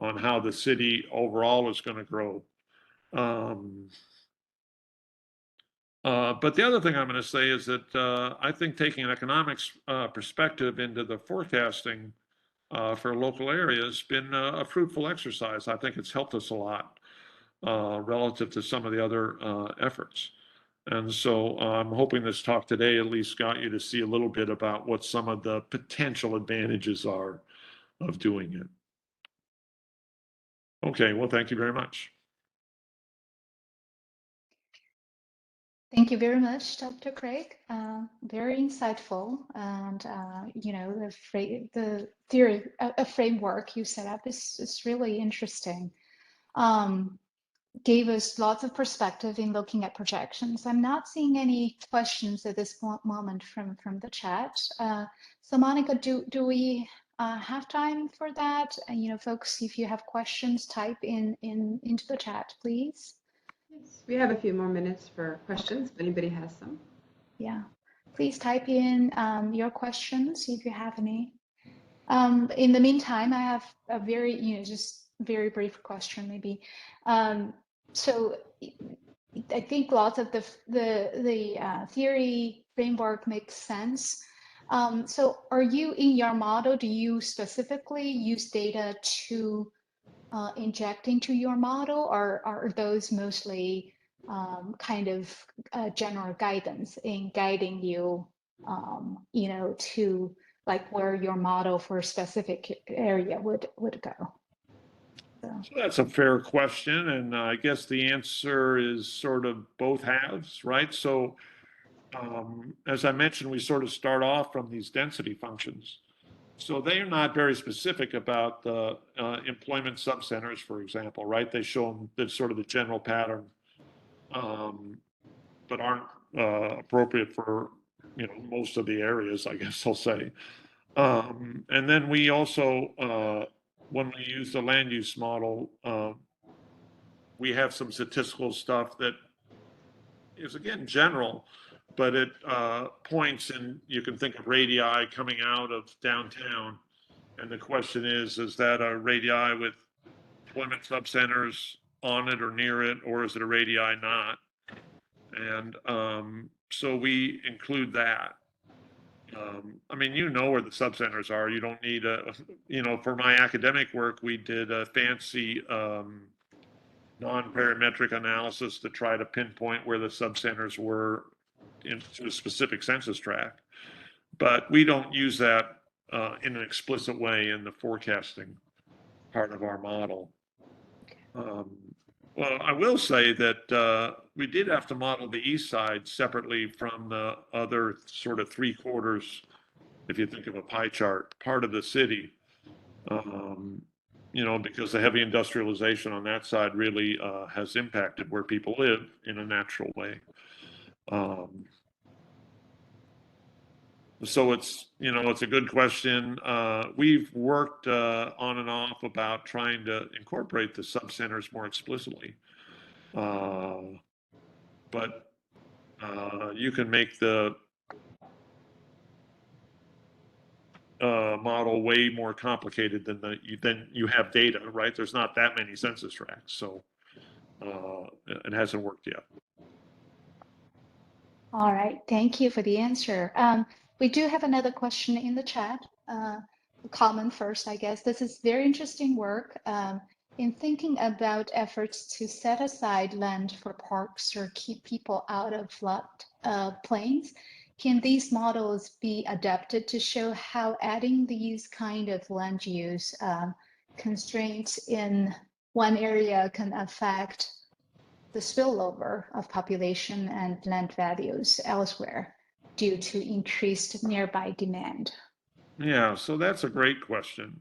on how the city overall is going to grow. But the other thing I'm going to say is that I think taking an economics perspective into the forecasting for local areas has been a fruitful exercise. I think it's helped us a lot. Relative to some of the other efforts. And so I'm hoping this talk today at least got you to see a little bit about what some of the potential advantages are of doing it. Okay, well, thank you very much. Thank you very much, Dr. Craig. Very insightful, and you know, the theory, a framework you set up is really interesting. Gave us lots of perspective in looking at projections. I'm not seeing any questions at this moment from the chat. So Monica, do we have time for that? And you know, folks, if you have questions, type into the chat, please. Yes, we have a few more minutes for questions if anybody has some. Yeah, please type in your questions if you have any. In the meantime, I have a very, you know, just very brief question maybe. So I think lots of the theory framework makes sense. So are you in your model, do you specifically use data to inject into your model, or are those mostly kind of general guidance in guiding you, you know, to like where your model for a specific area would go? So that's a fair question, and I guess the answer is sort of both halves, right? So as I mentioned, we sort of start off from these density functions. So they are not very specific about the employment subcenters, for example, right? They show them the sort of the general pattern, but aren't appropriate for, you know, most of the areas, I guess I'll say. And then we also, when we use the land use model, we have some statistical stuff that is, again, general, but it points, and you can think of radii coming out of downtown. And the question is that a radii with employment subcenters on it or near it, or is it a radii not? And so we include that. I mean, you know where the subcenters are. You don't need a, you know, for my academic work, we did a fancy non-parametric analysis to try to pinpoint where the subcenters were into a specific census tract. But we don't use that in an explicit way in the forecasting part of our model. Well, I will say that we did have to model the east side separately from the other sort of 3/4, if you think of a pie chart, part of the city. You know, because the heavy industrialization on that side really has impacted where people live in a natural way. So it's, you know, it's a good question. We've worked on and off about trying to incorporate the subcenters more explicitly. But you can make the model way more complicated than you have data, right? There's not that many census tracts, so it hasn't worked yet. All right, thank you for the answer. We do have another question in the chat. Comment first, I guess. This is very interesting work. In thinking about efforts to set aside land for parks or keep people out of flood plains, can these models be adapted to show how adding these kind of land use constraints in one area can affect the spillover of population and land values elsewhere due to increased nearby demand? Yeah, so that's a great question.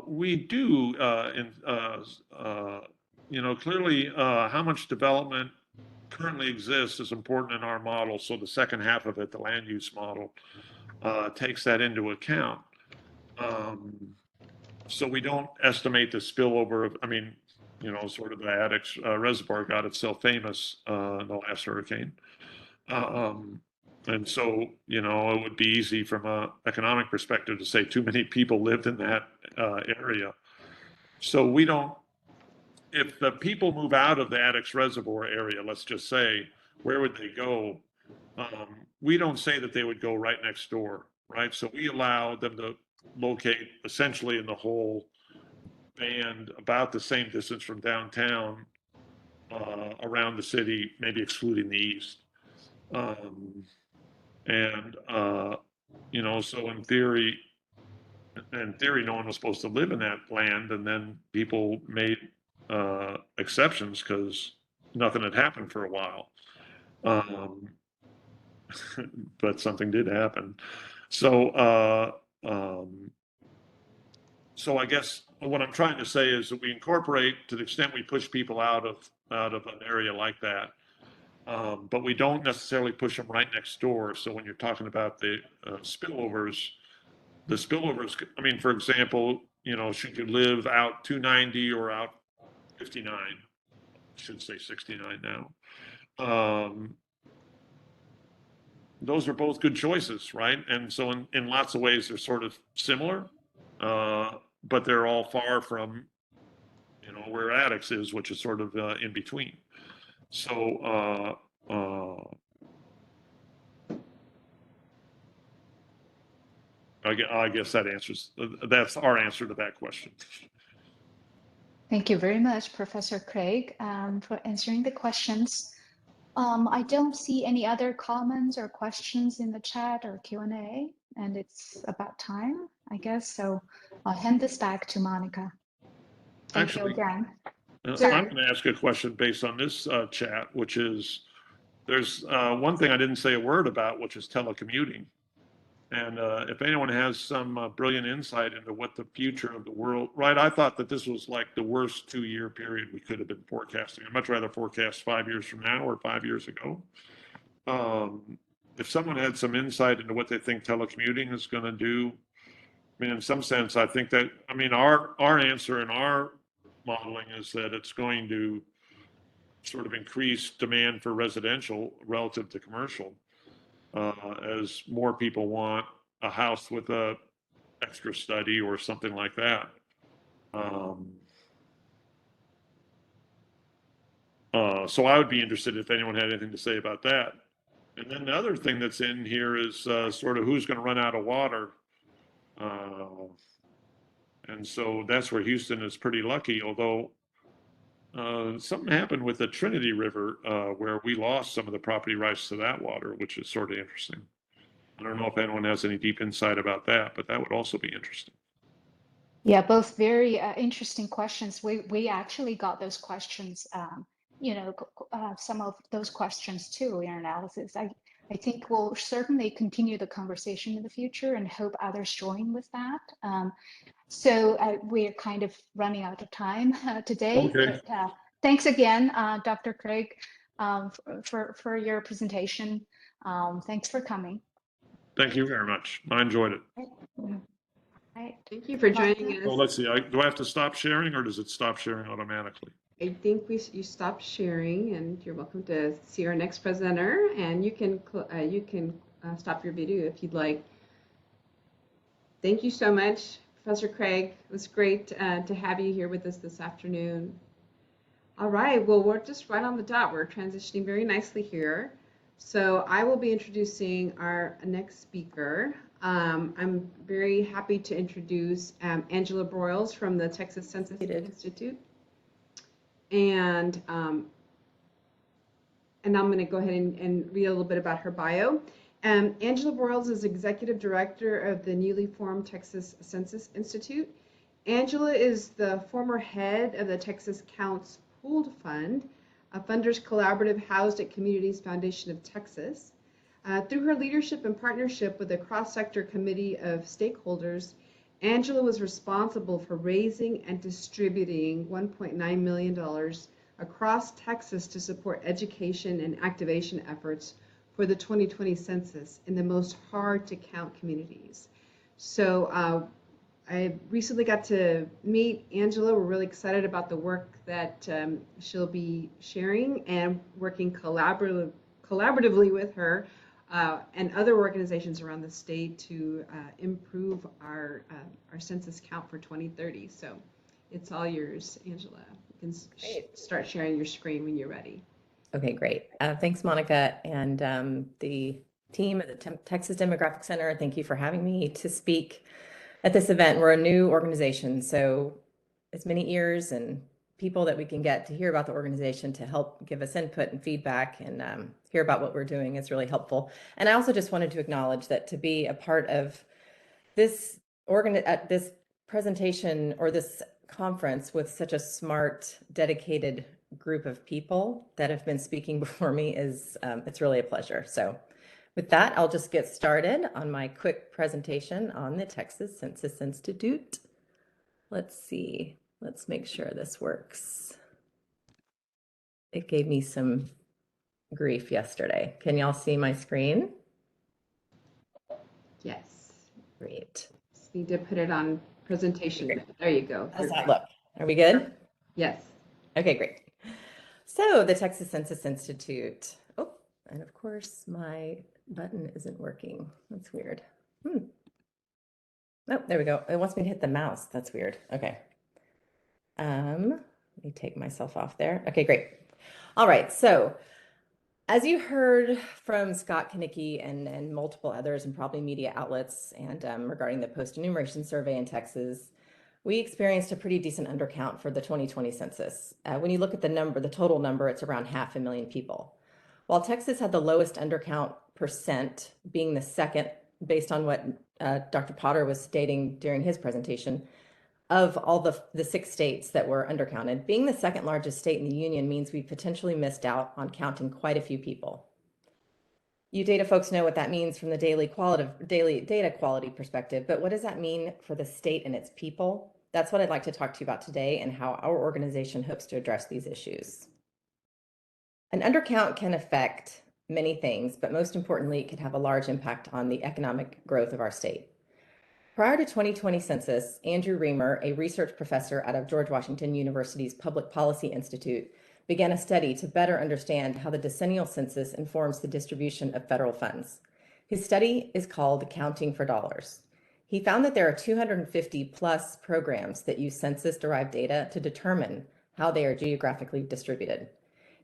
We do, you know, clearly how much development currently exists is important in our model. So the second half of it, the land use model, takes that into account. So we don't estimate the spillover of, I mean, you know, sort of the Addicks Reservoir got itself famous in the last hurricane. And so, you know, it would be easy from an economic perspective to say too many people lived in that area. So we don't, if the people move out of the Addicks Reservoir area, let's just say, where would they go? We don't say that they would go right next door, right? So we allow them to locate essentially in the whole band about the same distance from downtown around the city, maybe excluding the east. You know, so in theory, no one was supposed to live in that land, and then people made exceptions because nothing had happened for a while. But something did happen. So, so I guess what I'm trying to say is that we incorporate to the extent we push people out of an area like that. But we don't necessarily push them right next door. So when you're talking about the spillovers, I mean, for example, you know, should you live out 290 or out 59? I should say 69 now. Those are both good choices, right? And so in lots of ways, they're sort of similar, but they're all far from, you know, where Addicks is, which is sort of in between. So, I guess that's our answer to that question. Thank you very much, Professor Craig, for answering the questions. I don't see any other comments or questions in the chat or Q&A, and it's about time, I guess. So I'll hand this back to Monica. Thank you again. I'm going to ask a question based on this chat, which is, there's one thing I didn't say a word about, which is telecommuting. And if anyone has some brilliant insight into what the future of the world, right? I thought that this was like the worst 2-year period we could have been forecasting. I'd much rather forecast 5 years from now or 5 years ago. If someone had some insight into what they think telecommuting is going to do, I mean, in some sense, I think that, I mean, our answer in our modeling is that it's going to sort of increase demand for residential relative to commercial. As more people want a house with a extra study or something like that. So I would be interested if anyone had anything to say about that. And then the other thing that's in here is sort of who's going to run out of water. And so that's where Houston is pretty lucky, although something happened with the Trinity River where we lost some of the property rights to that water, which is sort of interesting. I don't know if anyone has any deep insight about that, but that would also be interesting. Yeah, both very interesting questions. We actually got those questions, some of those questions too in our analysis. I think we'll certainly continue the conversation in the future and hope others join with that. So we're kind of running out of time today. Okay. But, thanks again, Dr. Craig, for your presentation. Thanks for coming. Thank you very much. I enjoyed it. Right. Thank you for joining So us. let's see, do I have to stop sharing or does it stop sharing automatically? I think you stopped sharing, and you're welcome to see our next presenter. And you can stop your video if you'd like. Thank you so much, Professor Craig. It was great to have you here with us this afternoon. All right, well, we're just right on the dot. We're transitioning very nicely here. So I will be introducing our next speaker. I'm very happy to introduce Angela Broyles from the Texas Census Institute. And I'm going to go ahead and read a little bit about her bio. Angela Broyles is Executive Director of the newly formed Texas Census Institute. Angela is the former head of the Texas Counts Pooled Fund, a funders collaborative housed at Communities Foundation of Texas. Through her leadership and partnership with a cross-sector committee of stakeholders, Angela was responsible for raising and distributing $1.9 million across Texas to support education and activation efforts for the 2020 census in the most hard-to-count communities. So I recently got to meet Angela. We're really excited about the work that she'll be sharing and working collaboratively with her and other organizations around the state to improve our census count for 2030. So it's all yours, Angela. You can start sharing your screen when you're ready. Okay, great. Thanks, Monica, and the team at the Texas Demographic Center. Thank you for having me to speak at this event. We're a new organization, so as many ears and people that we can get to hear about the organization to help give us input and feedback and hear about what we're doing is really helpful. And I also just wanted to acknowledge that to be a part of this this presentation or this conference with such a smart, dedicated group of people that have been speaking before me is it's really a pleasure. So with that, I'll just get started on my quick presentation on the Texas Census Institute. Let's see. Let's make sure this works. It gave me some grief yesterday. Can y'all see my screen? Yes. Great. Just need to put it on presentation. There you go. How does that look? Are we good? Yes. Okay, great. So the Texas Census Institute. Oh, and of course my button isn't working. That's weird. Oh, there we go. It wants me to hit the mouse. That's weird. Okay. Let me take myself off there. Okay, great. All right. So as you heard from Scott Konicki and multiple others and probably media outlets and regarding the Post-Enumeration Survey in Texas, we experienced a pretty decent undercount for the 2020 census. When you look at the number, the total number, it's around 500,000 people. While Texas had the lowest undercount percent, being the second, based on what Dr. Potter was stating during his presentation, of all the 6 states that were undercounted, being the second largest state in the union means we potentially missed out on counting quite a few people. You data folks know what that means from the daily data quality perspective, but what does that mean for the state and its people? That's what I'd like to talk to you about today and how our organization hopes to address these issues. An undercount can affect many things, but most importantly, it could have a large impact on the economic growth of our state. Prior to 2020 census, Andrew Reamer, a research professor out of George Washington University's Public Policy Institute, began a study to better understand how the decennial census informs the distribution of federal funds. His study is called Counting for Dollars. He found that there are 250 plus programs that use census-derived data to determine how they are geographically distributed.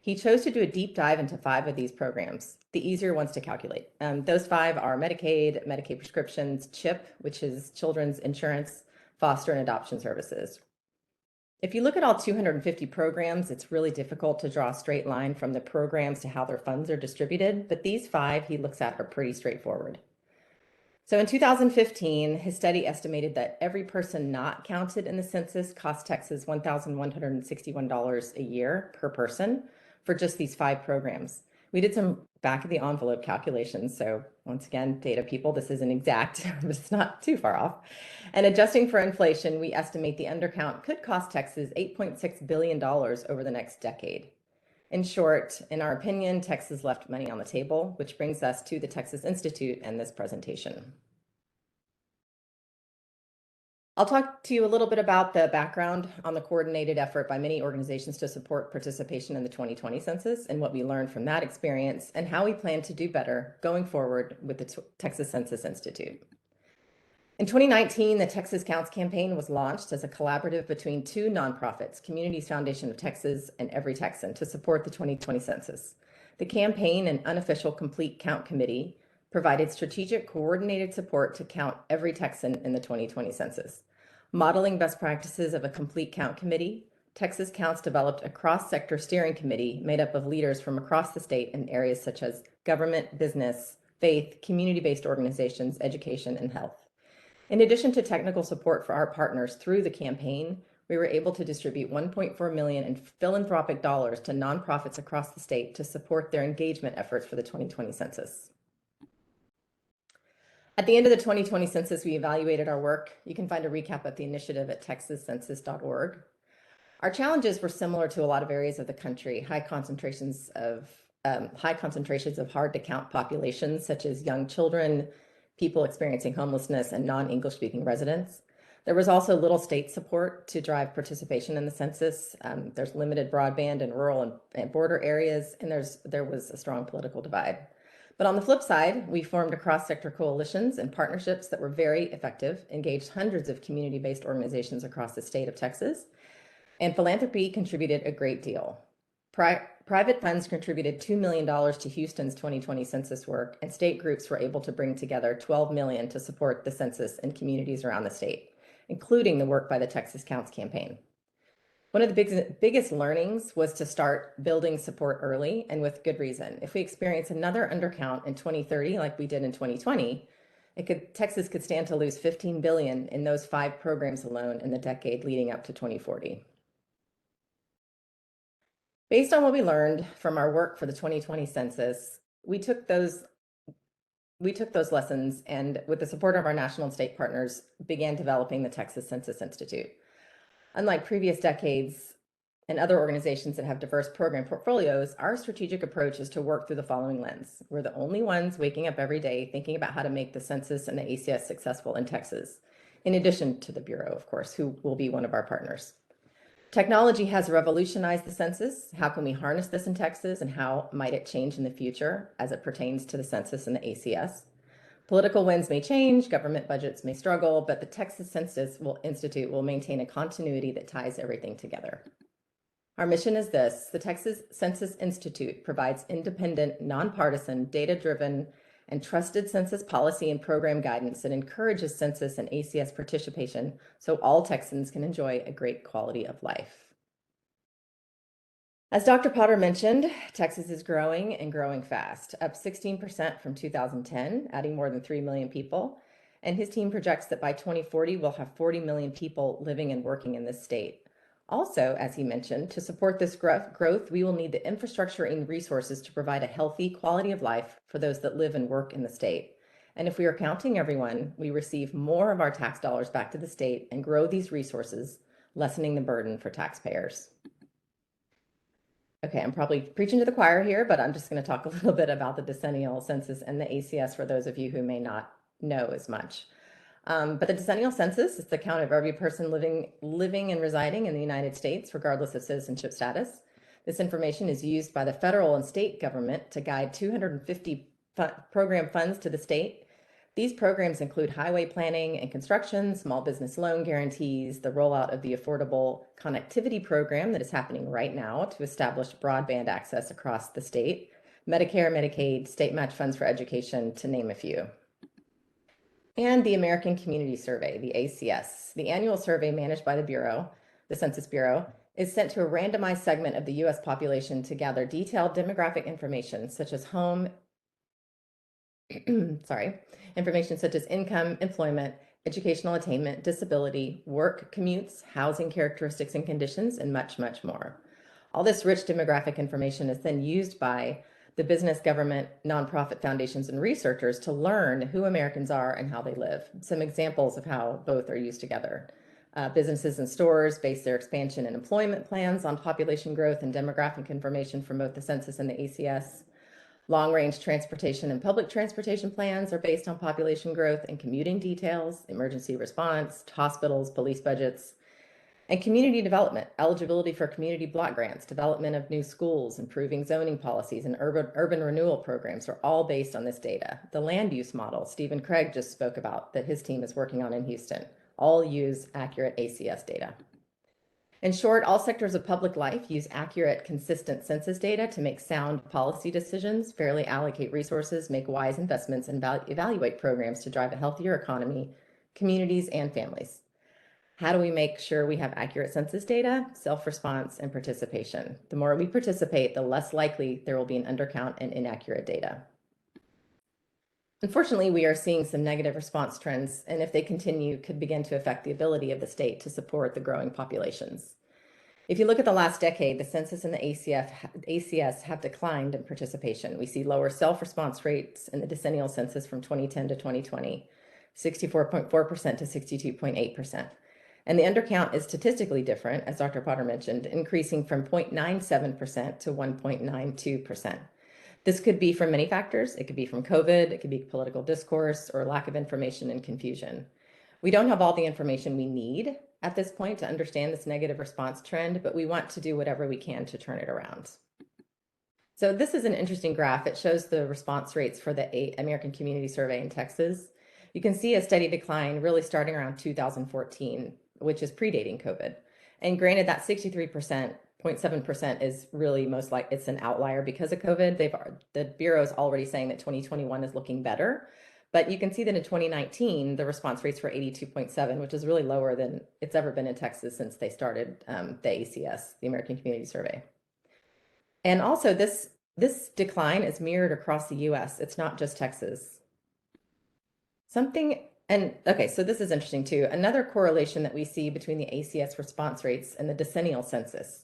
He chose to do a deep dive into 5 of these programs, the easier ones to calculate. Those 5 are Medicaid, Medicaid prescriptions, CHIP, which is Children's Insurance, Foster and Adoption Services. If you look at all 250 programs, it's really difficult to draw a straight line from the programs to how their funds are distributed, but these 5 he looks at are pretty straightforward. So in 2015, his study estimated that every person not counted in the census cost Texas $1,161 a year per person for just these 5 programs. We did some back of the envelope calculations. So once again, data people, this isn't exact, but it's not too far off. And adjusting for inflation, we estimate the undercount could cost Texas $8.6 billion over the next decade. In short, in our opinion, Texas left money on the table, which brings us to the Texas Institute and this presentation. I'll talk to you a little bit about the background on the coordinated effort by many organizations to support participation in the 2020 census and what we learned from that experience and how we plan to do better going forward with the Texas Census Institute. In 2019, the Texas Counts campaign was launched as a collaborative between 2 nonprofits, Communities Foundation of Texas and Every Texan, to support the 2020 census. The campaign and unofficial Complete Count Committee provided strategic coordinated support to count every Texan in the 2020 census. Modeling best practices of a Complete Count Committee, Texas Counts developed a cross-sector steering committee made up of leaders from across the state in areas such as government, business, faith, community-based organizations, education, and health. In addition to technical support for our partners through the campaign, we were able to distribute $1.4 million in philanthropic dollars to nonprofits across the state to support their engagement efforts for the 2020 census. At the end of the 2020 census, we evaluated our work. You can find a recap of the initiative at texascensus.org. Our challenges were similar to a lot of areas of the country, high concentrations of hard to count populations, such as young children, people experiencing homelessness, and non-English speaking residents. There was also little state support to drive participation in the census. There's limited broadband in rural and border areas, and there was a strong political divide. But on the flip side, we formed cross-sector coalitions and partnerships that were very effective, engaged hundreds of community-based organizations across the state of Texas, and philanthropy contributed a great deal. Private funds contributed $2 million to Houston's 2020 census work, and state groups were able to bring together $12 million to support the census in communities around the state, including the work by the Texas Counts campaign. One of the biggest learnings was to start building support early and with good reason. If we experience another undercount in 2030, like we did in 2020, Texas could stand to lose $15 billion in those 5 programs alone in the decade leading up to 2040. Based on what we learned from our work for the 2020 census, we took those lessons and, with the support of our national and state partners, began developing the Texas Census Institute. Unlike previous decades and other organizations that have diverse program portfolios, our strategic approach is to work through the following lens. We're the only ones waking up every day thinking about how to make the census and the ACS successful in Texas, in addition to the Bureau, of course, who will be one of our partners. Technology has revolutionized the census. How can we harness this in Texas, and how might it change in the future as it pertains to the census and the ACS? Political winds may change, government budgets may struggle, but the Texas Census Institute will maintain a continuity that ties everything together. Our mission is this: the Texas Census Institute provides independent, nonpartisan, data-driven, and trusted census policy and program guidance that encourages census and ACS participation so all Texans can enjoy a great quality of life. As Dr. Potter mentioned, Texas is growing and growing fast, up 16% from 2010, adding more than 3 million people. And his team projects that by 2040, we'll have 40 million people living and working in this state. Also, as he mentioned, to support this growth, we will need the infrastructure and resources to provide a healthy quality of life for those that live and work in the state. And if we are counting everyone, we receive more of our tax dollars back to the state and grow these resources, lessening the burden for taxpayers. Okay, I'm probably preaching to the choir here, but I'm just going to talk a little bit about the decennial census and the ACS for those of you who may not know as much. But the decennial census is the count of every person living and residing in the United States, regardless of citizenship status. This information is used by the federal and state government to guide 250 program funds to the state These programs include highway planning and construction, small business loan guarantees, the rollout of the Affordable Connectivity Program that is happening right now to establish broadband access across the state, Medicare, Medicaid, state match funds for education, to name a few. And the American Community Survey, the ACS. The annual survey managed by the Bureau, the Census Bureau, is sent to a randomized segment of the US population to gather detailed demographic information such as information such as income, employment, educational attainment, disability, work, commutes, housing characteristics and conditions, and much, much more. All this rich demographic information is then used by the business, government, nonprofit foundations, and researchers to learn who Americans are and how they live. Some examples of how both are used together. Businesses and stores base their expansion and employment plans on population growth and demographic information from both the census and the ACS. Long-range transportation and public transportation plans are based on population growth and commuting details, emergency response, hospitals, police budgets, and community development, eligibility for community block grants, development of new schools, improving zoning policies, and urban renewal programs are all based on this data. The land use model Stephen Craig just spoke about that his team is working on in Houston all use accurate ACS data. In short, all sectors of public life use accurate, consistent census data to make sound policy decisions, fairly allocate resources, make wise investments, and evaluate programs to drive a healthier economy, communities, and families. How do we make sure we have accurate census data? Self-response and participation. The more we participate, the less likely there will be an undercount and inaccurate data. Unfortunately, we are seeing some negative response trends, and if they continue, could begin to affect the ability of the state to support the growing populations. If you look at the last decade, the census and the ACS have declined in participation. We see lower self-response rates in the decennial census from 2010 to 2020, 64.4% to 62.8%. And the undercount is statistically different, as Dr. Potter mentioned, increasing from 0.97% to 1.92%. This could be from many factors. It could be from COVID, it could be political discourse, or lack of information and confusion. We don't have all the information we need at this point to understand this negative response trend, but we want to do whatever we can to turn it around. So this is an interesting graph. It shows the response rates for the American Community Survey in Texas. You can see a steady decline really starting around 2014, which is predating COVID. And granted, that 63.7% is really most like it's an outlier because of COVID. The Bureau is already saying that 2021 is looking better. But you can see that in 2019, the response rates were 82.7, which is really lower than it's ever been in Texas since they started the ACS, the American Community Survey. And also this decline is mirrored across the US. It's not just Texas. Okay, so this is interesting too. Another correlation that we see between the ACS response rates and the decennial census.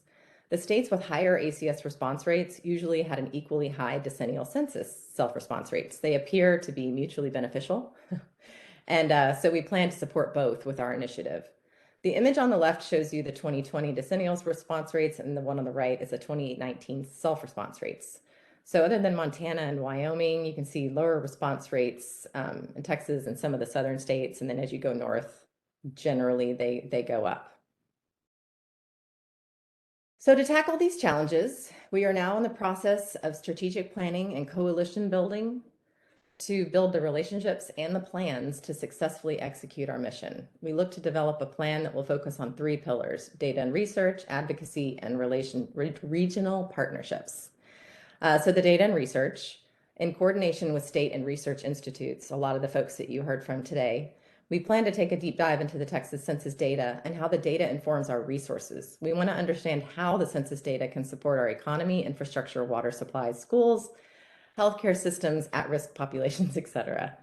The states with higher ACS response rates usually had an equally high decennial census self-response rates. They appear to be mutually beneficial. And so we plan to support both with our initiative. The image on the left shows you the 2020 decennial response rates, and the one on the right is the 2019 self-response rates. So other than Montana and Wyoming, you can see lower response rates in Texas and some of the southern states. And then as you go north, generally they go up. So to tackle these challenges, we are now in the process of strategic planning and coalition building to build the relationships and the plans to successfully execute our mission. We look to develop a plan that will focus on 3 pillars: data and research, advocacy, and regional partnerships. So the data and research, in coordination with state and research institutes, a lot of the folks that you heard from today, we plan to take a deep dive into the Texas Census data and how the data informs our resources. We want to understand how the census data can support our economy, infrastructure, water supplies, schools, healthcare systems, at-risk populations, etc.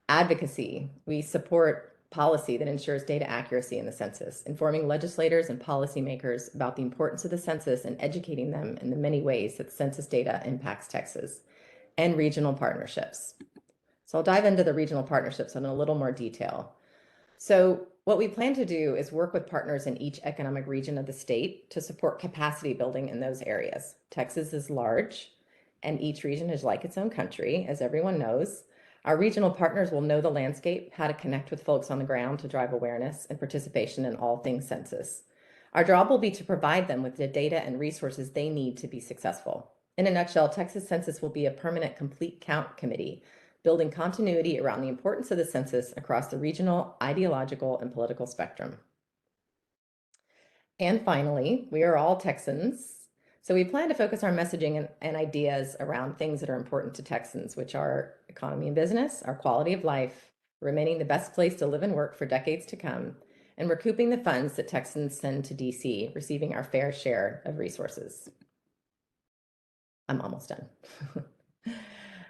Advocacy, we support policy that ensures data accuracy in the census, informing legislators and policymakers about the importance of the census and educating them in the many ways that census data impacts Texas. And regional partnerships. So I'll dive into the regional partnerships in a little more detail. So what we plan to do is work with partners in each economic region of the state to support capacity building in those areas. Texas is large, and each region is like its own country, as everyone knows. Our regional partners will know the landscape, how to connect with folks on the ground to drive awareness and participation in all things census. Our job will be to provide them with the data and resources they need to be successful. In a nutshell, Texas Census will be a permanent complete count committee building continuity around the importance of the census across the regional, ideological, and political spectrum. And finally, we are all Texans. So we plan to focus our messaging and ideas around things that are important to Texans, which are economy and business, our quality of life, remaining the best place to live and work for decades to come, and recouping the funds that Texans send to DC, receiving our fair share of resources. I'm almost done.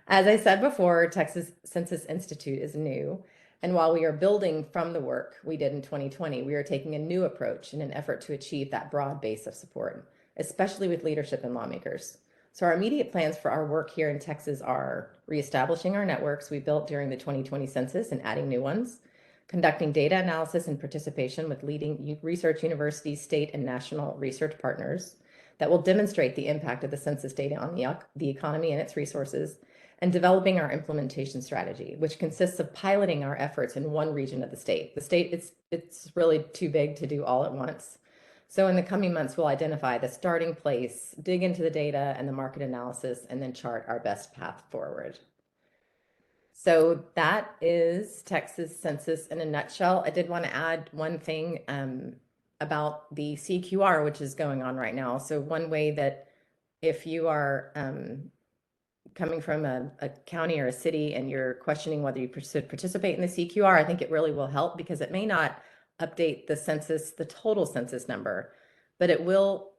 As I said before, Texas Census Institute is new. And while we are building from the work we did in 2020, we are taking a new approach in an effort to achieve that broad base of support, especially with leadership and lawmakers. So our immediate plans for our work here in Texas are reestablishing our networks we built during the 2020 census and adding new ones, conducting data analysis and participation with leading research universities, state and national research partners that will demonstrate the impact of the census data on the economy and its resources, and developing our implementation strategy, which consists of piloting our efforts in one region of the state. The state, it's really too big to do all at once. So in the coming months, we'll identify the starting place, dig into the data and the market analysis, and then chart our best path forward. So that is Texas Census in a nutshell. I did want to add one thing about the CQR, which is going on right now. So one way that if you are coming from a county or a city and you're questioning whether you should participate in the CQR, I think it really will help because it may not update the census, the total census number, but it will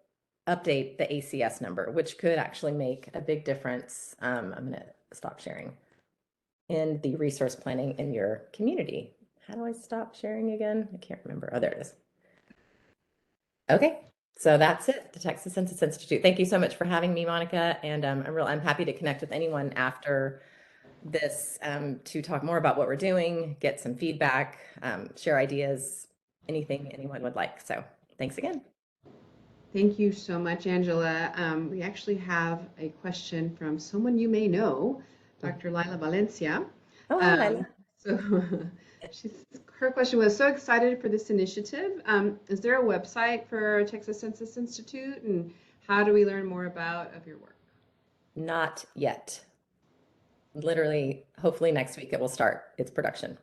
update the ACS number, which could actually make a big difference. I'm going to stop sharing in the resource planning in your community. How do I stop sharing again? I can't remember. Oh, there it is. Okay. So that's it, the Texas Census Institute. Thank you so much for having me, Monica. And I'm happy to connect with anyone after this to talk more about what we're doing, get some feedback, share ideas, anything anyone would like. So thanks again. Thank you so much, Angela. We actually have a question from someone you may know, Dr. Lila Valencia. Oh, hi, Lila. So her question was, so excited for this initiative. Is there a website for Texas Census Institute, and how do we learn more about your work? Not yet. Literally, hopefully next week it will start its production.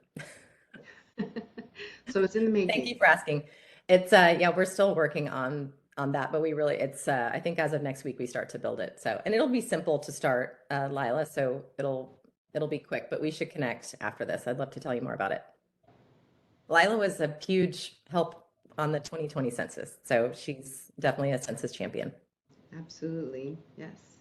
So it's in the making. Thank you for asking. It's yeah, we're still working on that, but we really, it's I think as of next week we start to build it. So, and it'll be simple to start, Lila. So it'll be quick, but we should connect after this. I'd love to tell you more about it. Lila was a huge help on the 2020 census, so she's definitely a census champion. Absolutely, yes.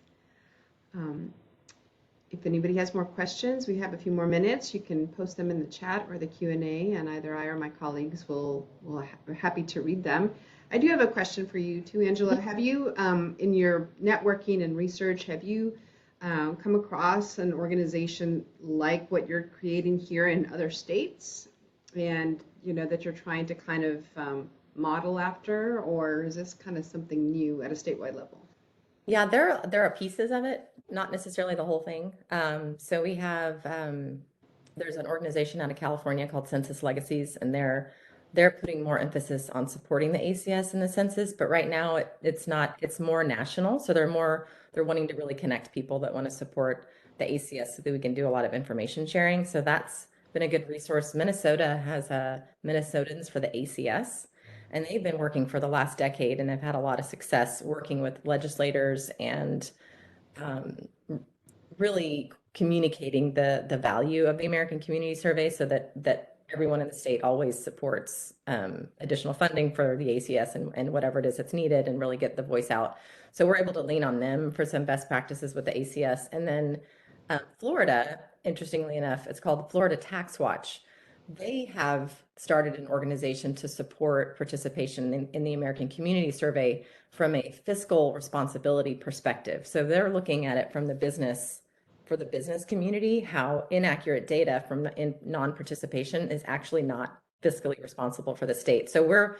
If anybody has more questions, we have a few more minutes. You can post them in the chat or the Q&A, and either I or my colleagues will be happy to read them. I do have a question for you too, Angela. Have you, in your networking and research, have you come across an organization like what you're creating here in other states, and that you're trying to kind of model after, or is this kind of something new at a statewide level? Yeah, there are pieces of it, not necessarily the whole thing. So we have there's an organization out of California called Census Legacies, and they're putting more emphasis on supporting the ACS in the census. But right now it's more national. So they're wanting to really connect people that want to support the ACS so that we can do a lot of information sharing. So that's been a good resource. Minnesota has Minnesotans for the ACS, and they've been working for the last decade and have had a lot of success working with legislators and really communicating the value of the American Community Survey so that everyone in the state always supports additional funding for the ACS and whatever it is that's needed, and really get the voice out. So we're able to lean on them for some best practices with the ACS. And then Florida, interestingly enough, it's called the Florida Tax Watch. They have started an organization to support participation in the American Community Survey from a fiscal responsibility perspective. So they're looking at it from the business, for the business community, how inaccurate data from non-participation is actually not fiscally responsible for the state. So we're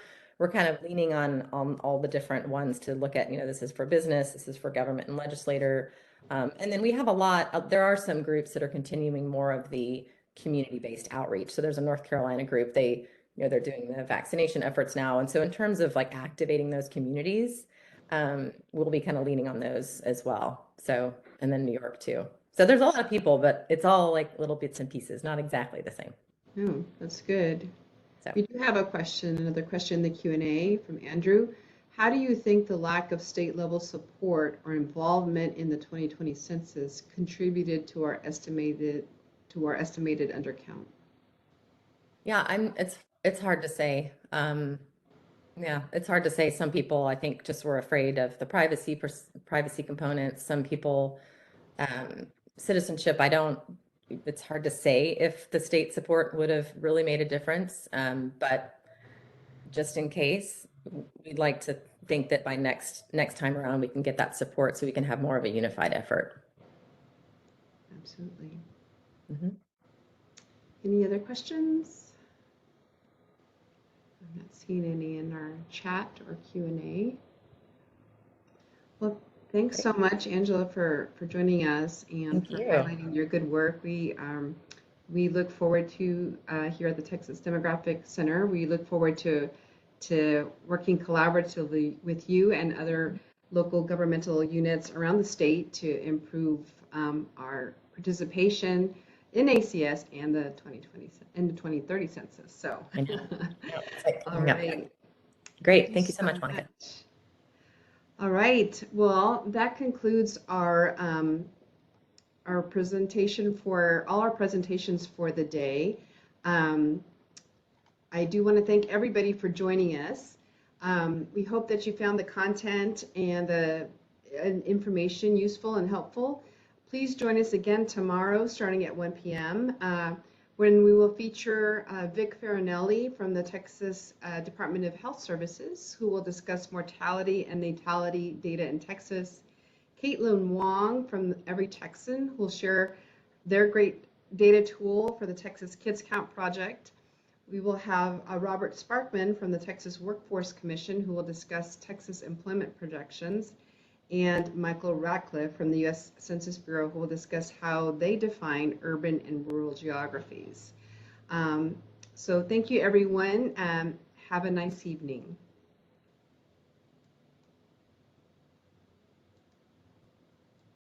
kind of leaning on all the different ones to look at, this is for business, this is for government and legislator. And then we have there are some groups that are continuing more of the community-based outreach. So there's a North Carolina group, they're doing the vaccination efforts now. And so in terms of like activating those communities, we'll be kind of leaning on those as well. So, and then New York too. So there's a lot of people, but it's all like little bits and pieces, not exactly the same. Oh, that's good. So. We do have a question, another question in the Q&A from Andrew. How do you think the lack of state level support or involvement in the 2020 census contributed to our estimated undercount? Yeah, it's hard to say. Yeah, it's hard to say. Some people, I think, just were afraid of the privacy components. Some people, citizenship, it's hard to say if the state support would have really made a difference. But just in case, we'd like to think that by next time around, we can get that support so we can have more of a unified effort. Absolutely. Mm-hmm. Any other questions? I'm not seeing any in our chat or Q&A. Well, thanks so much, Angela, for joining us and for highlighting your good work. We look forward to, here at the Texas Demographic Center, we look forward to working collaboratively with you and other local governmental units around the state to improve our participation in ACS and the 2030 census. So, I know. all right. Great. Thank you so much, Monica. All right. Well, that concludes our presentation for all our presentations for the day. I do want to thank everybody for joining us. We hope that you found the content and the information useful and helpful. Please join us again tomorrow starting at 1 p.m. When we will feature Vic Farinelli from the Texas Department of Health Services, who will discuss mortality and natality data in Texas. Caitlin Wong from Every Texan, who will share their great data tool for the Texas Kids Count Project. We will have Robert Sparkman from the Texas Workforce Commission, who will discuss Texas employment projections, and Michael Ratcliffe from the U.S. Census Bureau, who will discuss how they define urban and rural geographies. So thank you, everyone. Have a nice evening.